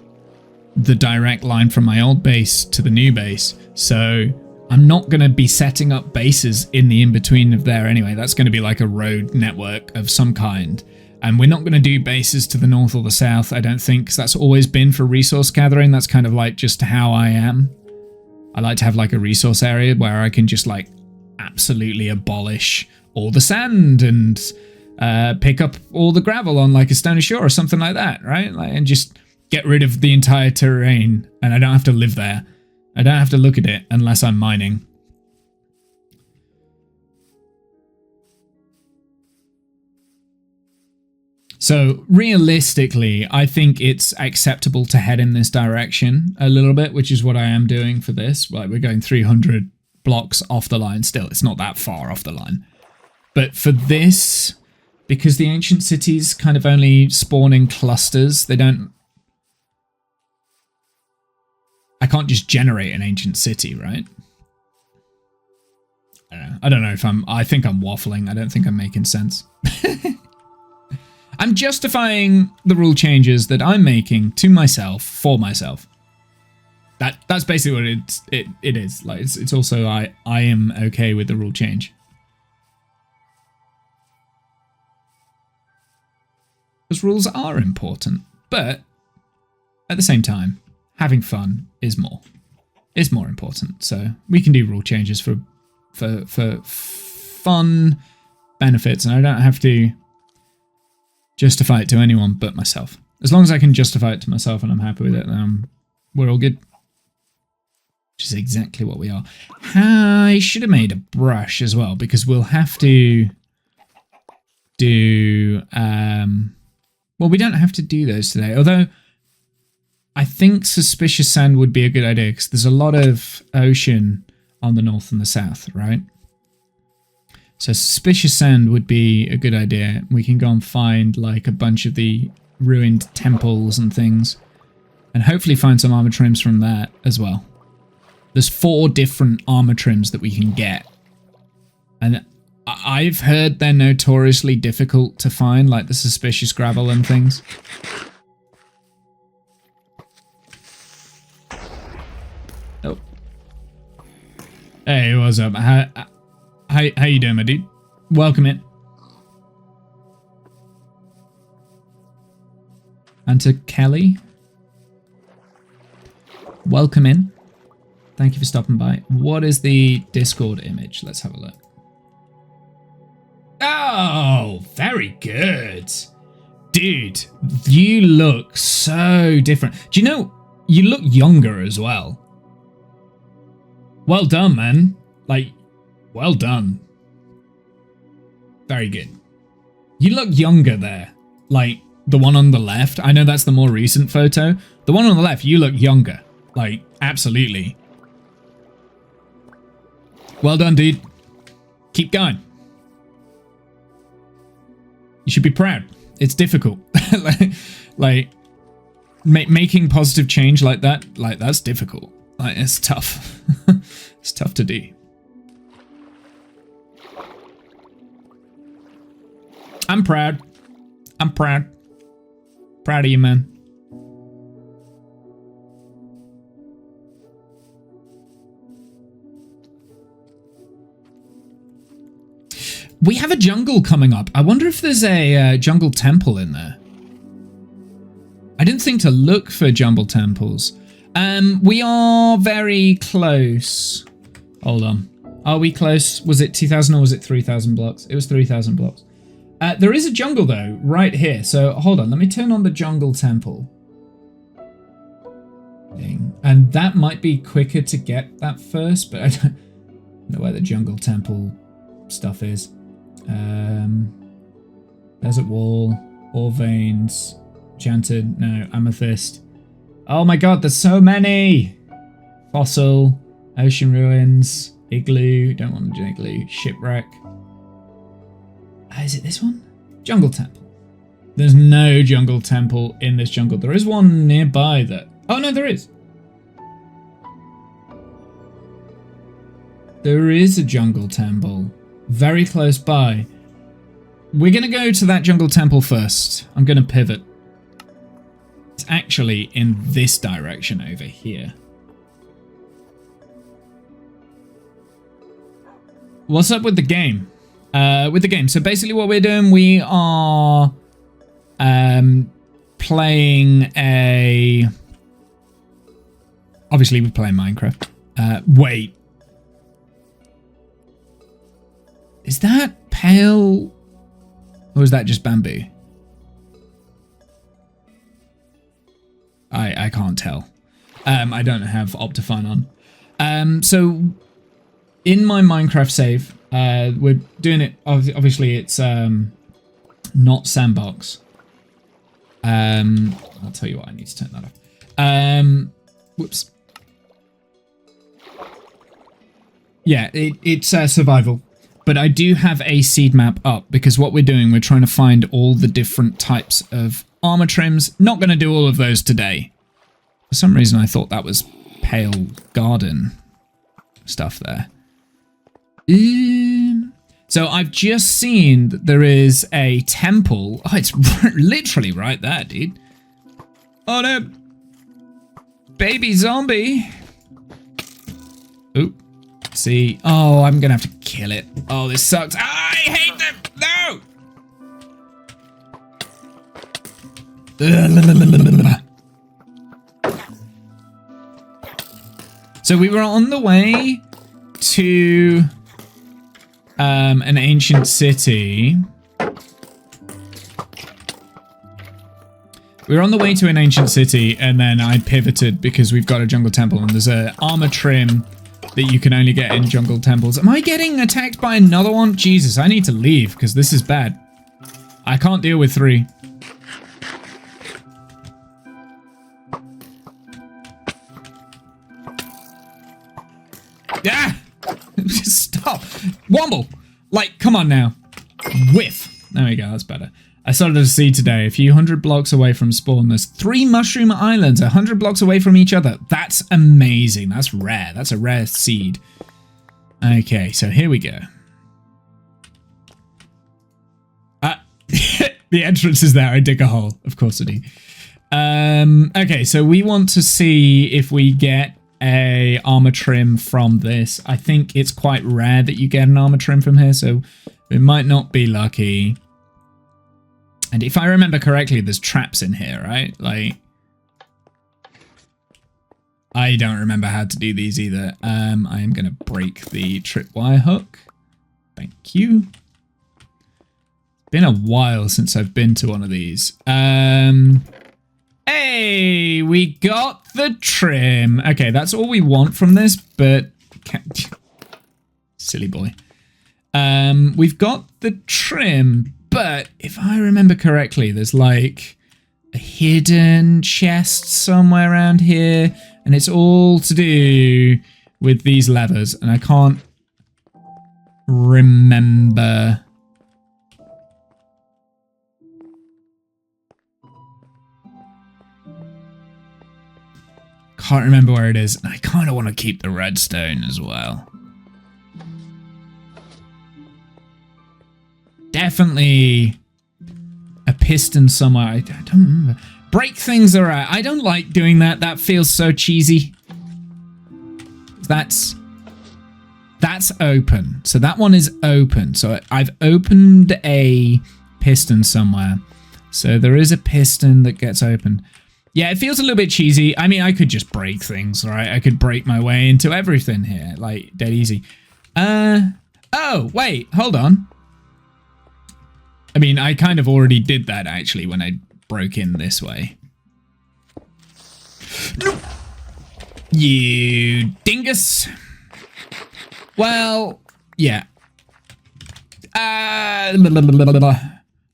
the direct line from my old base to the new base, so I'm not going to be setting up bases in the in-between of there anyway. That's going to be like a road network of some kind. And we're not going to do bases to the north or the south, I don't think, because that's always been for resource gathering. That's kind of like just how I am. I like to have like a resource area where I can just like absolutely abolish all the sand and pick up all the gravel on like a stony shore or something like that, right? Like, and just get rid of the entire terrain, and I don't have to live there. I don't have to look at it unless I'm mining. So realistically, I think it's acceptable to head in this direction a little bit, which is what I am doing for this. Like, we're going 300 blocks off the line still. It's not that far off the line. But for this, because the ancient cities kind of only spawn in clusters, they don't... I can't just generate an ancient city, right? I don't know if I think I'm waffling. I don't think I'm making sense. I'm justifying the rule changes that I'm making to myself, for myself. That's basically what it is. Like, it's also I am okay with the rule change. Because rules are important, but at the same time, having fun is more. is more important. So we can do rule changes for fun benefits, and I don't have to justify it to anyone but myself. As long as I can justify it to myself and I'm happy with it, then we're all good. Which is exactly what we are. I should have made a brush as well, because we'll have to do... well, we don't have to do those today, although I think suspicious sand would be a good idea, because there's a lot of ocean on the north and the south, right? So suspicious sand would be a good idea. We can go and find like a bunch of the ruined temples and things, and hopefully find some armor trims from that as well. There's 4 different armor trims that we can get, and I've heard they're notoriously difficult to find, like the suspicious gravel and things. Oh. Hey, what's up? How you doing, my dude? Welcome in. And to Kelly. Welcome in. Thank you for stopping by. What is the Discord image? Let's have a look. Oh, very good. Dude, you look so different. Do you know, you look younger as well. Well done, man. Like, well done. Very good. You look younger there. Like, the one on the left. I know that's the more recent photo. The one on the left, you look younger. Like, absolutely. Well done, dude. Keep going. You should be proud. It's difficult. Making positive change like that's difficult. Like, it's tough. It's tough to do. I'm proud. I'm proud. Proud of you, man. We have a jungle coming up. I wonder if there's a jungle temple in there. I didn't think to look for jungle temples. We are very close. Hold on. Are we close? Was it 2,000 or was it 3,000 blocks? It was 3,000 blocks. There is a jungle, though, right here. So, hold on. Let me turn on the jungle temple. And that might be quicker to get that first, but I don't know where the jungle temple stuff is. Desert wall, ore veins, enchanted, no, amethyst. Oh my god, there's so many! Fossil, ocean ruins, igloo, don't want to do igloo, shipwreck. Is it this one? Jungle temple. There's no jungle temple in this jungle. There is one nearby that... Oh no, there is. There is a jungle temple. Very close by. We're going to go to that jungle temple first. I'm going to pivot. It's actually in this direction over here. What's up with the game? So basically what we're doing, we are playing a... Obviously we're playing Minecraft. Wait. Is that pale, or is that just bamboo? I can't tell. I don't have Optifine on. So in my Minecraft save, we're doing it. Obviously, it's not sandbox. I'll tell you what. I need to turn that off. Whoops. Yeah, it's survival. But I do have a seed map up because what we're doing, we're trying to find all the different types of armor trims. Not going to do all of those today. For some reason, I thought that was pale garden stuff there. So I've just seen that there is a temple. Oh, it's literally right there, dude. Oh no. Baby zombie. Oop. See. Oh, I'm going to have to kill it. Oh, this sucks. Ah, I hate them. No. So we were on the way to an ancient city. We were on the way to an ancient city, and then I pivoted because we've got a jungle temple, and there's a armor trim that you can only get in jungle temples. Am I getting attacked by another one? Jesus, I need to leave because this is bad. I can't deal with 3. Yeah! Stop! Womble! Like, come on now. Whiff. There we go, that's better. I started a seed today. A few hundred blocks away from spawn. There's 3 mushroom islands, 100 blocks away from each other. That's amazing. That's rare. That's a rare seed. Okay, so here we go. The entrance is there. I dig a hole. Of course I do. Okay, so we want to see if we get a armor trim from this. I think it's quite rare that you get an armor trim from here, so we might not be lucky. And if I remember correctly, there's traps in here, right? Like, I don't remember how to do these either. I am going to break the tripwire hook. Thank you. Been a while since I've been to one of these. Hey, we got the trim. Okay, that's all we want from this, but... Silly boy. We've got the trim, but if I remember correctly, there's like a hidden chest somewhere around here, and it's all to do with these levers, and I can't remember. Can't remember where it is, and I kind of want to keep the redstone as well. Definitely a piston somewhere. I don't remember. Break things are out. I don't like doing that. That feels so cheesy. That's open. So that one is open. So I've opened a piston somewhere. So there is a piston that gets opened. Yeah, it feels a little bit cheesy. I mean, I could just break things, right? I could break my way into everything here, like dead easy. Oh, wait, hold on. I mean, I kind of already did that actually when I broke in this way. No. You dingus. Well, yeah.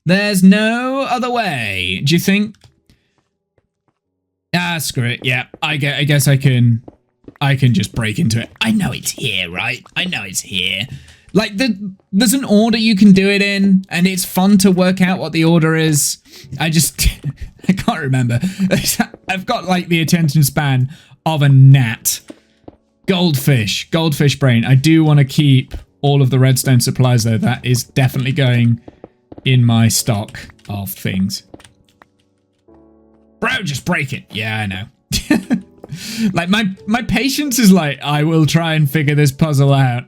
There's no other way. Do you think? Ah, screw it. Yeah, I guess I can just break into it. I know it's here, right? I know it's here. Like, there's an order you can do it in, and it's fun to work out what the order is. I can't remember. I've got, like, the attention span of a gnat. Goldfish brain. I do want to keep all of the redstone supplies, though. That is definitely going in my stock of things. Bro, just break it. Yeah, I know. Like, my patience is like, I will try and figure this puzzle out.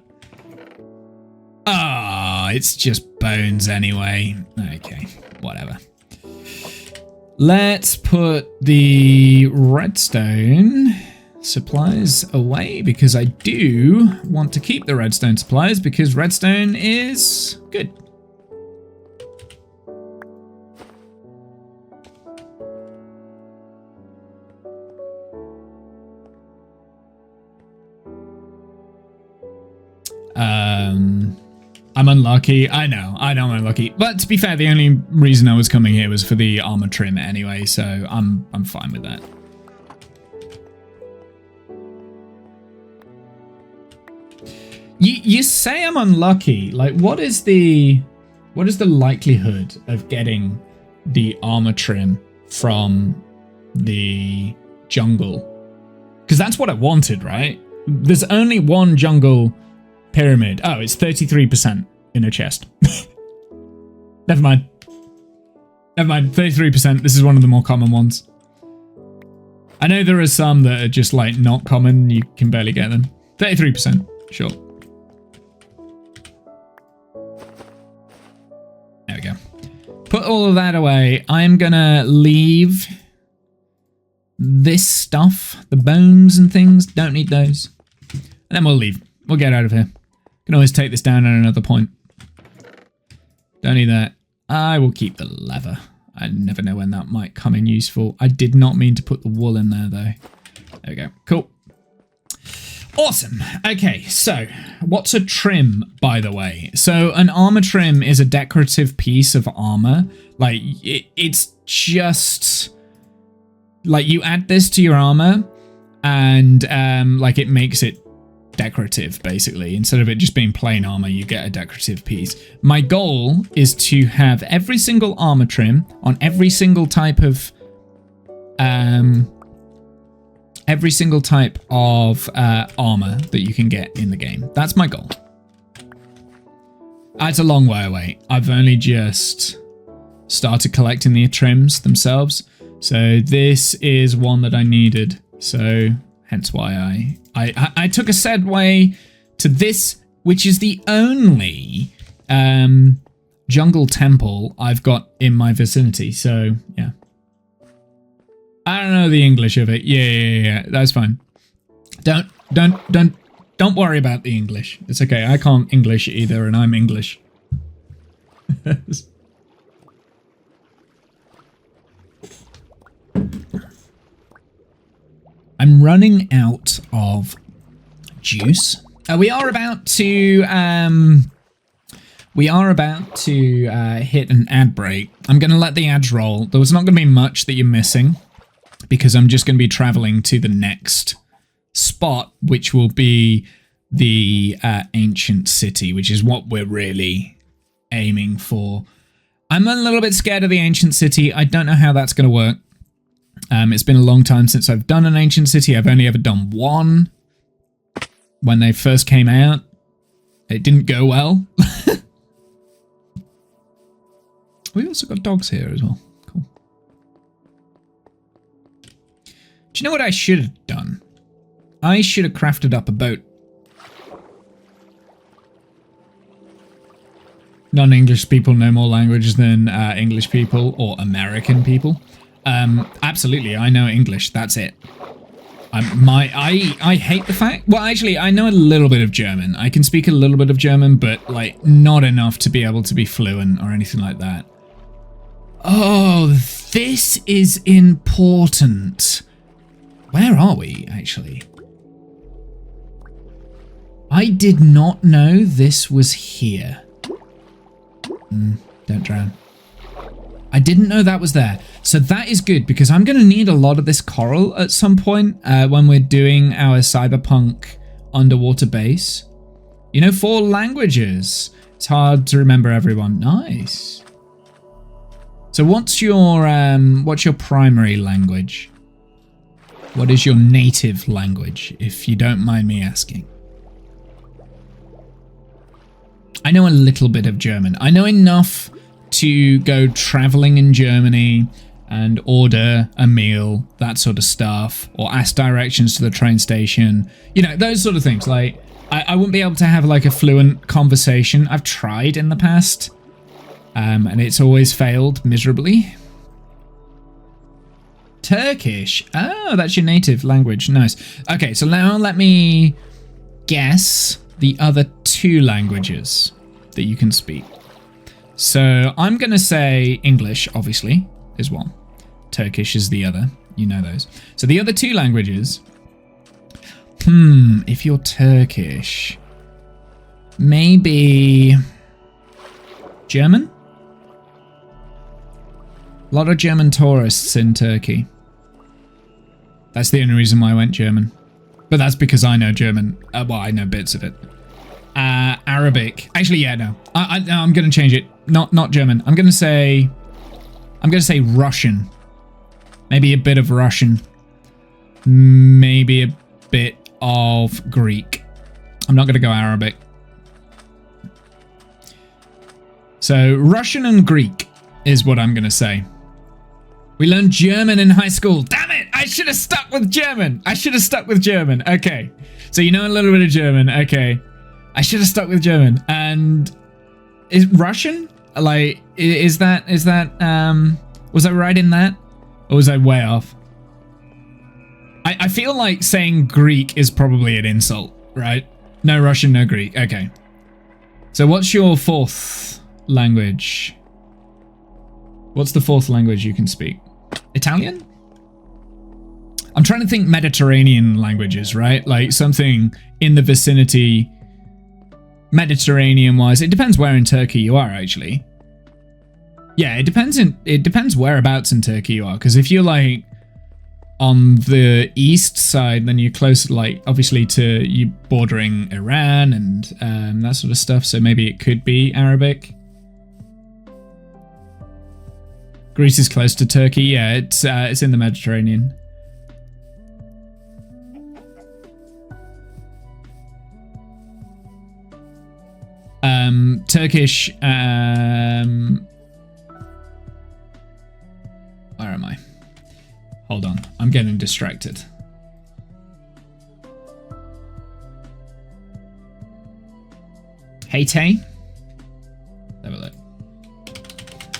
Ah, it's just bones anyway. Okay, whatever. Let's put the redstone supplies away because I do want to keep the redstone supplies because redstone is good. I'm unlucky. I know I'm unlucky. But to be fair, the only reason I was coming here was for the armor trim anyway, so I'm fine with that. You say I'm unlucky. Like, what is the likelihood of getting the armor trim from the jungle? Because that's what I wanted, right? There's only one jungle pyramid. Oh, it's 33% in a chest. Never mind. 33%. This is one of the more common ones. I know there are some that are just like not common. You can barely get them. 33%. Sure. There we go. Put all of that away. I'm gonna leave this stuff. The bones and things. Don't need those. And then we'll leave. We'll get out of here. Can always take this down at another point. Don't need that. I will keep the leather. I never know when that might come in useful. I did not mean to put the wool in there, though. There we go. Cool. Awesome. Okay, so what's a trim, by the way? So an armor trim is a decorative piece of armor. Like, it's just... like, you add this to your armor, and, like, it makes it decorative, basically. Instead of it just being plain armor, you get a decorative piece. My goal is to have every single armor trim on every single type of armor that you can get in the game. That's my goal. It's a long way away. I've only just started collecting the trims themselves. So this is one that I needed. So hence why I took a segue to this, which is the only jungle temple I've got in my vicinity. So yeah. I don't know the English of it. Yeah. That's fine. Don't worry about the English. It's okay. I can't English either, and I'm English. I'm running out of juice. We are about to hit an ad break. I'm going to let the ads roll. There's not going to be much that you're missing, because I'm just going to be traveling to the next spot, which will be the ancient city, which is what we're really aiming for. I'm a little bit scared of the ancient city. I don't know how that's going to work. It's been a long time since I've done an ancient city. I've only ever done one when they first came out. It didn't go well. We also got dogs here as well. Cool. Do you know what I should have done? I should have crafted up a boat. Non-English people know more languages than English people or American people. Absolutely, I know English. That's it. I hate the fact... Well, actually, I know a little bit of German. I can speak a little bit of German, but, like, not enough to be able to be fluent or anything like that. Oh, this is important. Where are we, actually? I did not know this was here. Don't drown. I didn't know that was there. So that is good, because I'm going to need a lot of this coral at some point when we're doing our cyberpunk underwater base. You know, 4 languages. It's hard to remember everyone. Nice. So what's your primary language? What is your native language, if you don't mind me asking? I know a little bit of German. I know enough to go traveling in Germany and order a meal, that sort of stuff, or ask directions to the train station. You know, those sort of things. Like, I wouldn't be able to have like a fluent conversation. I've tried in the past, and it's always failed miserably. Turkish. Oh, that's your native language. Nice. Okay, so now let me guess the other 2 languages that you can speak. So I'm going to say English, obviously, is one. Turkish is the other. You know those. So the other 2 languages. If you're Turkish, maybe German? A lot of German tourists in Turkey. That's the only reason why I went German. But that's because I know German. Well, I know bits of it. Arabic. Actually, yeah, no. I'm going to change it. Not German. I'm going to say Russian. Maybe a bit of Russian. Maybe a bit of Greek. I'm not going to go Arabic. So Russian and Greek is what I'm going to say. We learned German in high school. Damn it! I should have stuck with German. Okay. So you know a little bit of German. Okay. I should have stuck with German. And is Russian? Like, was I right in that? Or was I way off? I feel like saying Greek is probably an insult, Right. No Russian, no Greek. Okay. So what's your fourth language? What's the fourth language you can speak? Italian? I'm trying to think Mediterranean languages, right? Like something in the vicinity, Mediterranean-wise. It depends where in Turkey you are, actually. Yeah, it depends whereabouts in Turkey you are. Because if you're like on the east side, then you're close, like obviously to you bordering Iran and that sort of stuff. So maybe it could be Arabic. Greece is close to Turkey. Yeah, it's in the Mediterranean. Turkish. Where am I? Hold on, I'm getting distracted. Hatay? Have a look.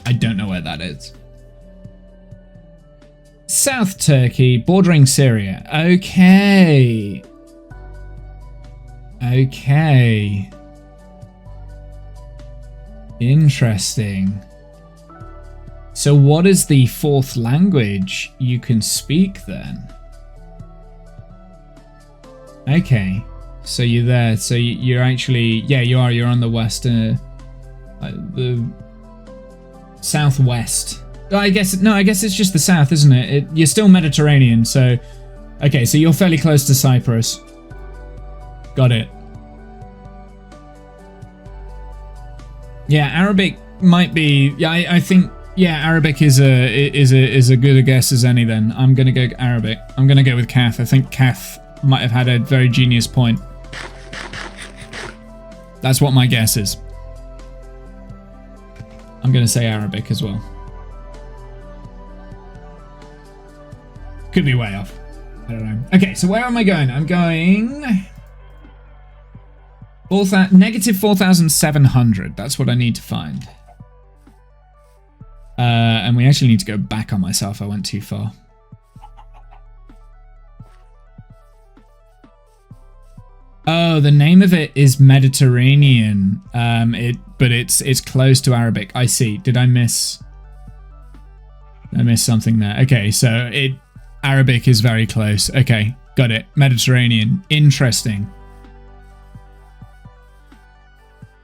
I don't know where that is. South Turkey, bordering Syria. Okay. Okay. Interesting. So what is the fourth language you can speak then? Okay. So you're there. So you're actually, yeah, you are. You're on the west, the southwest. I guess it's just the south, isn't it? You're still Mediterranean. So, okay. So you're fairly close to Cyprus. Got it. Yeah, Arabic might be. Yeah, I think. Yeah, Arabic is a good a guess as any. Then I'm gonna go Arabic. I'm gonna go with Kath. I think Kath might have had a very genius point. That's what my guess is. I'm gonna say Arabic as well. Could be way off. I don't know. Okay, so where am I going? I'm going negative 4,700. That's what I need to find. And we actually need to go back on myself. I went too far. Oh, the name of it is Mediterranean. But it's close to Arabic. I see. Did I miss something there? Okay, so Arabic is very close. Okay, got it. Mediterranean. Interesting.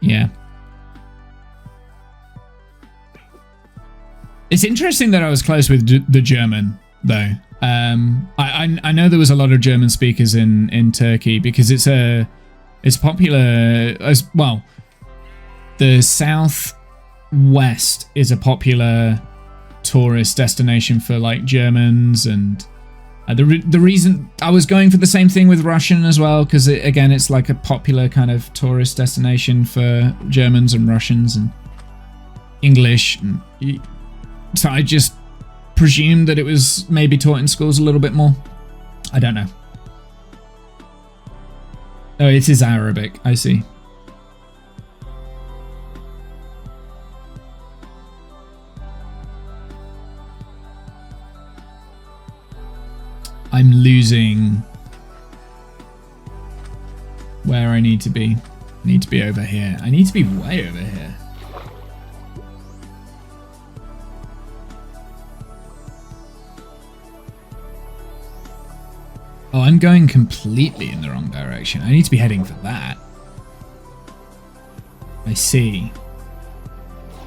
Yeah. It's interesting that I was close with the German, though. I know there was a lot of German speakers in Turkey because it's popular as well. The southwest is a popular tourist destination for like Germans, and the reason I was going for the same thing with Russian as well, because again it's like a popular kind of tourist destination for Germans and Russians and English, and so I just presumed that it was maybe taught in schools a little bit more. I don't know. Oh, it is Arabic. I see. I'm losing where I need to be. I need to be over here. I need to be way over here. Oh, I'm going completely in the wrong direction. I need to be heading for that. I see.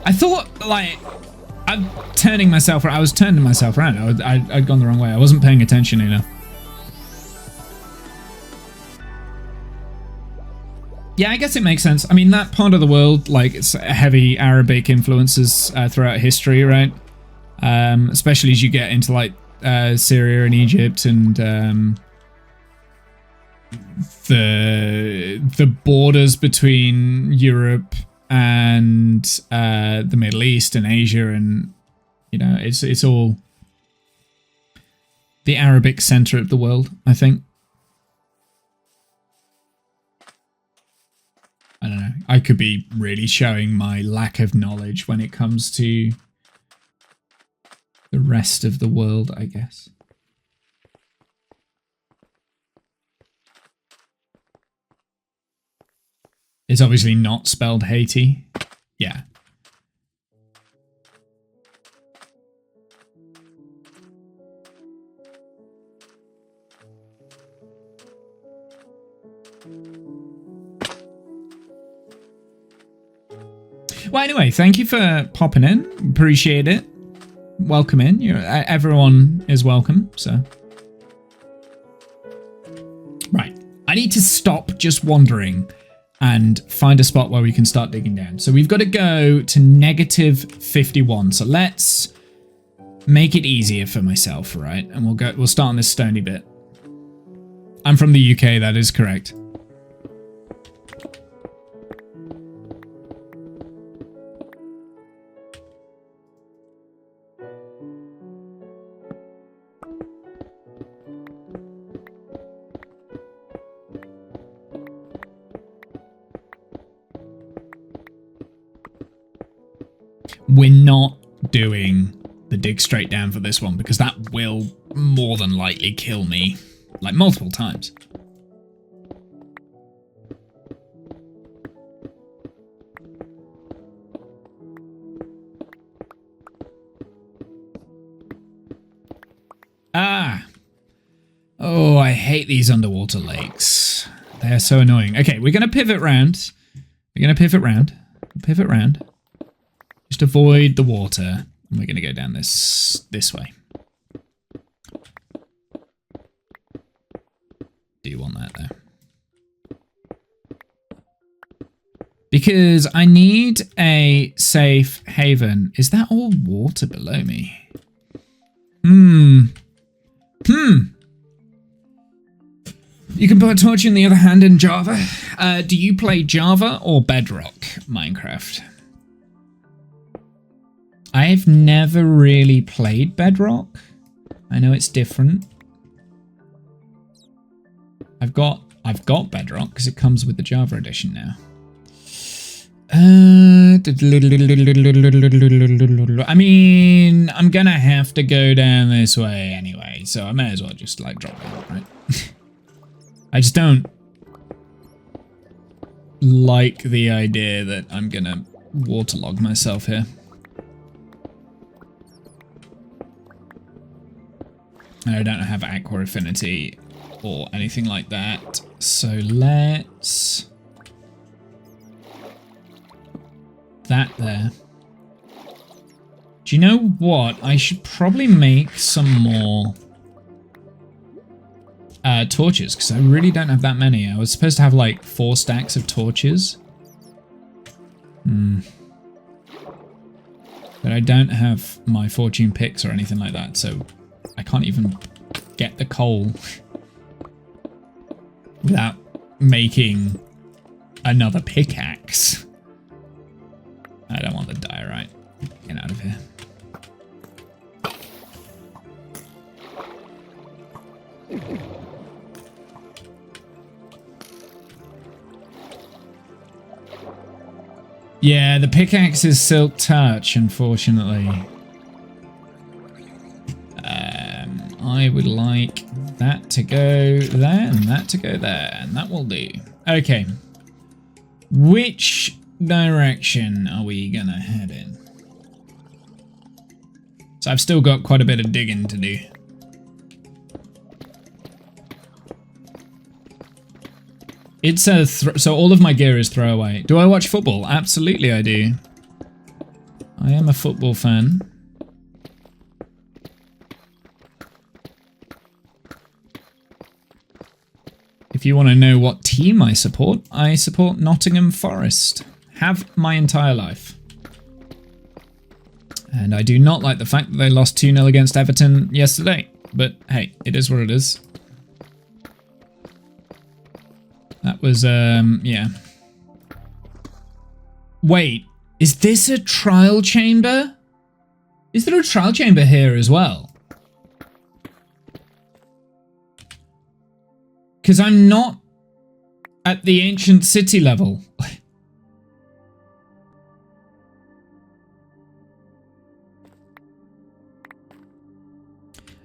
I thought, like, I was turning myself around. I'd gone the wrong way. I wasn't paying attention enough. Yeah, I guess it makes sense. I mean, that part of the world, like, it's heavy Arabic influences throughout history, right? Especially as you get into, like, Syria and Egypt and the borders between Europe and the Middle East and Asia, and you know, it's all the Arabic center of the world, I think. I don't know. I could be really showing my lack of knowledge when it comes to the rest of the world, I guess. It's obviously not spelled Haiti. Yeah. Well, anyway, thank you for popping in. Appreciate it. Welcome in. Everyone is welcome, so. Right. I need to stop just wandering and find a spot where we can start digging down. So we've got to go to -51. So let's make it easier for myself, right? And we'll start on this stony bit. I'm from the UK, that is correct. We're not doing the dig straight down for this one because that will more than likely kill me, like multiple times. Ah! Oh, I hate these underwater lakes. They're so annoying. Okay, we're going to pivot round. We're going to pivot round. Pivot round. Just avoid the water. And we're going to go down this way. Do you want that there? Because I need a safe haven. Is that all water below me? You can put a torch in the other hand in Java. Do you play Java or Bedrock Minecraft? I've never really played Bedrock. I know it's different. I've got Bedrock because it comes with the Java edition now. I mean, I'm gonna have to go down this way anyway, so I may as well just like drop down, right? I just don't like the idea that I'm gonna waterlog myself here. I don't have aqua affinity or anything like that, so let's that there. Do you know what? I should probably make some more torches because I really don't have that many. I was supposed to have like 4 stacks of torches. But I don't have my fortune picks or anything like that, so I can't even get the coal without making another pickaxe. I don't want the diorite. Get out of here. Yeah, the pickaxe is Silk Touch, unfortunately. I would like that to go there and that to go there, and that will do. Okay. Which direction are we gonna head in? So I've still got quite a bit of digging to do. It's a so all of my gear is throwaway. Do I watch football? Absolutely I do. I am a football fan. If you want to know what team I support Nottingham Forest. Have my entire life. And I do not like the fact that they lost 2-0 against Everton yesterday. But hey, it is what it is. That was, yeah. Wait, is this a trial chamber? Is there a trial chamber here as well? Because I'm not at the ancient city level.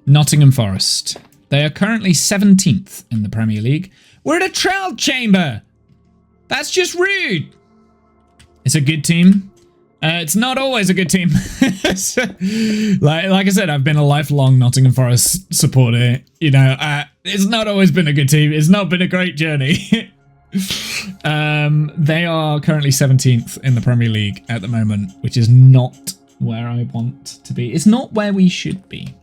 Nottingham Forest. They are currently 17th in the Premier League. We're at a trial chamber! That's just rude. It's a good team. It's not always a good team. like I said, I've been a lifelong Nottingham Forest supporter. You know, it's not always been a good team. It's not been a great journey. They are currently 17th in the Premier League at the moment, which is not where I want to be. It's not where we should be.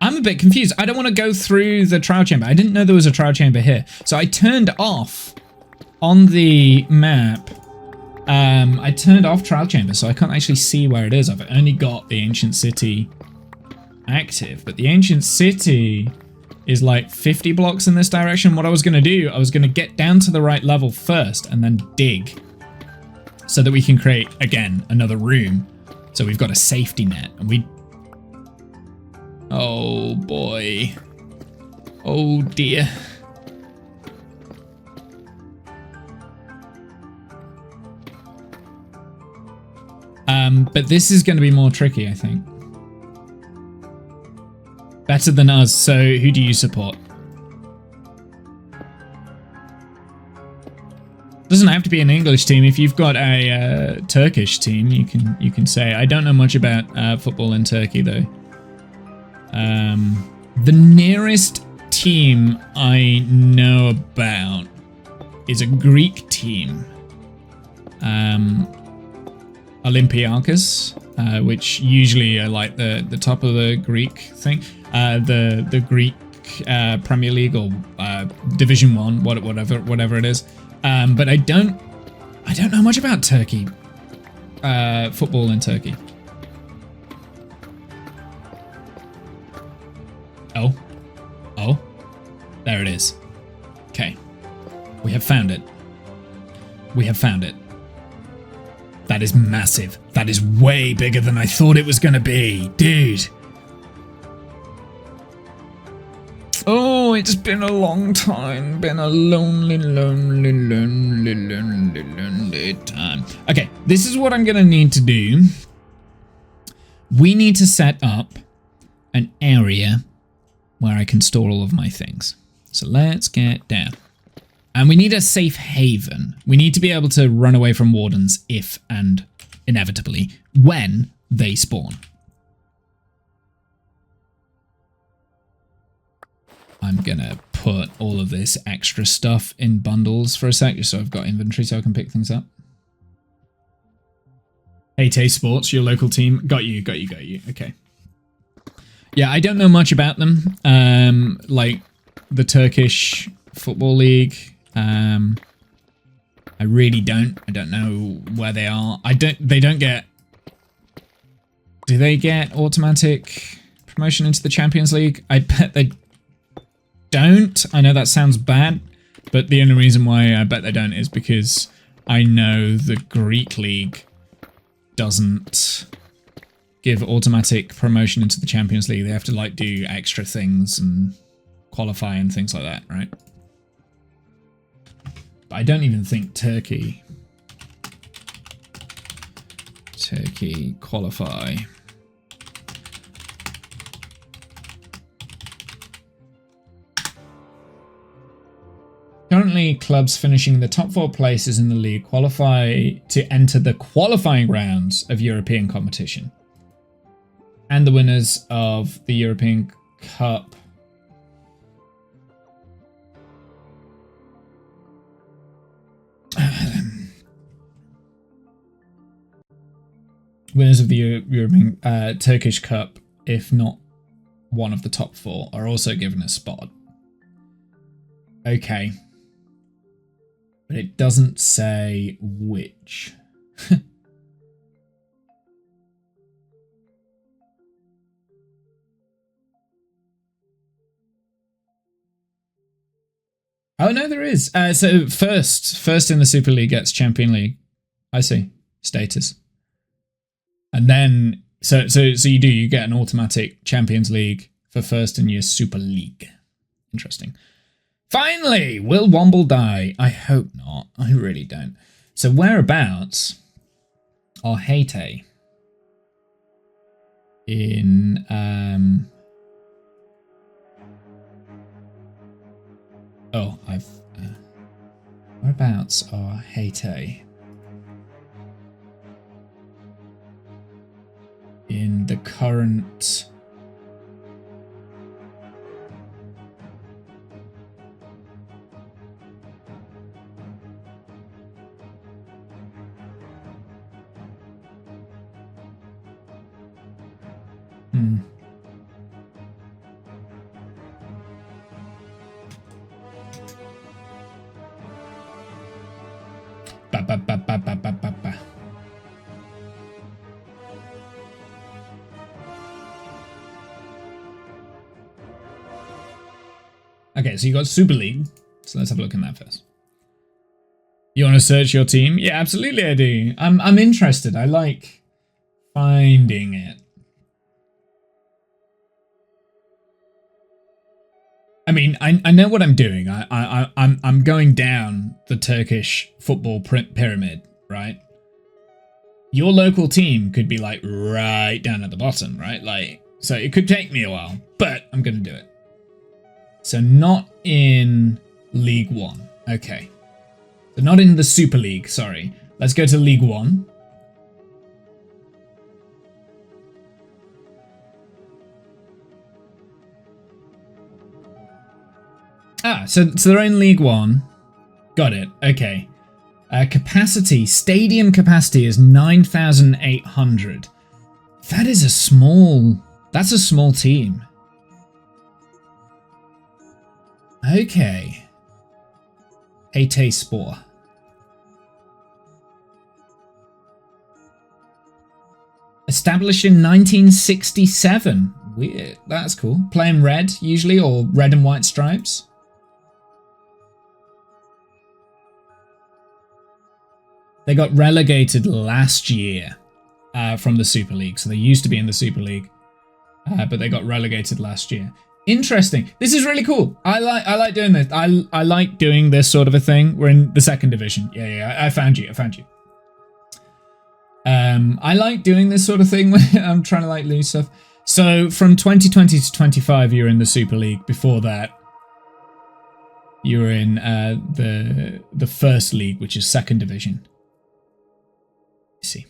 I'm a bit confused. I don't want to go through the trial chamber. I didn't know there was a trial chamber here. So I turned off on the map. I turned off trial chamber, so I can't actually see where it is. I've only got the ancient city active, but the ancient city is like 50 blocks in this direction. What I was going to do, I was going to get down to the right level first and then dig so that we can create, again, another room. So we've got a safety net, and we... Oh boy. Oh dear. But this is going to be more tricky, I think. Better than us, so who do you support? Doesn't have to be an English team. If you've got a Turkish team, you can say. I don't know much about football in Turkey though. The nearest team I know about is a Greek team, Olympiakos, which usually are like the top of the Greek thing, the Greek Premier League or Division 1, whatever it is. But I don't know much about Turkey, football in Turkey. Oh, there it is. Okay, we have found it. We have found it. That is massive. That is way bigger than I thought it was going to be, dude. Oh, it's been a long time. Been a lonely time. Okay, this is what I'm going to need to do. We need to set up an area where I can store all of my things. So let's get down. And we need a safe haven. We need to be able to run away from wardens if and inevitably when they spawn. I'm gonna put all of this extra stuff in bundles for a sec, just so I've got inventory so I can pick things up. Hey, Tay Sports, your local team. Got you. Okay. Yeah, I don't know much about them. Like the Turkish Football League. I really don't. I don't know where they are. They don't get... Do they get automatic promotion into the Champions League? I bet they don't. I know that sounds bad, but the only reason why I bet they don't is because I know the Greek League doesn't give automatic promotion into the Champions League. They have to like do extra things and qualify and things like that, right? But I don't even think Turkey qualify. Currently, clubs finishing the top 4 places in the league qualify to enter the qualifying rounds of European competition. And the winners of the European Cup winners of the European Turkish Cup, if not one of the top 4, are also given a spot. Okay. But it doesn't say which. Oh, no, there is. So first in the Super League gets Champion League. I see. Status. And then, so you get an automatic Champions League for first in your Super League. Interesting. Finally, will Womble die? I hope not. I really don't. So whereabouts are Haite in Oh, I've... whereabouts are Haiti? In the current... Ba. Okay, so you got Super League. So let's have a look in that first. You want to search your team? Yeah, absolutely I do. I'm interested. I like finding it. I mean, I know what I'm doing. I'm going down the Turkish football pyramid, right? Your local team could be like right down at the bottom, right? Like, so it could take me a while, but I'm going to do it. So not in League One. Okay. So not in the Super League, sorry. Let's go to League One. Ah, so they're in League One. Got it. Okay. Capacity, stadium capacity is 9,800. That is a small... That's a small team. Okay. Hatay Spor. Established in 1967. Weird. That's cool. Playing red, usually, or red and white stripes. They got relegated last year from the Super League. So they used to be in the Super League, but they got relegated last year. Interesting. This is really cool. I like doing this. I like doing this sort of a thing. We're in the second division. Yeah. I found you. I like doing this sort of thing when I'm trying to like lose stuff. So from 2020 to 25, you were in the Super League. Before that, you were in the first league, which is second division. See.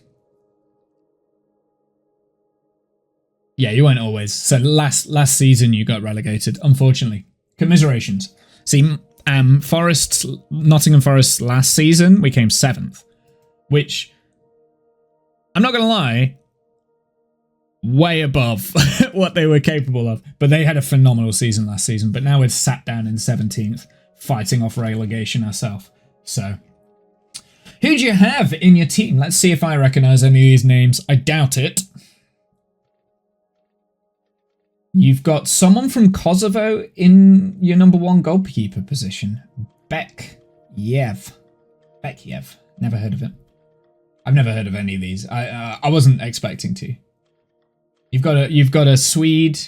Yeah, you weren't always. So last season you got relegated, unfortunately. Commiserations. See, Nottingham Forest last season we came 7th, which I'm not gonna lie, way above what they were capable of. But they had a phenomenal season last season. But now we're sat down in 17th, fighting off relegation ourselves. So. Who do you have in your team? Let's see if I recognise any of these names. I doubt it. You've got someone from Kosovo in your number 1 goalkeeper position. Bekyev. Never heard of it. I've never heard of any of these. I wasn't expecting to. You've got a Swede.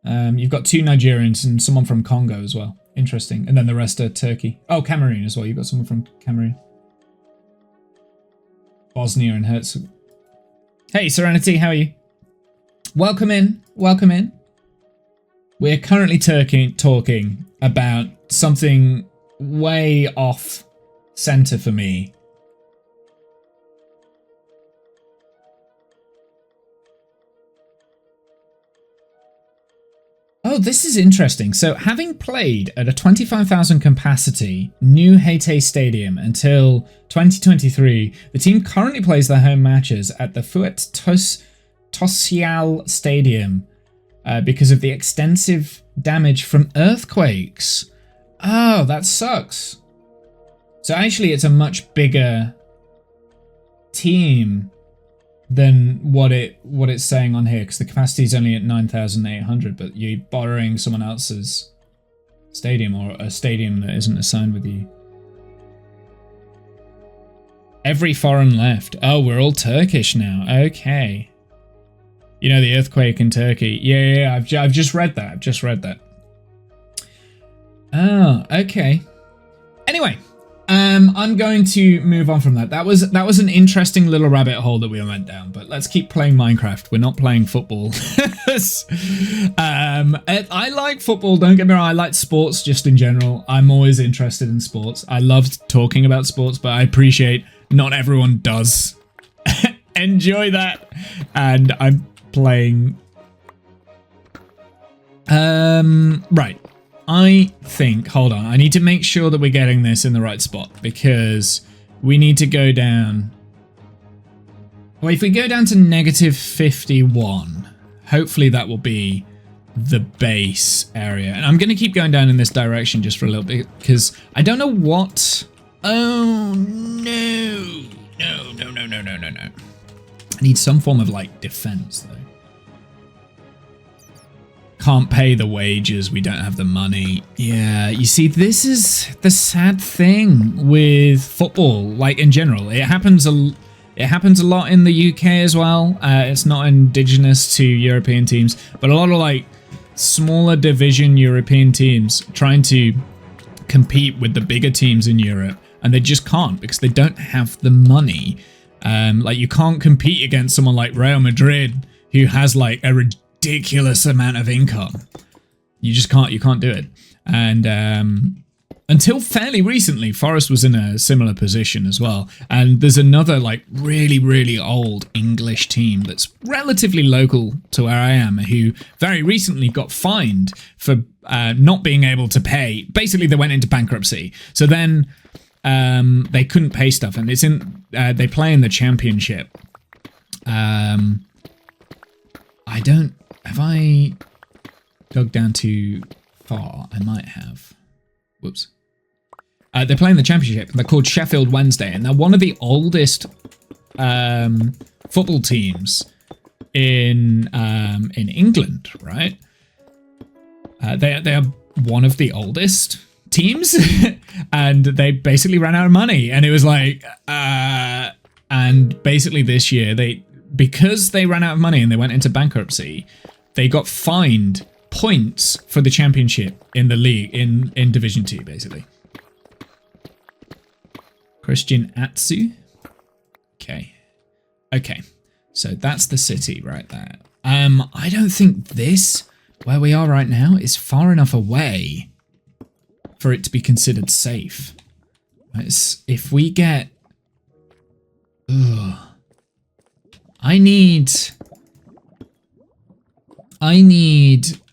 You've got 2 Nigerians and someone from Congo as well. Interesting. And then the rest are Turkey. Oh, Cameroon as well. You've got someone from Cameroon. Bosnia and Herzegovina. Hey, Serenity, how are you? Welcome in. We're currently talking about something way off center for me. Oh, this is interesting. So, having played at a 25,000 capacity new Haiti Stadium until 2023, the team currently plays their home matches at the Fouet Tossial Stadium because of the extensive damage from earthquakes. Oh, that sucks. So actually, it's a much bigger team than what it's saying on here, because the capacity is only at 9,800, but you're borrowing someone else's stadium, or a stadium that isn't assigned with you. Every foreign left. Oh, we're all Turkish now. Okay. You know, the earthquake in Turkey. Yeah, I've just read that. Oh, okay. Anyway, I'm going to move on from that. That was an interesting little rabbit hole that we went down, but let's keep playing Minecraft. We're not playing football. I like football, don't get me wrong. I like sports just in general. I'm always interested in sports. I love talking about sports, but I appreciate not everyone does enjoy that. And I'm playing... right. I think, hold on, I need to make sure that we're getting this in the right spot because we need to go down. Well, if we go down to -51, hopefully that will be the base area. And I'm going to keep going down in this direction just for a little bit because I don't know what... Oh, no. No. I need some form of, like, defense, though. Can't pay the wages, we don't have the money. Yeah, you see, this is the sad thing with football, like in general. It happens a lot in the UK as well. It's not indigenous to European teams, but a lot of like smaller division European teams trying to compete with the bigger teams in Europe, and they just can't because they don't have the money. Like you can't compete against someone like Real Madrid who has like a ridiculous amount of income. You just can't. You can't do it. And until fairly recently, Forest was in a similar position as well. And there's another like really old English team that's relatively local to where I am, who very recently got fined for not being able to pay. Basically, they went into bankruptcy. So then they couldn't pay stuff, and it's in. They play in the championship. I don't. Have I dug down too far? I might have. Whoops. They're playing the championship. They're called Sheffield Wednesday, and they're one of the oldest football teams in England, right? They are one of the oldest teams, and they basically ran out of money, and it was like, and basically this year because they ran out of money and they went into bankruptcy, they got fined points for the championship in the league, in Division 2, basically. Christian Atsu. Okay. So that's the city right there. I don't think this, where we are right now, is far enough away for it to be considered safe. If we get... Ugh. I need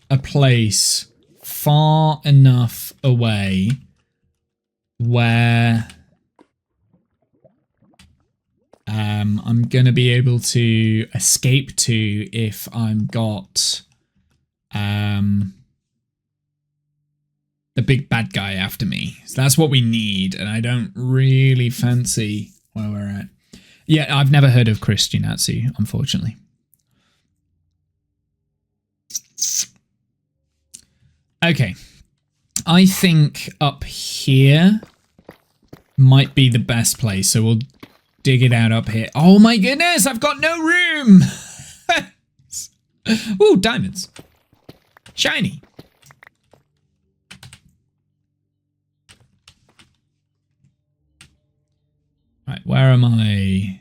a place far enough away where I'm gonna be able to escape to if I'm got the big bad guy after me. So that's what we need, and I don't really fancy where we're at. Yeah, I've never heard of Christian Atsu, unfortunately. Okay. I think up here might be the best place, so we'll dig it out up here. Oh my goodness, I've got no room! Ooh, diamonds. Shiny. Right, where am I?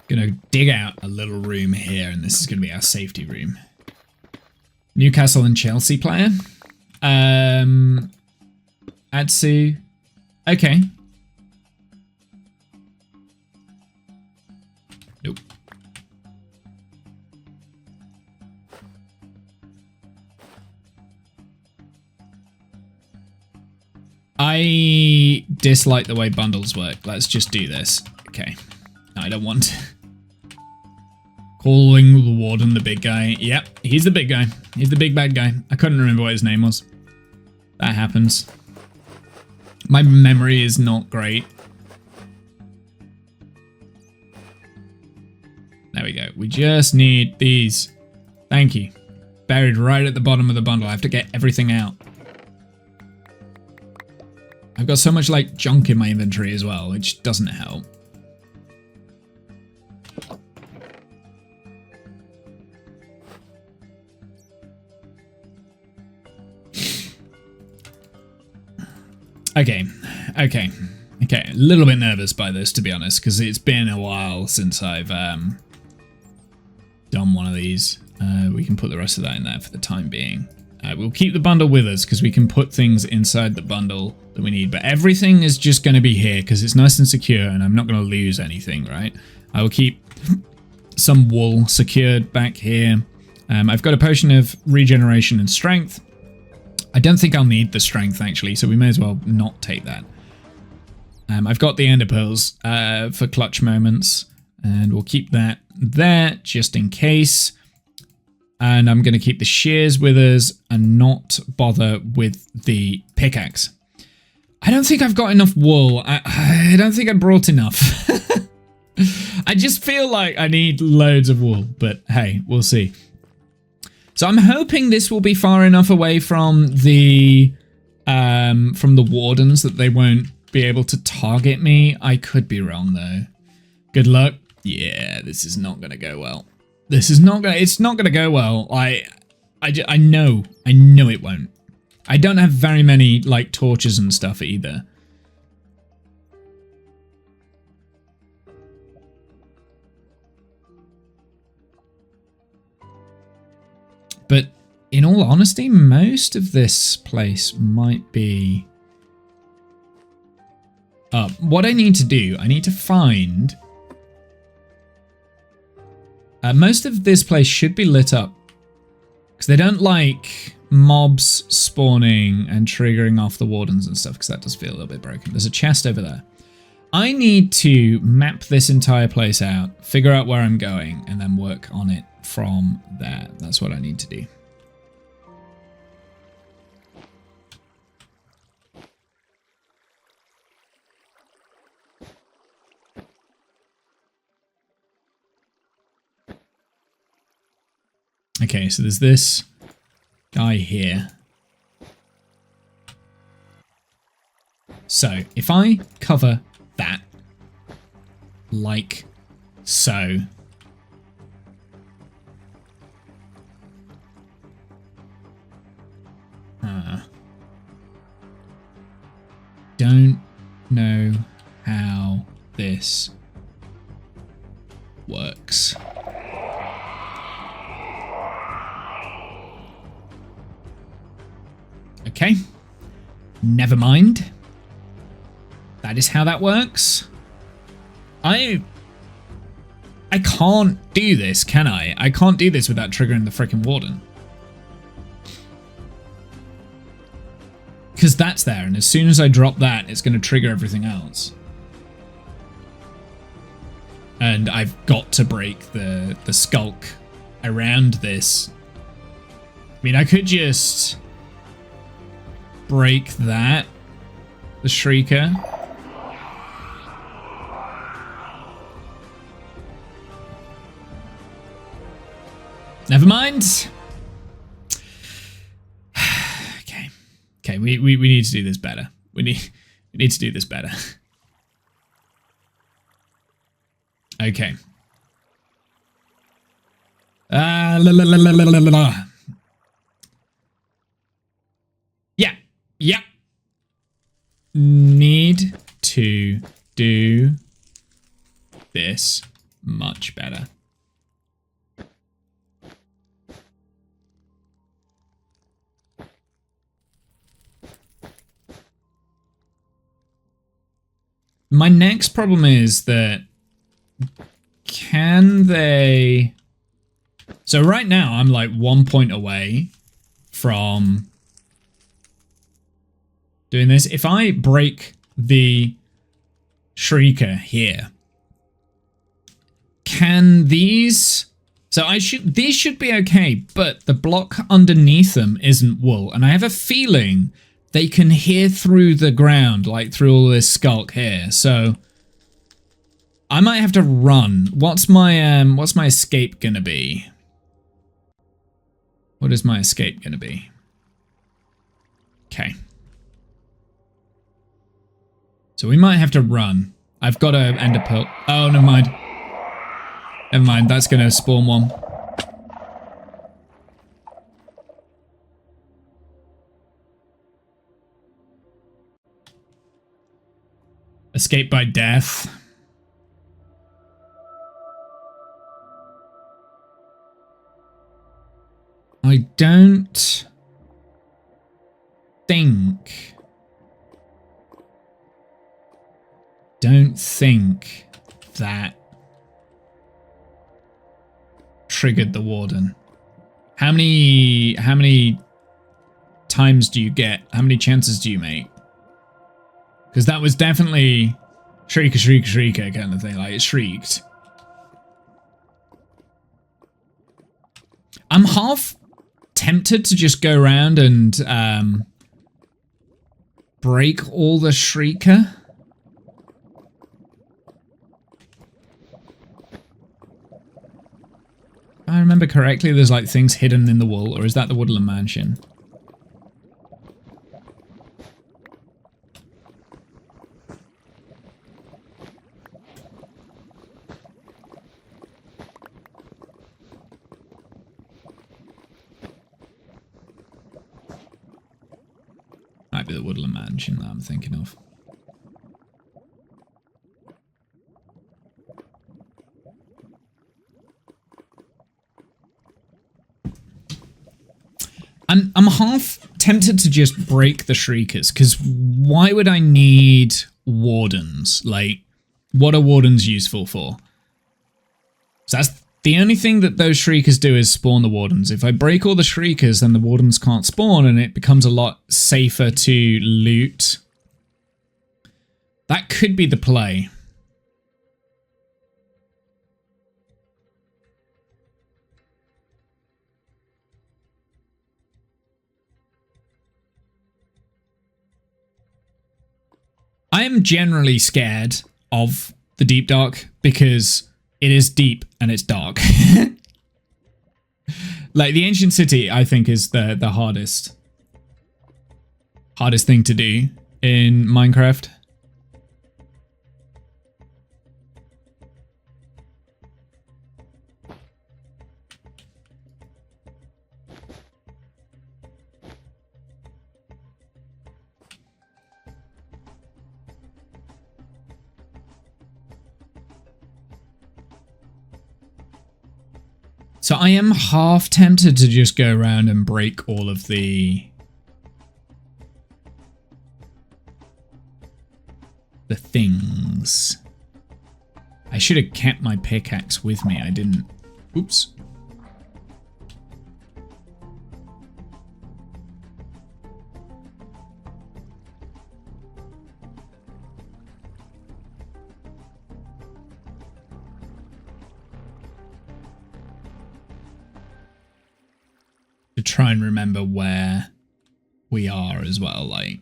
Gonna dig out a little room here, and this is gonna be our safety room. Newcastle and Chelsea player. Atsu. Okay. Nope. I dislike the way bundles work. Let's just do this. Okay. No, I don't want... Calling the warden the big guy. Yep, he's the big guy. He's the big bad guy. I couldn't remember what his name was. That happens. My memory is not great. There we go. We just need these. Thank you. Buried right at the bottom of the bundle. I have to get everything out. I've got so much like junk in my inventory as well, which doesn't help. Okay. A little bit nervous by this, to be honest, because it's been a while since I've done one of these. We can put the rest of that in there for the time being. We'll keep the bundle with us because we can put things inside the bundle that we need. But everything is just going to be here because it's nice and secure and I'm not going to lose anything, right? I will keep some wool secured back here. I've got a potion of regeneration and strength. I don't think I'll need the strength, actually, so we may as well not take that. I've got the ender pearls for clutch moments, and we'll keep that there just in case. And I'm going to keep the shears with us and not bother with the pickaxe. I don't think I've got enough wool. I don't think I brought enough. I just feel like I need loads of wool, but hey, we'll see. So I'm hoping this will be far enough away from the wardens that they won't be able to target me. I could be wrong though. Good luck. Yeah, this is not going to go well. This is not going to, it's not going to go well. I know it won't. I don't have very many like torches and stuff either. But in all honesty, most of this place might be up. What I need to do, I need to find... most of this place should be lit up. Because they don't like mobs spawning and triggering off the wardens and stuff, because that does feel a little bit broken. There's a chest over there. I need to map this entire place out, figure out where I'm going, and then work on it from there. That's what I need to do. Okay, so there's this guy here. So if I cover that like so, don't know how this works. Okay, never mind. That is how that works. I can't do this, can I? I can't do this without triggering the frickin' warden. Because that's there, and as soon as I drop that, it's going to trigger everything else. And I've got to break the skulk around this. I mean, I could just break that, the Shrieker. Never mind. Okay, we need to do this better. We need to do this better. Okay. Yeah. Need to do this much better. My next problem is that can they... So right now I'm like 1 point away from doing this. If I break the Shrieker here, can these... So these should be okay, but the block underneath them isn't wool. And I have a feeling they can hear through the ground, like through all this skulk here. So I might have to run. What's my escape gonna be? What is my escape gonna be? Okay. So we might have to run. I've got an ender pearl. Oh, never mind. Never mind, that's going to spawn one. Escape by death. I don't think that triggered the warden. How many times do you get? How many chances do you make? Because that was definitely shrieker, shrieker, shrieker kind of thing. Like, it shrieked. I'm half tempted to just go around and break all the shrieker. If I remember correctly, there's like things hidden in the wall, or is that the Woodland Mansion? Might be the Woodland Mansion that I'm thinking of. I'm half tempted to just break the shriekers, because why would I need wardens? Like, what are wardens useful for? So that's the only thing that those shriekers do, is spawn the wardens. If I break all the shriekers, then the wardens can't spawn, and it becomes a lot safer to loot. That could be the play. I am generally scared of the deep dark because it is deep and it's dark. Like, the ancient city, I think, is the hardest thing to do in Minecraft. So I am half tempted to just go around and break all of the things. I should have kept my pickaxe with me. I didn't. Oops. To try and remember where we are as well, like.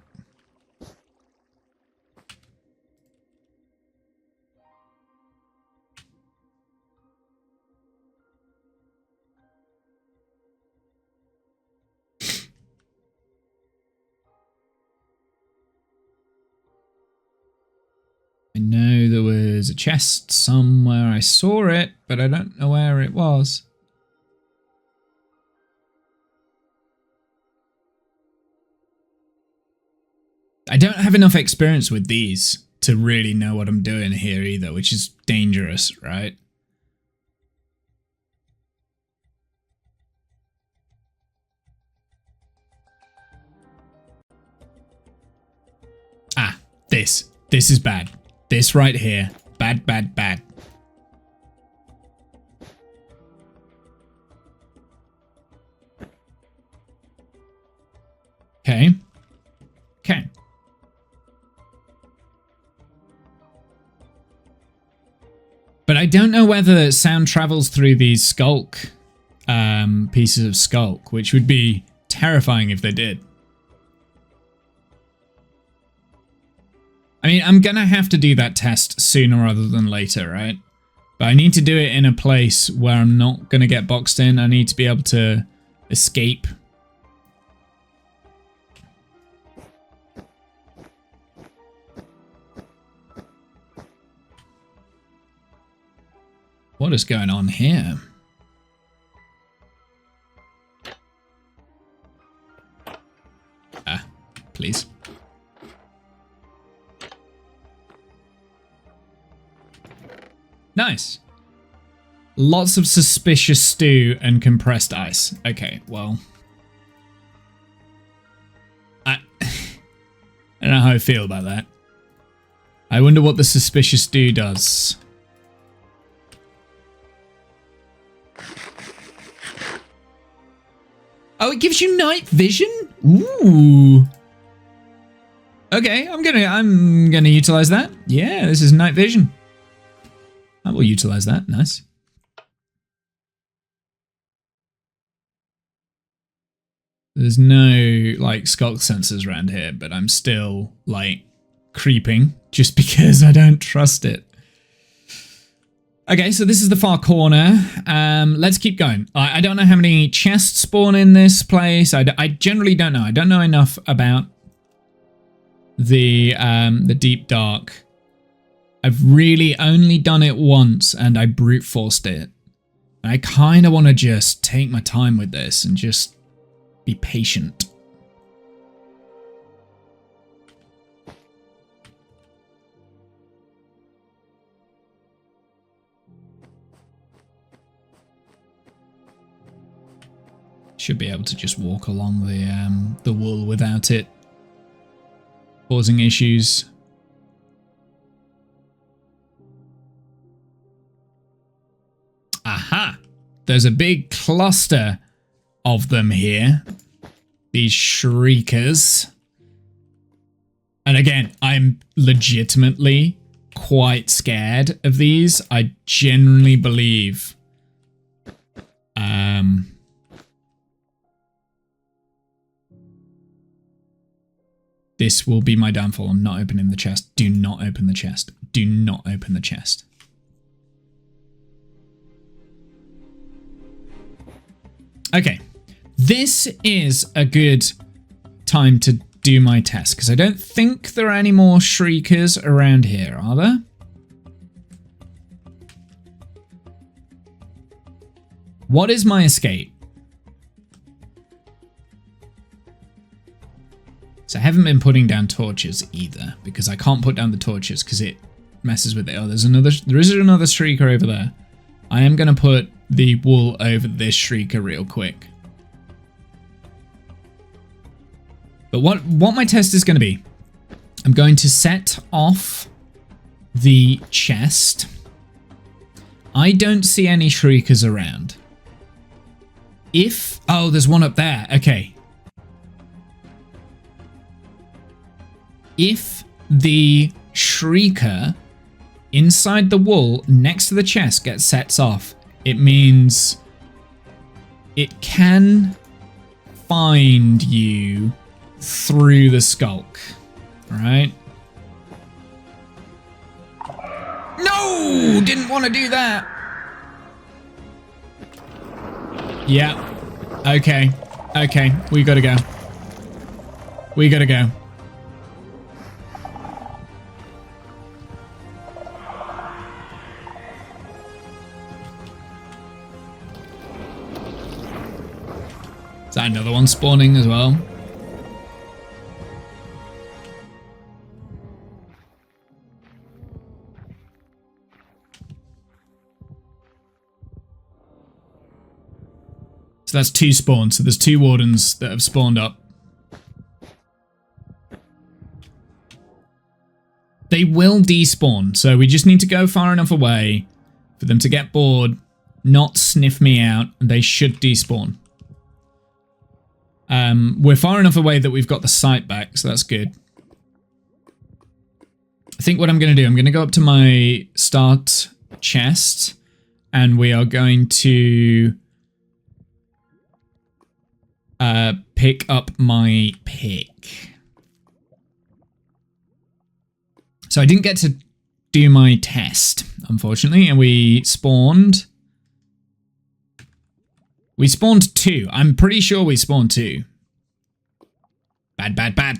I know there was a chest somewhere. I saw it, but I don't know where it was. I don't have enough experience with these to really know what I'm doing here either, which is dangerous, right? Ah, this. This is bad. This right here. Bad, bad, bad. Okay. Okay. But I don't know whether sound travels through these skulk pieces of skulk, which would be terrifying if they did. I mean, I'm gonna have to do that test sooner rather than later, right? But I need to do it in a place where I'm not gonna get boxed in. I need to be able to escape. What is going on here? Please. Nice. Lots of suspicious stew and compressed ice. Okay, well. I don't know how I feel about that. I wonder what the suspicious stew does. Oh, it gives you night vision? Ooh. Okay, I'm gonna utilize that. Yeah, this is night vision. I will utilize that. Nice. There's no like skulk sensors around here, but I'm still like creeping just because I don't trust it. Okay, so this is the far corner. Let's keep going. I don't know how many chests spawn in this place. I generally don't know. I don't know enough about the deep dark. I've really only done it once and I brute forced it. I kind of want to just take my time with this and just be patient. Should be able to just walk along the wool without it causing issues. Aha! There's a big cluster of them here. These shriekers. And again, I'm legitimately quite scared of these. I genuinely believe this will be my downfall. I'm not opening the chest. Do not open the chest. Do not open the chest. Okay. This is a good time to do my test, because I don't think there are any more shriekers around here, are there? What is my escape? So I haven't been putting down torches either, because I can't put down the torches because it messes with it. Oh, there is another shrieker over there. I am going to put the wool over this shrieker real quick. But what my test is going to be, I'm going to set off the chest. I don't see any shriekers around. Oh, there's one up there. Okay. If the shrieker inside the wool next to the chest gets set off, it means it can find you through the skulk, right? No, didn't want to do that. Yeah. Okay. Okay. We gotta go. We gotta go. Is that another one spawning as well? So that's 2 spawns. So there's 2 wardens that have spawned up. They will despawn. So we just need to go far enough away for them to get bored, not sniff me out, and they should despawn. We're far enough away that we've got the sight back, so that's good. I think what I'm going to do, I'm going to go up to my start chest, and we are going to pick up my pick. So I didn't get to do my test, unfortunately, and we spawned 2. I'm pretty sure we spawned 2. Bad, bad, bad.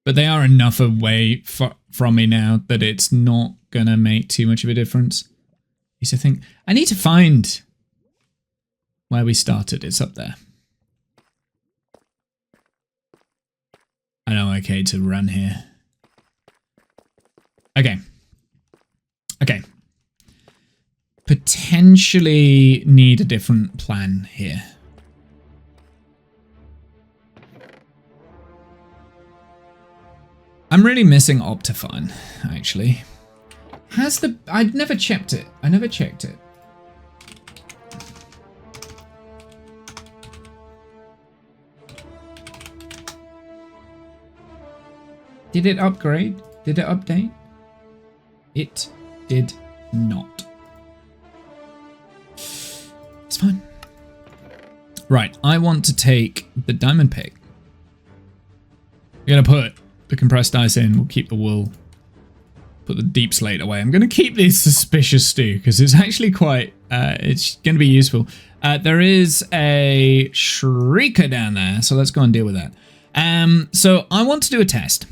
But they are enough away from me now that it's not gonna make too much of a difference. I think I need to find where we started. It's up there. I know, okay, to run here. Okay. Okay. Potentially need a different plan here. I'm really missing Optifine, actually. Has the... I'd never checked it. I never checked it. Did it upgrade? Did it update? It did not. It's fine. Right, I want to take the diamond pick. I'm going to put the compressed ice in. We'll keep the wool. Put the deep slate away. I'm going to keep this suspicious stew because it's actually quite... it's going to be useful. There is a shrieker down there, so let's go and deal with that. So I want to do a test.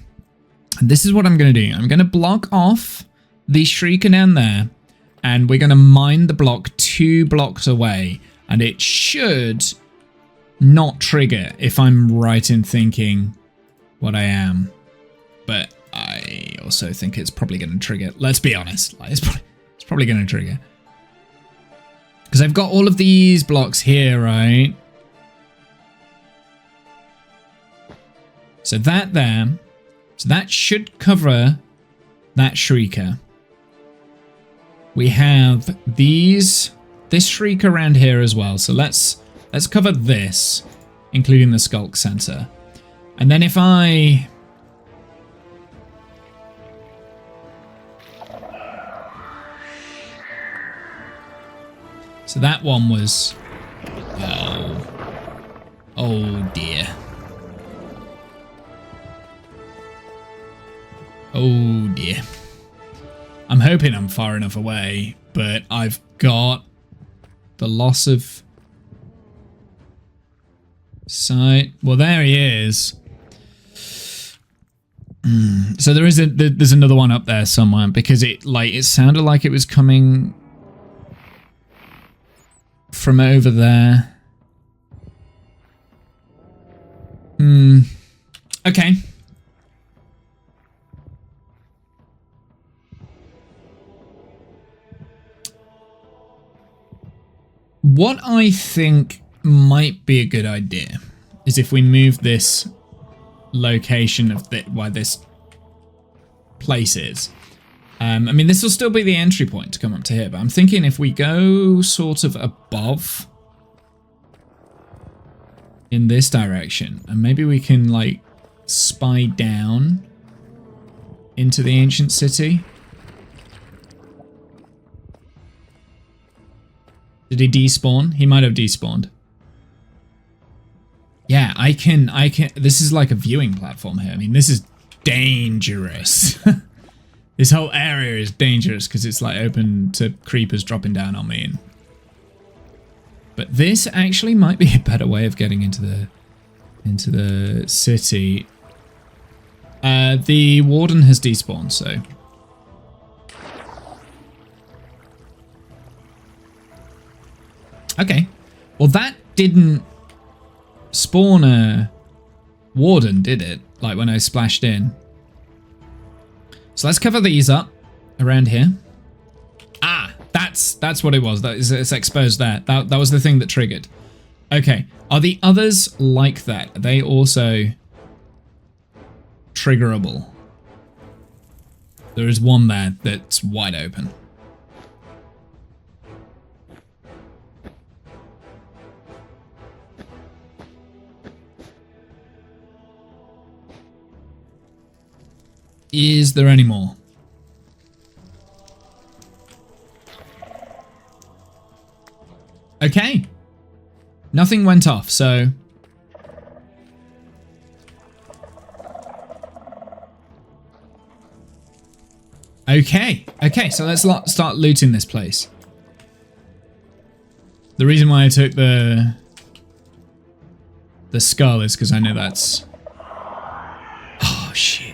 This is what I'm going to do. I'm going to block off the shrieker down there, and we're going to mine the block 2 blocks away, and it should not trigger if I'm right in thinking what I am. But I also think it's probably going to trigger. Let's be honest. Like, it's probably going to trigger. Because I've got all of these blocks here, right? So that there. So that should cover that shrieker. We have this shrieker around here as well. So let's cover this, including the skulk center. And then if I... So that one was... Oh dear. Oh dear. I'm hoping I'm far enough away, but I've got the loss of sight. Well, there he is. So there's another one up there somewhere because it sounded like it was coming from over there. Okay. What I think might be a good idea is if we move this location of where this place is. I mean, this will still be the entry point to come up to here, but I'm thinking if we go sort of above in this direction, and maybe we can like spy down into the ancient city. Did he despawn? He might have despawned. Yeah, I can, this is like a viewing platform here. I mean, this is dangerous. This whole area is dangerous because it's like open to creepers dropping down on me. But this actually might be a better way of getting into the city. The warden has despawned, so... Okay, well that didn't spawn a warden, did it? Like when I splashed in. So let's cover these up around here. Ah, that's what it was. It's exposed there. That was the thing that triggered. Okay, are the others like that? Are they also triggerable? There is one there that's wide open. Is there any more? Okay. Nothing went off, so... Okay. Okay, so let's start looting this place. The reason why I took the skull is because I know that's... Oh, shit.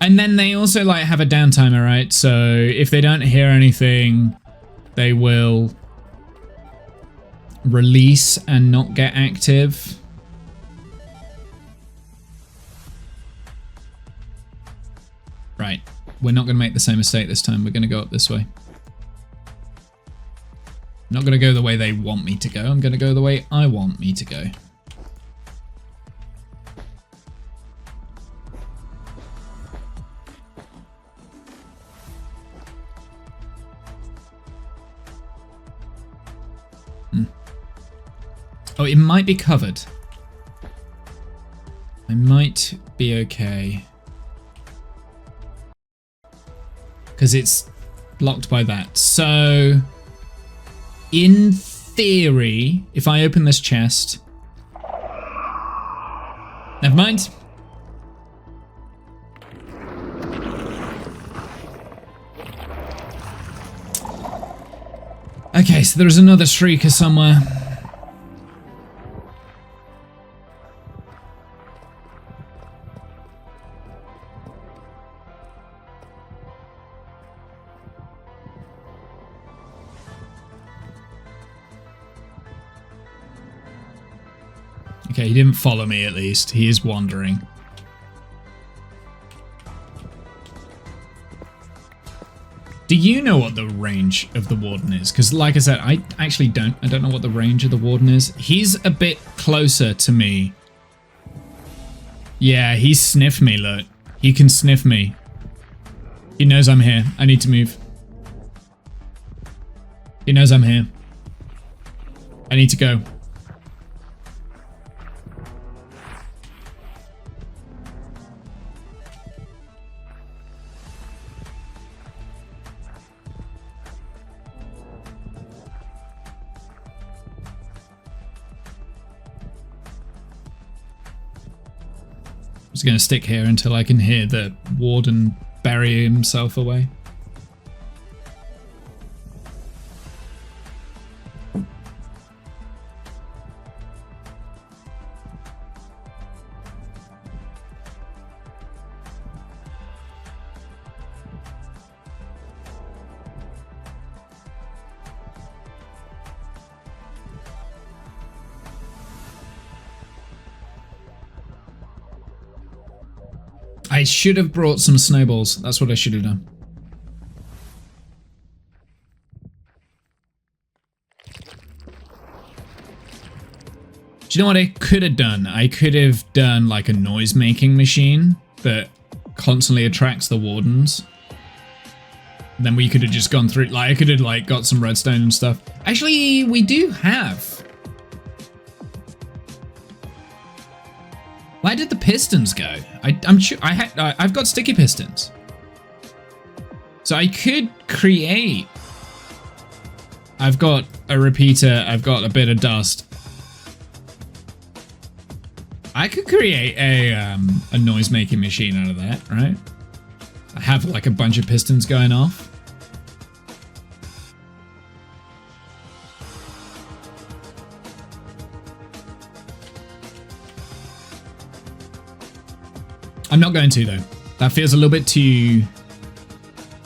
And then they also like have a downtimer, right? So if they don't hear anything, they will release and not get active. Right. We're not going to make the same mistake this time. We're going to go up this way. I'm not going to go the way they want me to go. I'm going to go the way I want me to go. Oh, it might be covered. I might be okay. Because it's blocked by that. So, in theory, if I open this chest... Never mind. Okay, so there's another shrieker somewhere. Okay, he didn't follow me at least. He is wandering. Do you know what the range of the warden is? Because like I said, I actually don't. I don't know what the range of the warden is. He's a bit closer to me. Yeah, he sniffed me, look. He can sniff me. He knows I'm here. I need to move. He knows I'm here. I need to go. I'm just going to stick here until I can hear the warden bury himself away. I should have brought some snowballs. That's what I should have done. Do you know what I could have done? I could have done like a noise-making machine that constantly attracts the wardens. And then we could have just gone through, like I could have like got some redstone and stuff. Actually, we do have. Where did the pistons go? I'm sure I've got sticky pistons. So I could create. I've got a repeater. I've got a bit of dust. I could create a noise-making machine out of that, right? I have like a bunch of pistons going off. I'm not going to though. That feels a little bit too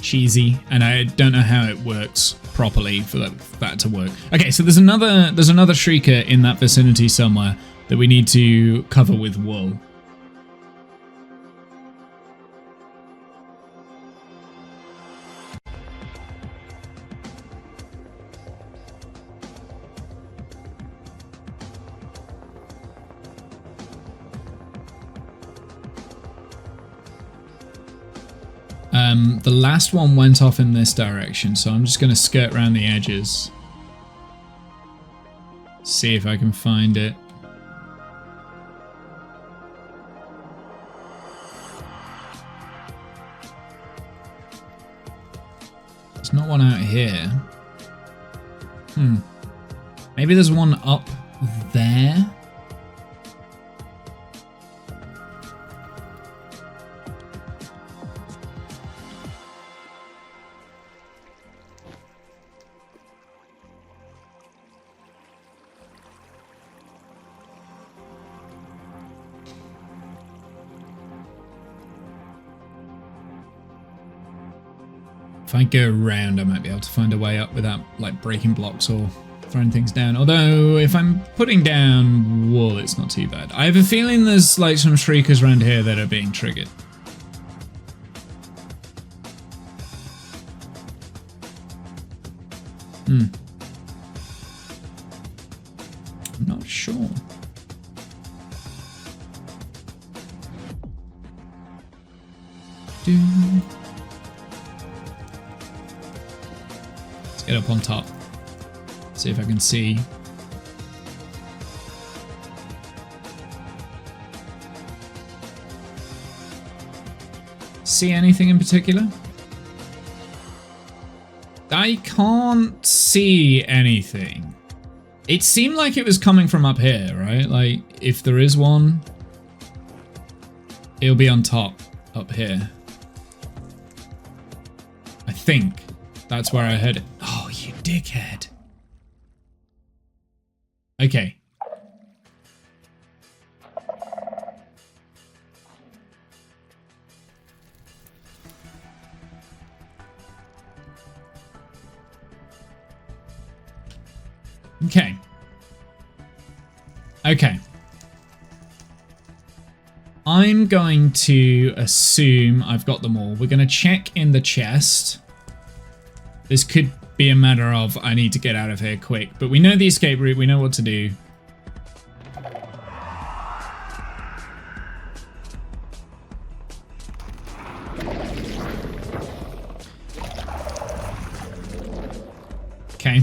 cheesy, and I don't know how it works properly for that to work. Okay, so there's another shrieker in that vicinity somewhere that we need to cover with wool. The last one went off in this direction, so I'm just going to skirt around the edges. See if I can find it. There's not one out here. Maybe there's one up there? If I go around, I might be able to find a way up without like breaking blocks or throwing things down. Although if I'm putting down wool, it's not too bad. I have a feeling there's like some shriekers around here that are being triggered. I'm not sure. Let's get up on top. See if I can see. See anything in particular? I can't see anything. It seemed like it was coming from up here, right? Like, if there is one, it'll be on top, up here. I think that's where I heard it. Oh, you dickhead. Okay. Okay. Okay. I'm going to assume I've got them all. We're going to check in the chest. This could be a matter of I need to get out of here quick, but we know the escape route. We know what to do. Okay.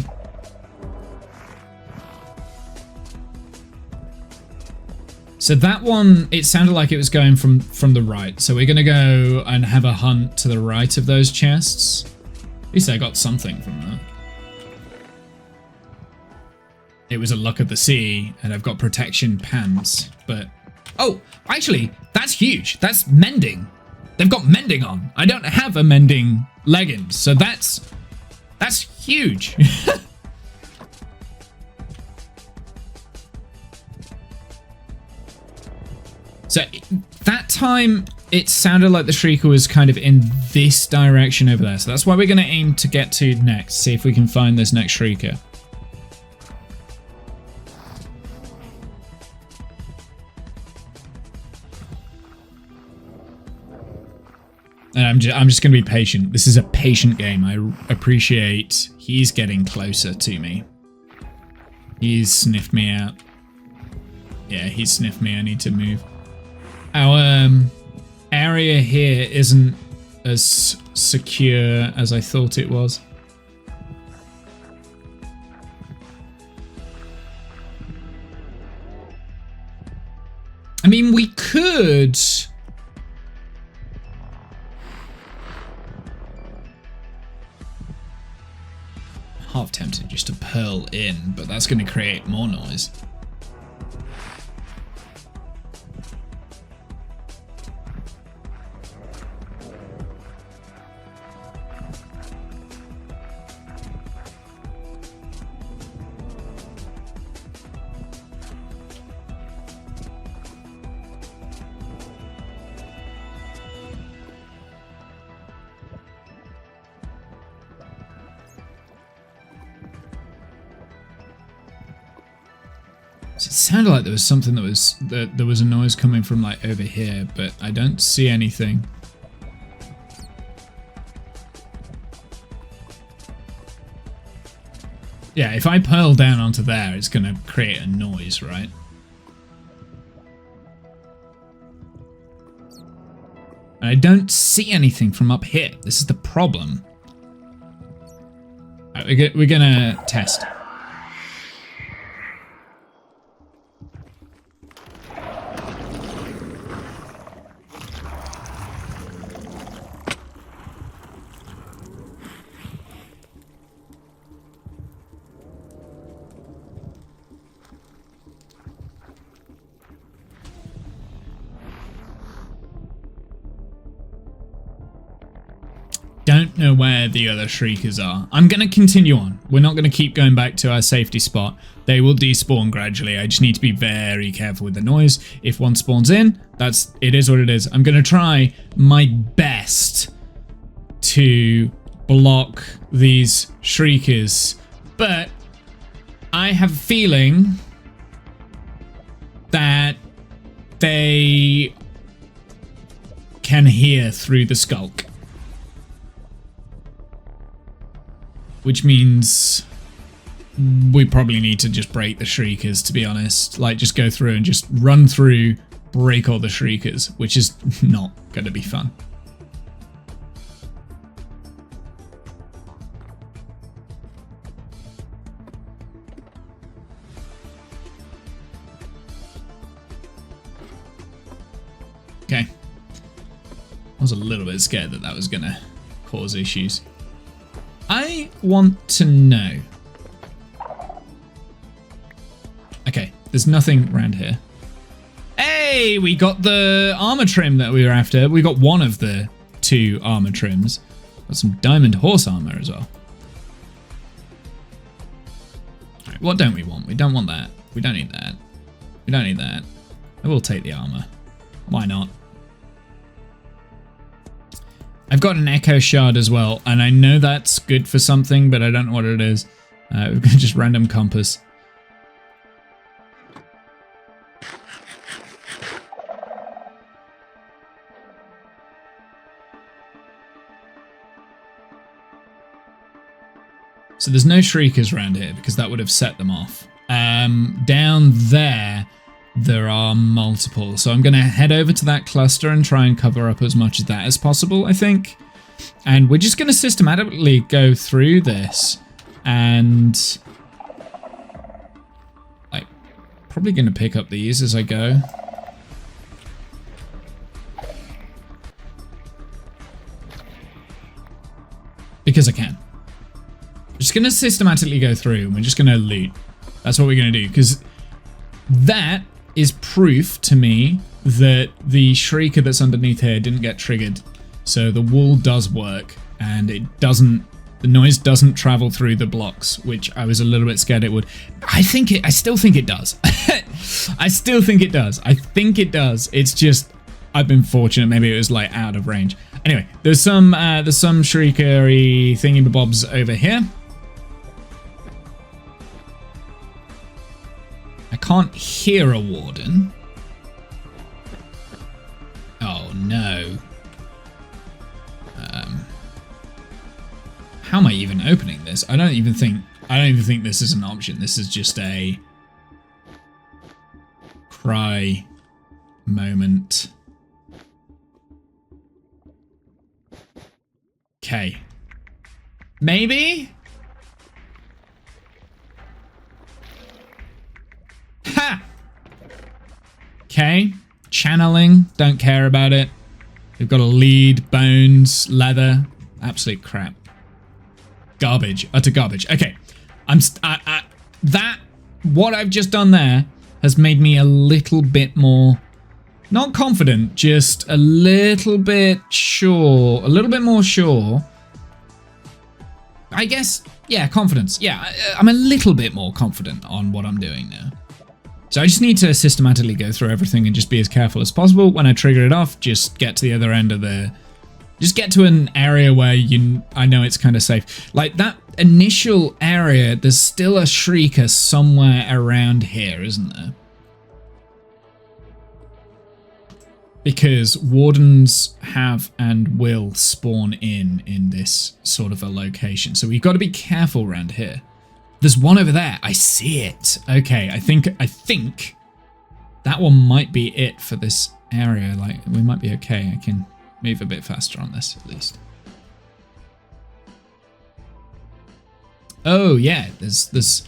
So that one, it sounded like it was going from the right. So we're going to go and have a hunt to the right of those chests. At least I got something from that. It was a luck of the sea, and I've got protection pants, but... Oh, actually, that's huge. That's mending. They've got mending on. I don't have a mending leggings, so that's huge. So that time, it sounded like the Shrieker was kind of in this direction over there. So that's why we're going to aim to get to next. See if we can find this next Shrieker. And I'm just going to be patient. This is a patient game. I appreciate he's getting closer to me. He's sniffed me out. Yeah, he's sniffed me. I need to move. Our area here isn't as secure as I thought it was. I mean, we could... Half tempted just to pearl in, but that's going to create more noise. It sounded like there was something that there was a noise coming from like over here, but I don't see anything. Yeah, if I pearl down onto there, it's going to create a noise, right? And I don't see anything from up here. This is the problem. Right, we're going to test. Don't know where the other Shriekers are. I'm going to continue on. We're not going to keep going back to our safety spot. They will despawn gradually. I just need to be very careful with the noise. If one spawns in, it is what it is. I'm going to try my best to block these shriekers, but I have a feeling that they can hear through the skulk, which means we probably need to just break the shriekers, to be honest. Like, just go through and just run through, break all the shriekers, which is not going to be fun. Okay. I was a little bit scared that that was going to cause issues. I want to know. Okay, there's nothing around here. Hey, we got the armor trim that we were after. We got one of the 2 armor trims. Got some diamond horse armor as well. All right, what don't we want? We don't want that. We don't need that. We don't need that. I will take the armor. Why not? I've got an echo shard as well, and I know that's good for something, but I don't know what it is. We've got just random compass. So there's no shriekers around here because that would have set them off. Down there are multiple. So I'm going to head over to that cluster and try and cover up as much of that as possible, I think. And we're just going to systematically go through this and like probably going to pick up these as I go. Because I can. We're just going to systematically go through and we're just going to loot. That's what we're going to do, because that is proof to me that the shrieker that's underneath here didn't get triggered. So the wall does work, and it doesn't, the noise doesn't travel through the blocks, which I was a little bit scared it would. I still think it does. I still think it does. I think it does. It's just, I've been fortunate. Maybe it was like out of range. Anyway, there's some shriekery thingy-bobs over here. I can't hear a warden. Oh no. How am I even opening this? I don't even think this is an option. This is just a cry moment. Okay. Maybe? Ha! Okay. Channeling. Don't care about it. We've got a lead, bones, leather. Absolute crap. Garbage. Utter garbage. Okay. What I've just done there has made me a little bit more, not confident, just a little bit sure, a little bit more sure. I guess, yeah, confidence. Yeah, I'm a little bit more confident on what I'm doing now. So I just need to systematically go through everything and just be as careful as possible. When I trigger it off, just get to the other end of the... Just get to an area where I know it's kind of safe. Like that initial area, there's still a shrieker somewhere around here, isn't there? Because wardens have and will spawn in this sort of a location. So we've got to be careful around here. There's one over there. I see it. Okay, I think that one might be it for this area. Like, we might be okay. I can move a bit faster on this, at least. Oh, yeah. There's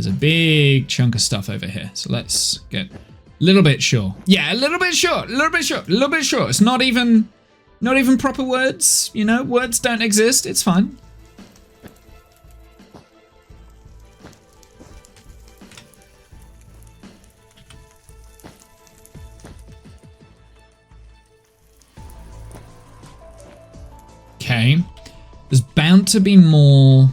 a big chunk of stuff over here. So let's get a little bit sure. Yeah, a little bit sure. A little bit sure. A little bit sure. It's not even proper words. You know, words don't exist. It's fine. Okay, there's bound to be more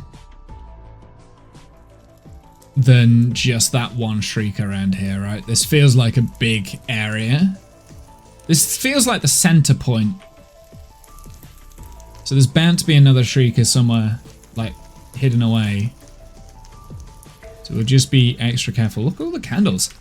than just that one shriek around here, right? This feels like a big area. This feels like the center point. So So there's bound to be another shrieker somewhere, like, hidden away. So we'll just be extra careful. Look at all the candles.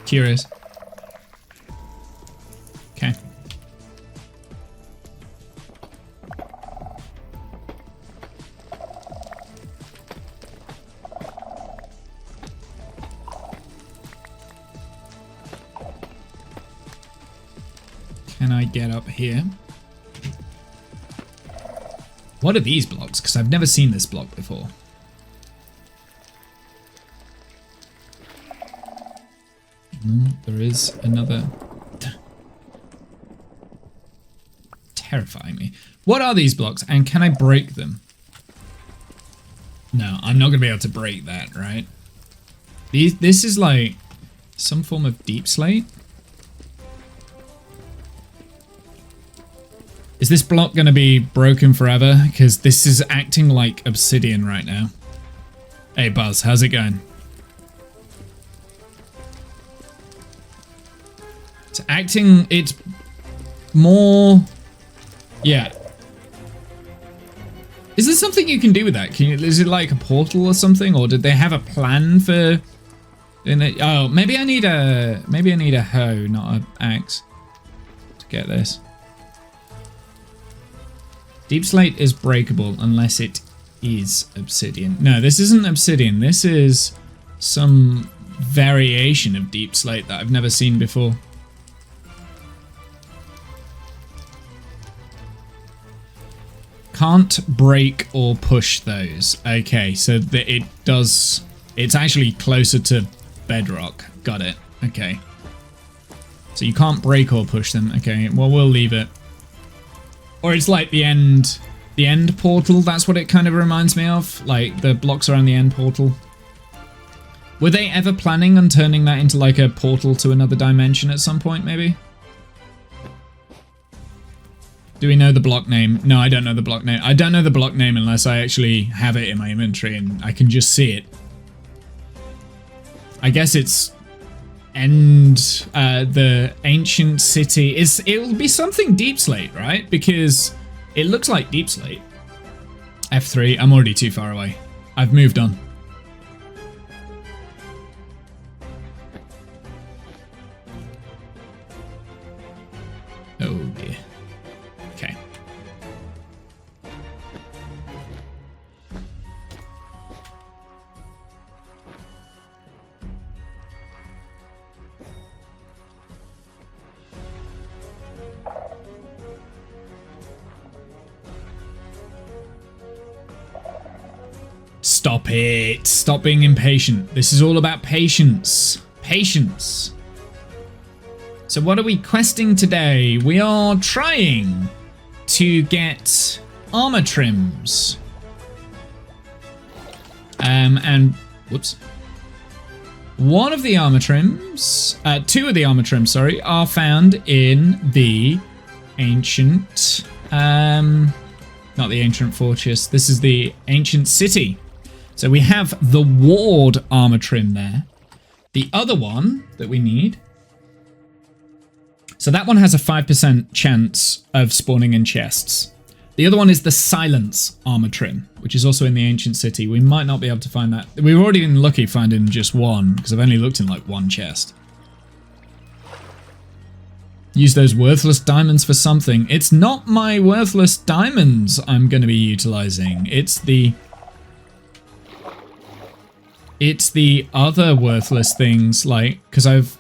Curious. Okay. Can I get up here? What are these blocks? Because I've never seen this block before. There is another. Terrifying me. What are these blocks and can I break them? No, I'm not going to be able to break that, right? This is like some form of deep slate. Is this block going to be broken forever? Because this is acting like obsidian right now. Hey Buzz, how's it going? It's acting, it's more, yeah. Is there something you can do with that? Is it like a portal or something? Or did they have a plan for doing it? Oh, maybe I need a hoe, not an axe to get this. Deep slate is breakable unless it is obsidian. No, this isn't obsidian. This is some variation of deep slate that I've never seen before. Can't break or push those. Okay, so it's actually closer to bedrock. Got it. Okay. So you can't break or push them. Okay, well, we'll leave it. Or it's like the end portal. That's what it kind of reminds me of. Like the blocks around the end portal. Were they ever planning on turning that into like a portal to another dimension at some point, maybe? Do we know the block name? No, I don't know the block name. I don't know the block name unless I actually have it in my inventory and I can just see it. I guess it's the ancient city. It'll be something deep slate, right? Because it looks like deep slate. F3, I'm already too far away. I've moved on. Oh dear. Okay. Stop it. Stop being impatient. This is all about patience. Patience. So what are we questing today? We are trying to get armor trims. And whoops. One of the armor trims, two of the armor trims, sorry, are found in the ancient, not the ancient fortress. This is the ancient city. So we have the ward armor trim there. The other one that we need. So that one has a 5% chance of spawning in chests. The other one is the silence armor trim, which is also in the ancient city. We might not be able to find that. We've already been lucky finding just one, because I've only looked in like one chest. Use those worthless diamonds for something. It's not my worthless diamonds I'm going to be utilizing. It's the other worthless things, like, because I've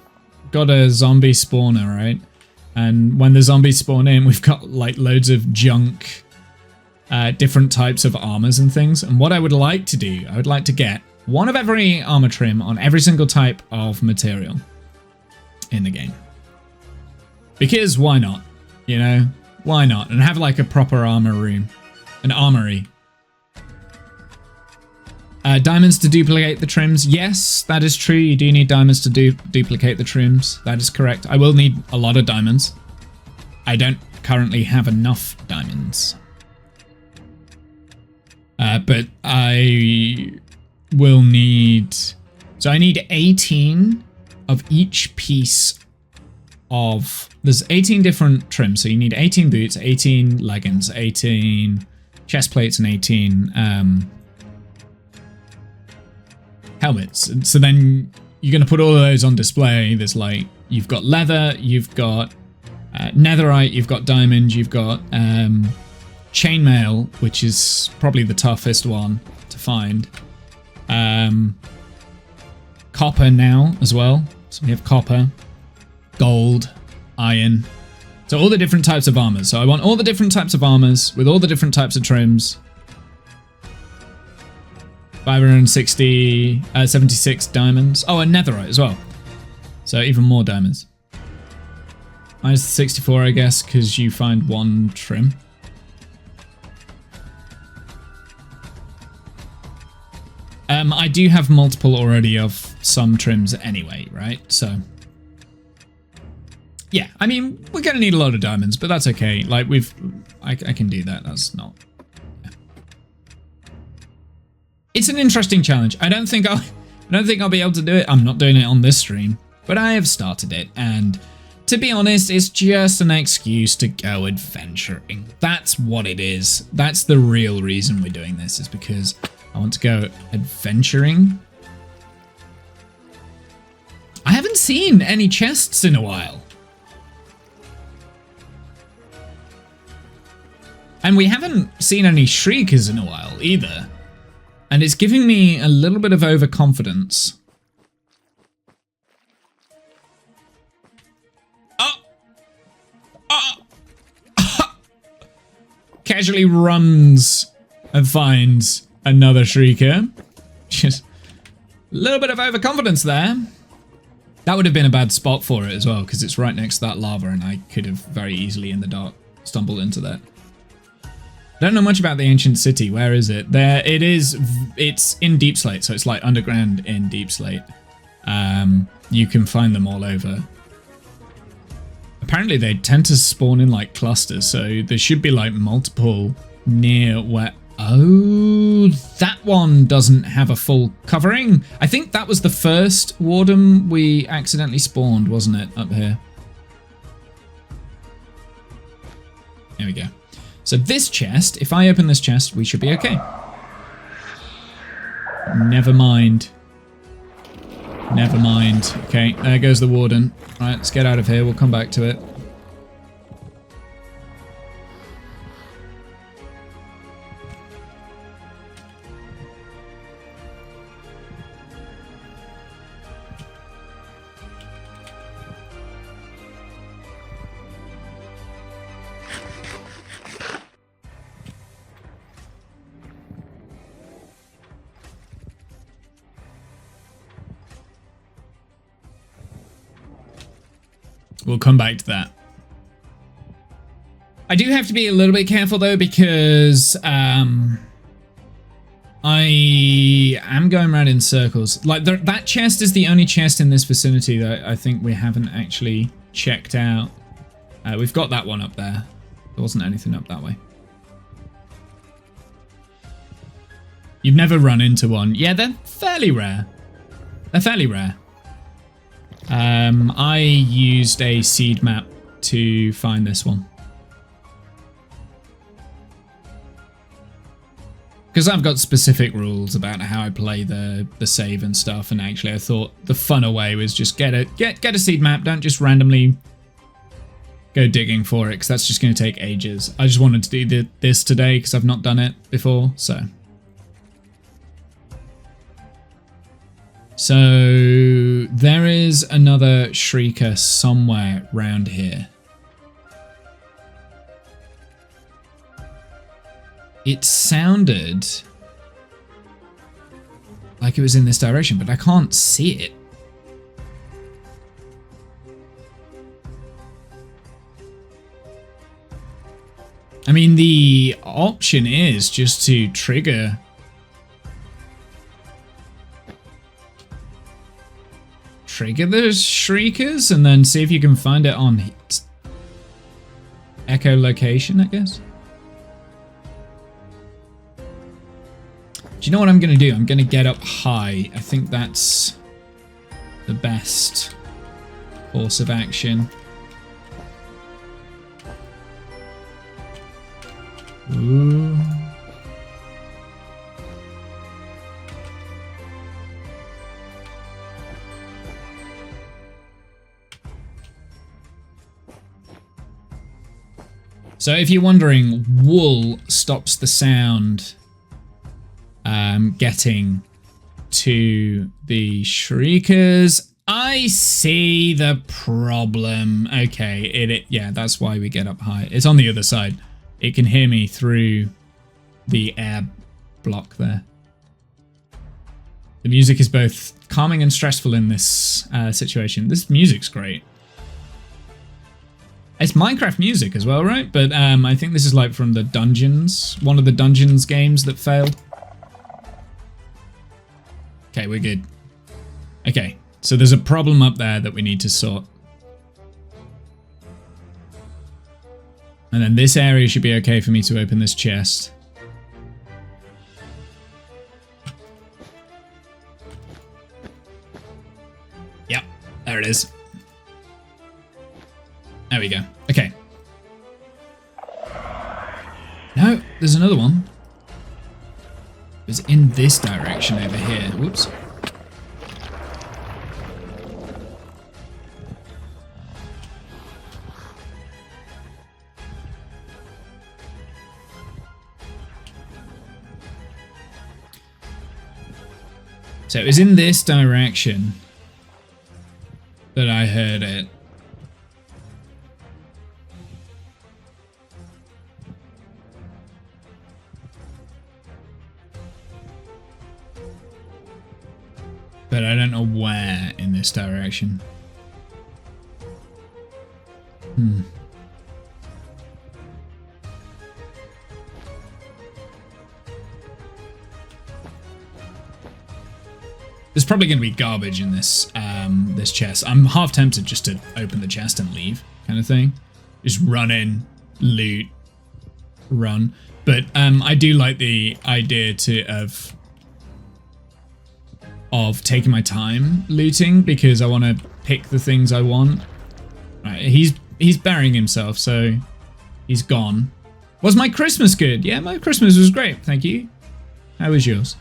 got a zombie spawner, right? And when the zombies spawn in, we've got like loads of junk, different types of armors and things. And what I would like to do, I would like to get one of every armor trim on every single type of material in the game. Because why not? You know, why not? And have like a proper armor room, an armory. Diamonds to duplicate the trims. Yes, that is true. You do need diamonds to duplicate the trims. That is correct. I will need a lot of diamonds. I don't currently have enough diamonds. But I will need... So I need 18 of each piece of... There's 18 different trims. So you need 18 boots, 18 leggings, 18 chest plates, and 18 helmets. And so then you're going to put all of those on display. There's like... You've got leather, you've got netherite, you've got diamond, you've got chainmail, which is probably the toughest one to find. Copper now as well. So we have copper, gold, iron. So all the different types of armors. So I want all the different types of armors with all the different types of trims. 560, 76 diamonds. Oh, and netherite as well. So even more diamonds. Minus 64, I guess, because you find one trim. I do have multiple already of some trims anyway, right? So, yeah, I mean, we're going to need a lot of diamonds, but that's okay. Like, I can do that. That's not... Yeah. It's an interesting challenge. I don't think I'll be able to do it. I'm not doing it on this stream, but I have started it, and to be honest, it's just an excuse to go adventuring. That's what it is. That's the real reason we're doing this, is because I want to go adventuring. I haven't seen any chests in a while. And we haven't seen any shriekers in a while either. And it's giving me a little bit of overconfidence. Casually runs and finds another shrieker. Just a little bit of overconfidence there. That would have been a bad spot for it as well, because it's right next to that lava and I could have very easily in the dark stumbled into that. Don't know much about the ancient city. Where is it? There it is. It's in Deep Slate, so it's like underground in Deep Slate. You can find them all over. Apparently they tend to spawn in like clusters, so there should be like multiple near where... Oh, that one doesn't have a full covering. I think that was the first warden we accidentally spawned, wasn't it, up here? There we go. So this chest, if I open this chest, we should be okay. Never mind. Never mind. Okay, there goes the warden. Right, let's get out of here. We'll come back to it. We'll come back to that. I do have to be a little bit careful though, because I am going around in circles. Like that chest is the only chest in this vicinity that I think we haven't actually checked out. We've got that one up there. There wasn't anything up that way. You've never run into one. Yeah, they're fairly rare. They're fairly rare. I used a seed map to find this one. Because I've got specific rules about how I play the save and stuff, and actually I thought the funner way was just get a seed map, don't just randomly go digging for it, because that's just going to take ages. I just wanted to do this today because I've not done it before, so... So there is another shrieker somewhere round here. It sounded like it was in this direction, but I can't see it. I mean, the option is just to trigger the shriekers and then see if you can find it on echolocation, I guess. Do you know what I'm going to do? I'm going to get up high. I think that's the best course of action. Ooh. So if you're wondering, wool stops the sound getting to the shriekers. I see the problem. Okay, yeah, that's why we get up high. It's on the other side. It can hear me through the air block there. The music is both calming and stressful in this situation. This music's great. It's Minecraft music as well, right? But I think this is like from the Dungeons, one of the Dungeons games that failed. Okay, we're good. Okay, so there's a problem up there that we need to sort. And then this area should be okay for me to open this chest. Yep, there it is. There we go. Okay. No, there's another one. It was in this direction over here. Whoops. So it was in this direction that I heard it. But I don't know where in this direction. There's probably going to be garbage in this this chest. I'm half tempted just to open the chest and leave, kind of thing. Just run in, loot, run. But I do like the idea of taking my time looting, because I want to pick the things I want. Right, he's burying himself, so he's gone. Was my Christmas good? Yeah, my Christmas was great, thank you. How was yours?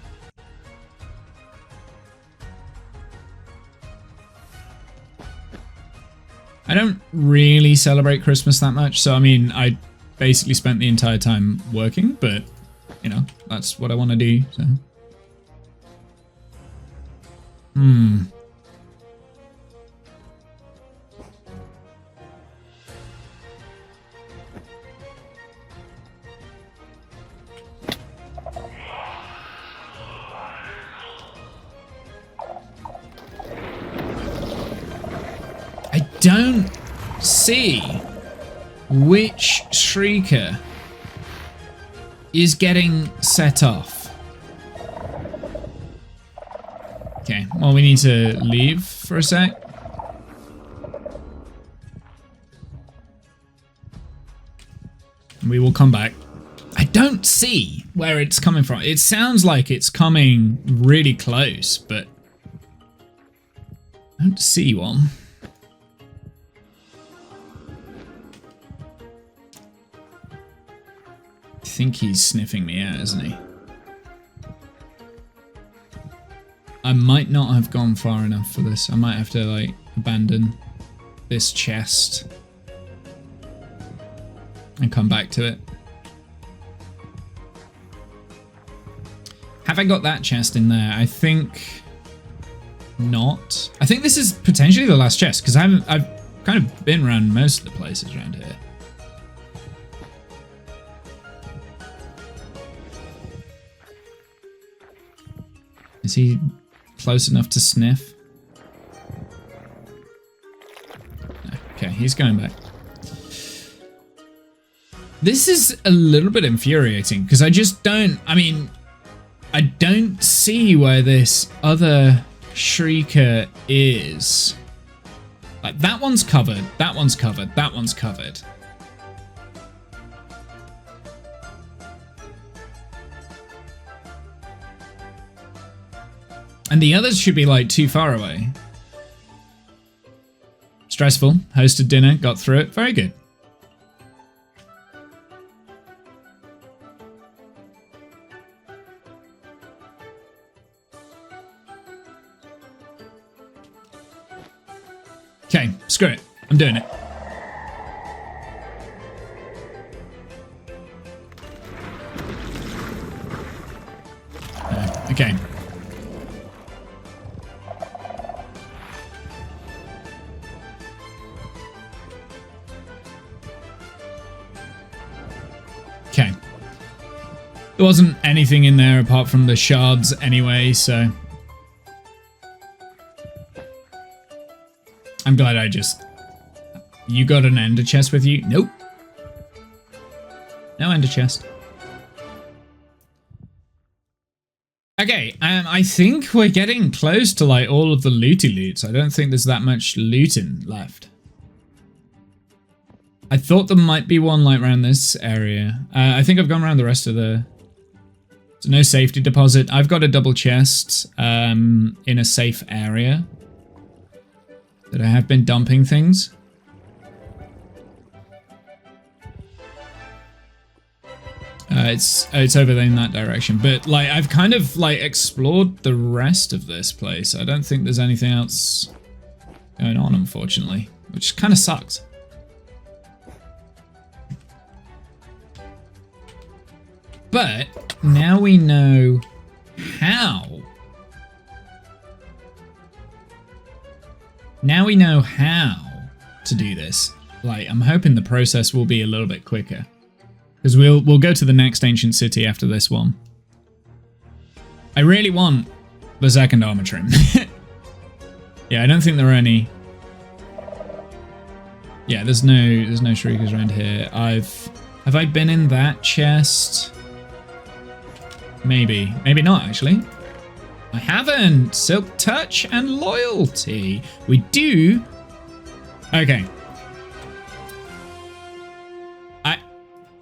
I don't really celebrate Christmas that much, so I mean, I basically spent the entire time working, but, you know, that's what I want to do, so. I don't see which shrieker is getting set off. Okay, well, we need to leave for a sec. We will come back. I don't see where it's coming from. It sounds like it's coming really close, but I don't see one. I think he's sniffing me out, isn't he? I might not have gone far enough for this. I might have to, like, abandon this chest and come back to it. Have I got that chest in there? I think not. I think this is potentially the last chest, because I've kind of been around most of the places around here. Is he close enough to sniff? Okay, he's going back. This is a little bit infuriating, because I just don't, I mean, I don't see where this other shrieker is. Like, that one's covered, that one's covered, that one's covered. And the others should be like too far away. Stressful. Hosted dinner. Got through it. Very good. Okay, screw it. I'm doing it. Okay. Okay. There wasn't anything in there apart from the shards anyway, so... I'm glad I just... You got an ender chest with you? Nope. No ender chest. Okay, I think we're getting close to like all of the looty loots. I don't think there's that much looting left. I thought there might be one like around this area. I think I've gone around the rest of the... So no safety deposit. I've got a double chest in a safe area that I have been dumping things. It's over there in that direction, but like I've kind of like explored the rest of this place. I don't think there's anything else going on, unfortunately, which kind of sucks. But now we know how. Now we know how to do this. Like, I'm hoping the process will be a little bit quicker. Because we'll go to the next ancient city after this one. I really want the second armor trim. Yeah, I don't think there are any. Yeah, there's no shriekers around here. Have I been in that chest? Maybe not actually. I haven't. Silk touch and loyalty. We do. Okay.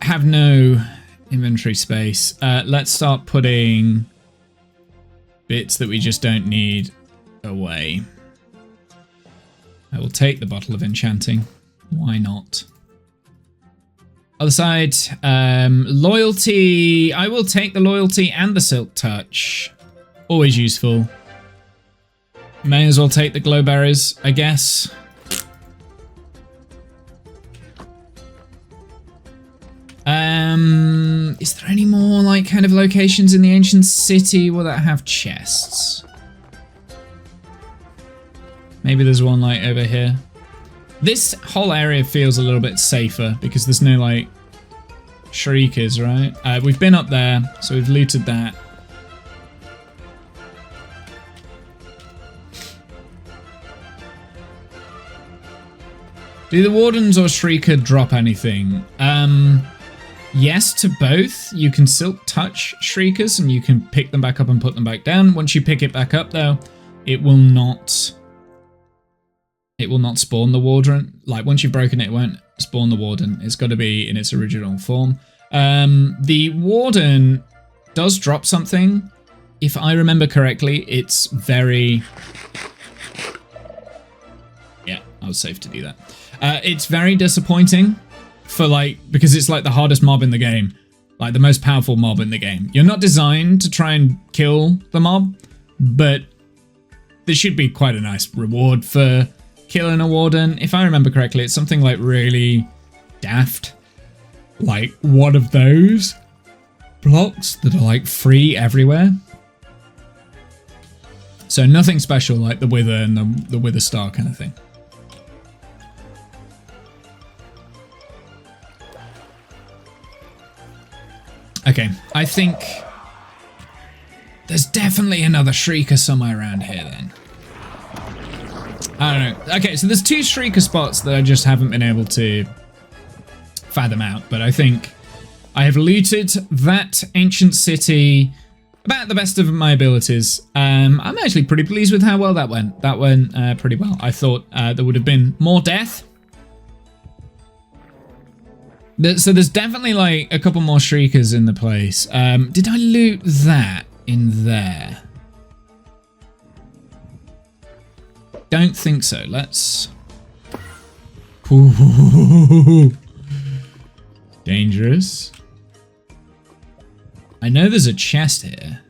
Have no inventory space. Let's start putting bits that we just don't need away. I will take the bottle of enchanting. Why not? Other side, loyalty. I will take the loyalty and the silk touch. Always useful. May as well take the glow berries, I guess. Is there any more like kind of locations in the ancient city where that have chests? Maybe there's one like over here. This whole area feels a little bit safer because there's no like shriekers, right? We've been up there, so we've looted that. Do the wardens or shrieker drop anything? Yes to both. You can silk touch shriekers and you can pick them back up and put them back down. Once you pick it back up though, it will not spawn the warden. Like once you've broken it, it won't spawn the warden. It's got to be in its original form. The warden does drop something. If I remember correctly, it's very... Yeah, I was safe to do that. It's very disappointing for like, because it's like the hardest mob in the game, like the most powerful mob in the game. You're not designed to try and kill the mob, but there should be quite a nice reward for killing a warden. If I remember correctly, it's something like really daft. Like one of those blocks that are like free everywhere. So nothing special like the Wither and the Wither Star kind of thing. Okay, I think there's definitely another Shrieker somewhere around here then. I don't know. Okay, so there's two Shrieker spots that I just haven't been able to fathom out, but I think I have looted that ancient city about the best of my abilities. I'm actually pretty pleased with how well that went. That went pretty well. I thought there would have been more death. So there's definitely like a couple more shriekers in the place. Did I loot that in there? don't think so. Let's... Ooh. Dangerous. I know there's a chest here.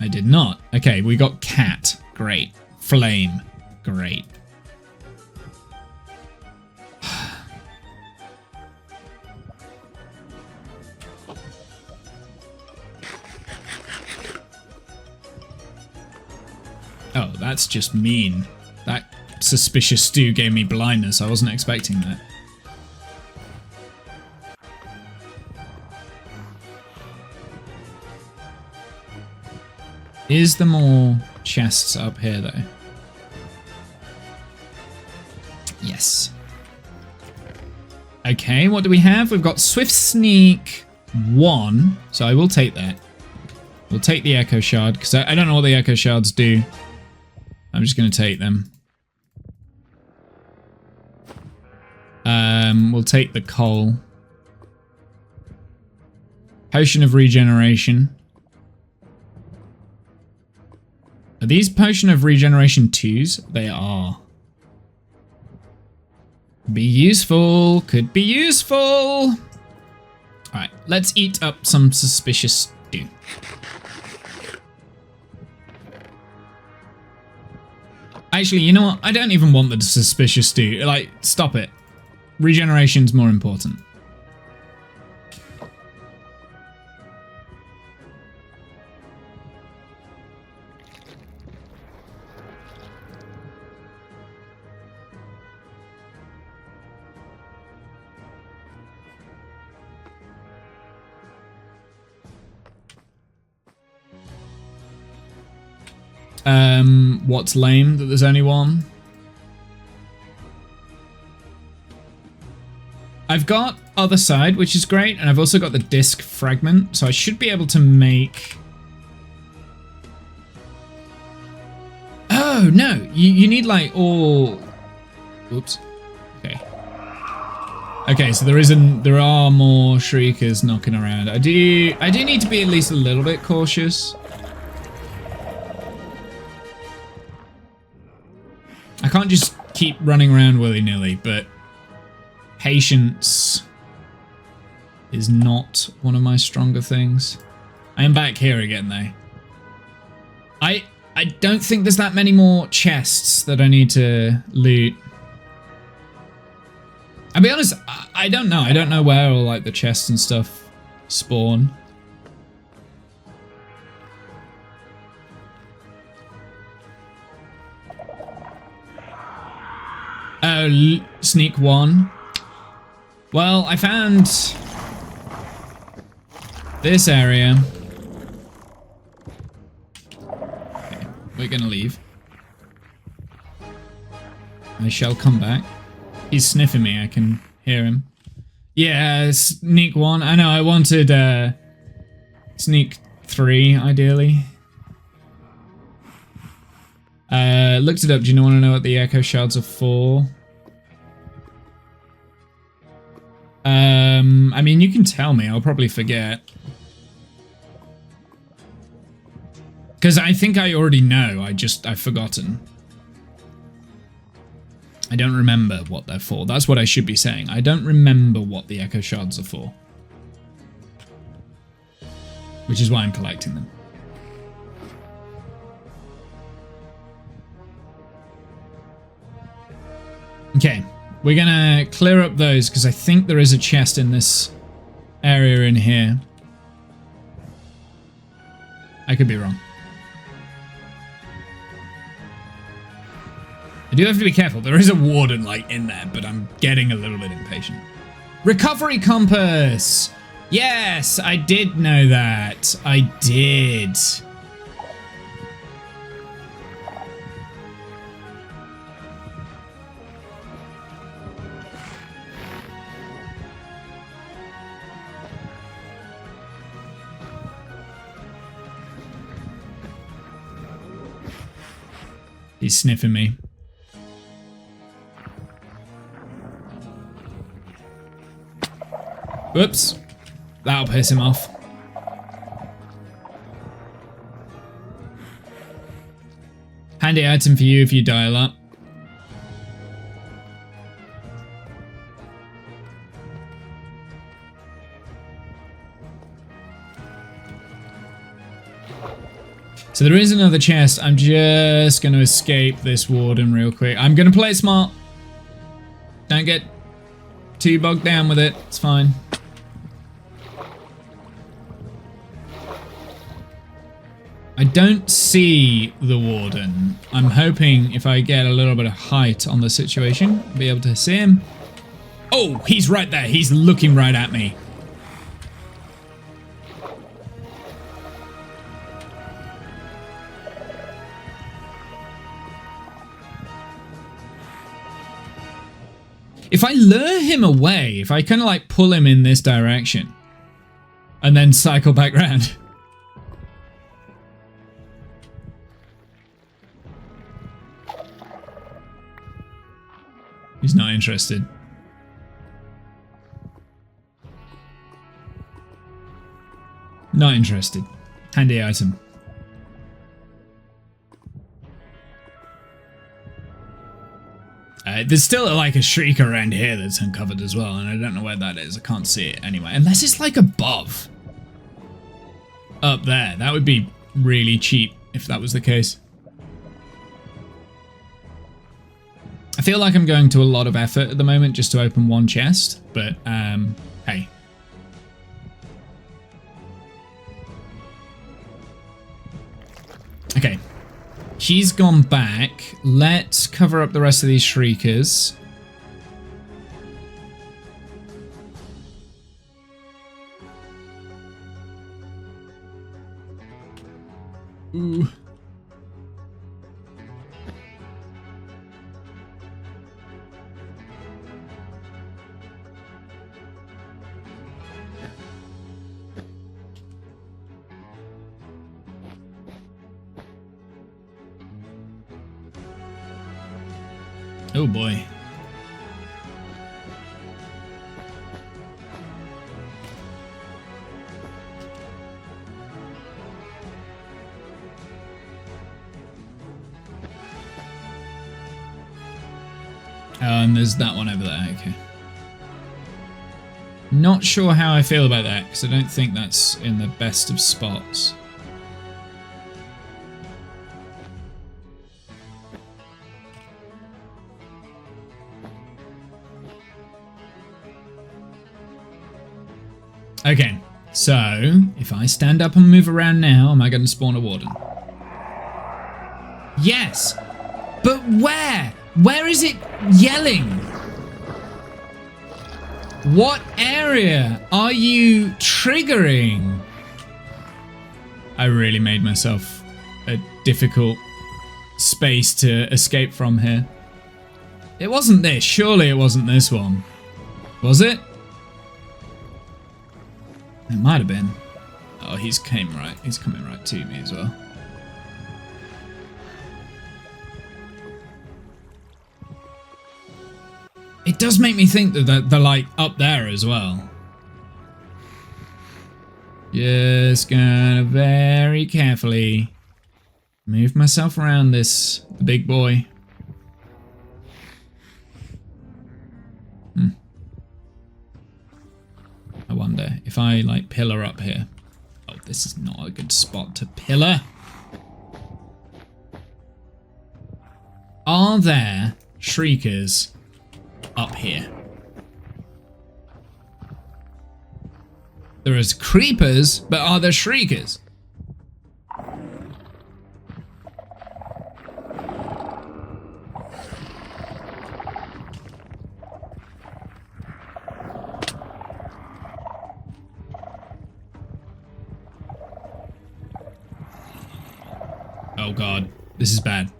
I did not. Okay, we got cat. Great. Flame. Great. Oh, that's just mean. That suspicious stew gave me blindness. I wasn't expecting that. Is there more chests up here, though? Yes. Okay, what do we have? We've got Swift Sneak 1, so I will take that. We'll take the Echo Shard, because I don't know what the Echo Shards do. I'm just going to take them. We'll take the coal. Potion of Regeneration. Are these Potion of Regeneration 2s? They are. Be useful. Could be useful. Alright, let's eat up some suspicious stew. Actually, you know what? I don't even want the suspicious stew. Like, stop it. Regeneration's more important. What's lame that there's only one? I've got other side, which is great, and I've also got the disc fragment, so I should be able to make... Oh, no, you need like all... Oops. Okay. Okay, so there are more shriekers knocking around. I do need to be at least a little bit cautious. I can't just keep running around willy-nilly, but patience is not one of my stronger things. I am back here again, though. I don't think there's that many more chests that I need to loot. I'll be honest, I don't know. I don't know where all like the chests and stuff spawn. Oh, sneak 1. Well, I found this area. Okay, we're gonna leave. I shall come back. He's sniffing me, I can hear him. Yeah, sneak 1. I know, I wanted sneak 3, ideally. Looked it up. Do you want to know what the Echo Shards are for? I mean, you can tell me. I'll probably forget. Because I think I already know. I've forgotten. I don't remember what they're for. That's what I should be saying. I don't remember what the Echo Shards are for. Which is why I'm collecting them. Okay, we're gonna clear up those because I think there is a chest in this area in here. I could be wrong. I do have to be careful. There is a warden like in there, but I'm getting a little bit impatient. Recovery compass! Yes, I did know that. I did. He's sniffing me. Whoops. That'll piss him off. Handy item for you if you dial up. So there is another chest. I'm just going to escape this warden real quick. I'm going to play it smart. Don't get too bogged down with it. It's fine. I don't see the warden. I'm hoping if I get a little bit of height on the situation, I'll be able to see him. Oh, he's right there. He's looking right at me. If I lure him away, if I kind of like pull him in this direction and then cycle back round. He's not interested. Not interested. Handy item. There's still like a shriek around here that's uncovered as well, and I don't know where that is. I can't see it anyway. Unless it's like above. Up there. That would be really cheap if that was the case. I feel like I'm going to a lot of effort at the moment just to open one chest, but hey. Okay. He's gone back. Let's cover up the rest of these shriekers. Ooh. Oh boy. And there's that one over there, okay. Not sure how I feel about that, because I don't think that's in the best of spots. Okay, so if I stand up and move around now, am I going to spawn a warden? Yes, but where? Where is it yelling? What area are you triggering? I really made myself a difficult space to escape from here. It wasn't this. Surely it wasn't this one. Was it? It might have been. Oh, he's coming right to me as well. It does make me think that they're like up there as well. Just gonna very carefully move myself around the big boy. I wonder if I like pillar up here. Oh, this is not a good spot to pillar. Are there shriekers up here? There is creepers, but are there shriekers? Oh god, this is bad.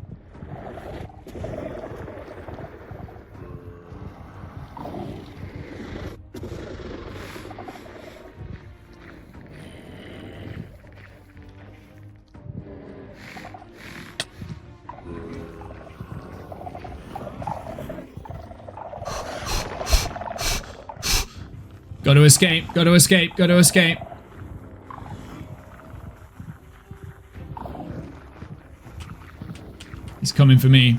Got to escape, got to escape, got to escape. coming for me.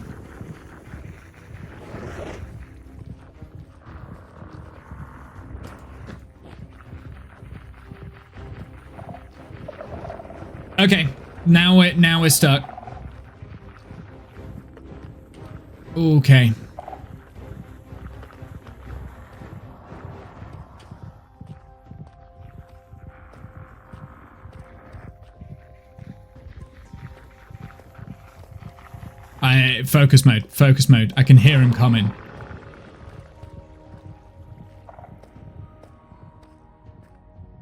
Okay, now we're stuck. Okay. Focus mode. I can hear him coming.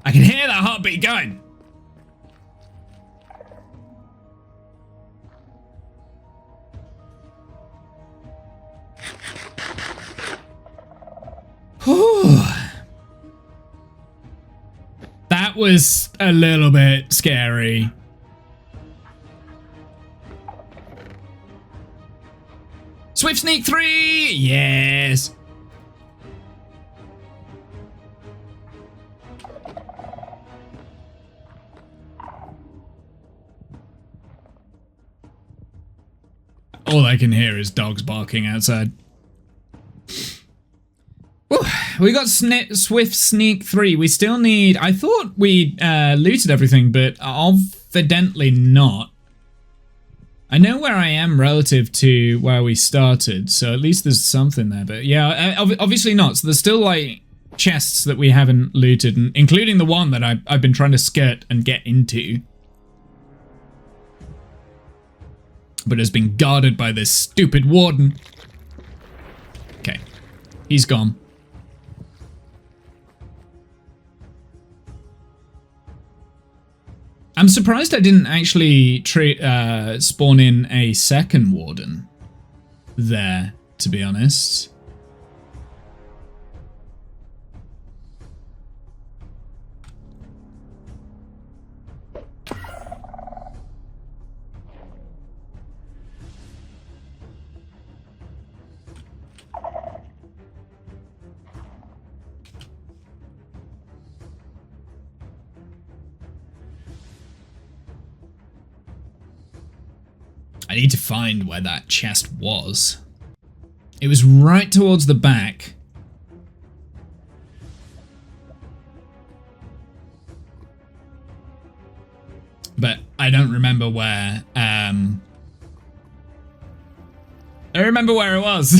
I can hear that heartbeat going. That was a little bit scary. Swift Sneak 3! Yes! All I can hear is dogs barking outside. Whew, we got Swift Sneak 3. We still need... I thought we looted everything, but evidently not. I know where I am relative to where we started, so at least there's something there. But yeah, obviously not. So there's still like chests that we haven't looted, including the one that I've been trying to skirt and get into. But has been guarded by this stupid warden. Okay, he's gone. I'm surprised I didn't actually spawn in a second warden there, to be honest. I need to find where that chest was. It was right towards the back. But I don't remember where. I remember where it was.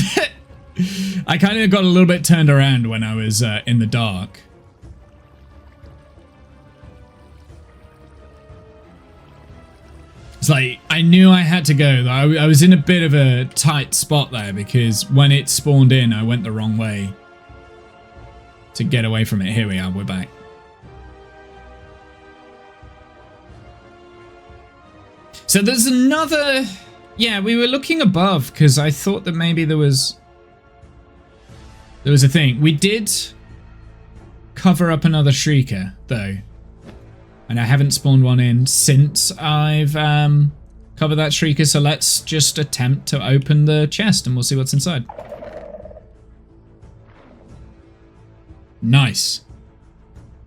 I kind of got a little bit turned around when I was in the dark. It's like, I knew I had to go. I was in a bit of a tight spot there because when it spawned in, I went the wrong way to get away from it. Here we are, we're back. So there's another... Yeah, we were looking above because I thought that maybe there was a thing. We did cover up another Shrieker, though. And I haven't spawned one in since I've covered that Shrieker, so let's just attempt to open the chest and we'll see what's inside. Nice.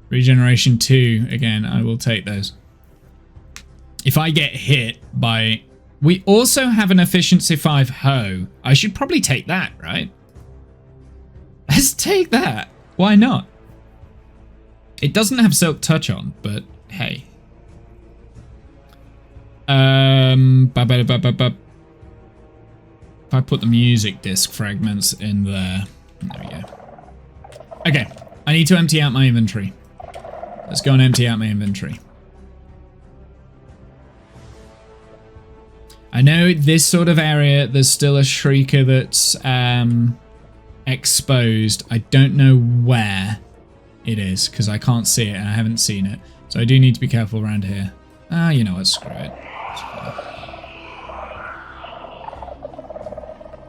Regeneration 2, again, I will take those. If I get hit by... We also have an Efficiency 5 hoe. I should probably take that, right? Let's take that. Why not? It doesn't have Silk Touch on, but... Hey. If I put the music disc fragments in there. There we go. Okay. I need to empty out my inventory. Let's go and empty out my inventory. I know this sort of area, there's still a Shrieker that's exposed. I don't know where it is because I can't see it and I haven't seen it. So I do need to be careful around here. Ah, you know what, screw it.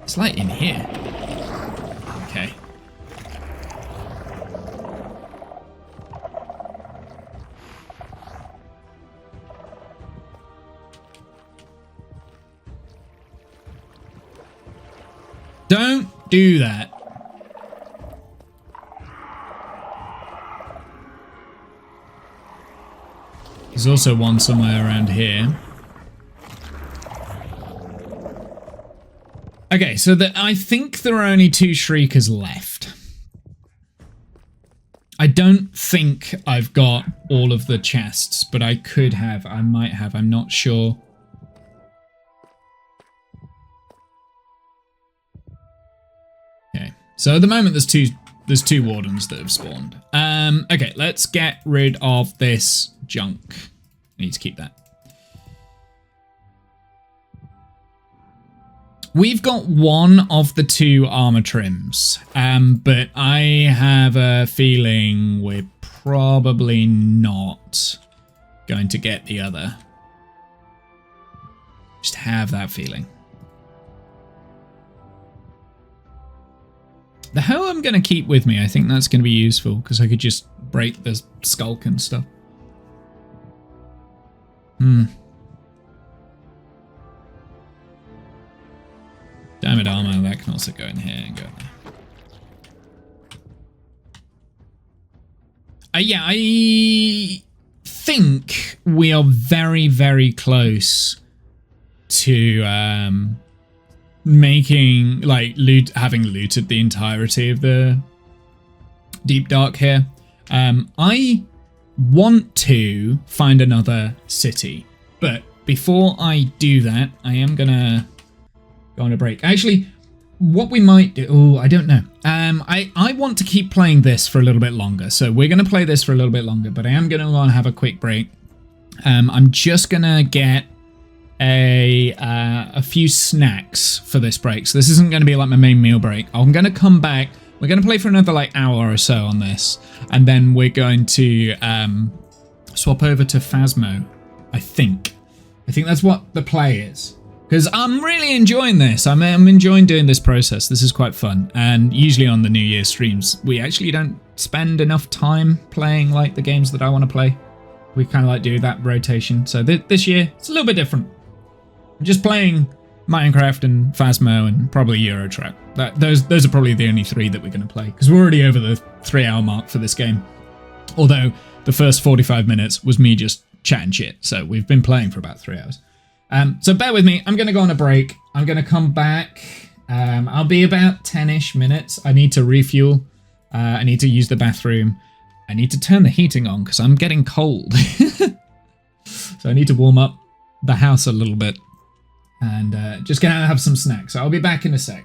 It's like in here. Okay. Don't do that. There's also one somewhere around here. Okay, so I think there are only 2 Shriekers left. I don't think I've got all of the chests, but I could have. I might have. I'm not sure. Okay, so at the moment there's two wardens that have spawned. Okay, let's get rid of this junk. I need to keep that. We've got one of the 2 armor trims, but I have a feeling we're probably not going to get the other. Just have that feeling. The hoe I'm going to keep with me. I think that's going to be useful because I could just break the skulk and stuff. Diamond armor, that can also go in here and go in there. Yeah, I think we are very, very close to making, like, having looted the entirety of the Deep Dark here. I want to find another city, but before I do that, I am gonna go on a break. Actually, what we might do... Oh, I don't know. I want to keep playing this for a little bit longer. So we're going to play this for a little bit longer, but I am going to want to have a quick break. I'm just going to get a few snacks for this break. So this isn't going to be like my main meal break. I'm going to come back. We're going to play for another like hour or so on this. And then we're going to swap over to Phasmo, I think. I think that's what the play is. Because I'm really enjoying this. I'm enjoying doing this process. This is quite fun. And usually on the New Year streams, we actually don't spend enough time playing like the games that I want to play. We kind of like do that rotation. So this year, it's a little bit different. I'm just playing Minecraft and Phasmo and probably Euro Truck. Those are probably the only 3 that we're going to play. Because we're already over the 3-hour mark for this game. Although the first 45 minutes was me just chatting shit. So we've been playing for about 3 hours. So bear with me. I'm going to go on a break. I'm going to come back. I'll be about 10-ish minutes. I need to refuel. I need to use the bathroom. I need to turn the heating on because I'm getting cold. So I need to warm up the house a little bit. And just going to have some snacks. So I'll be back in a sec.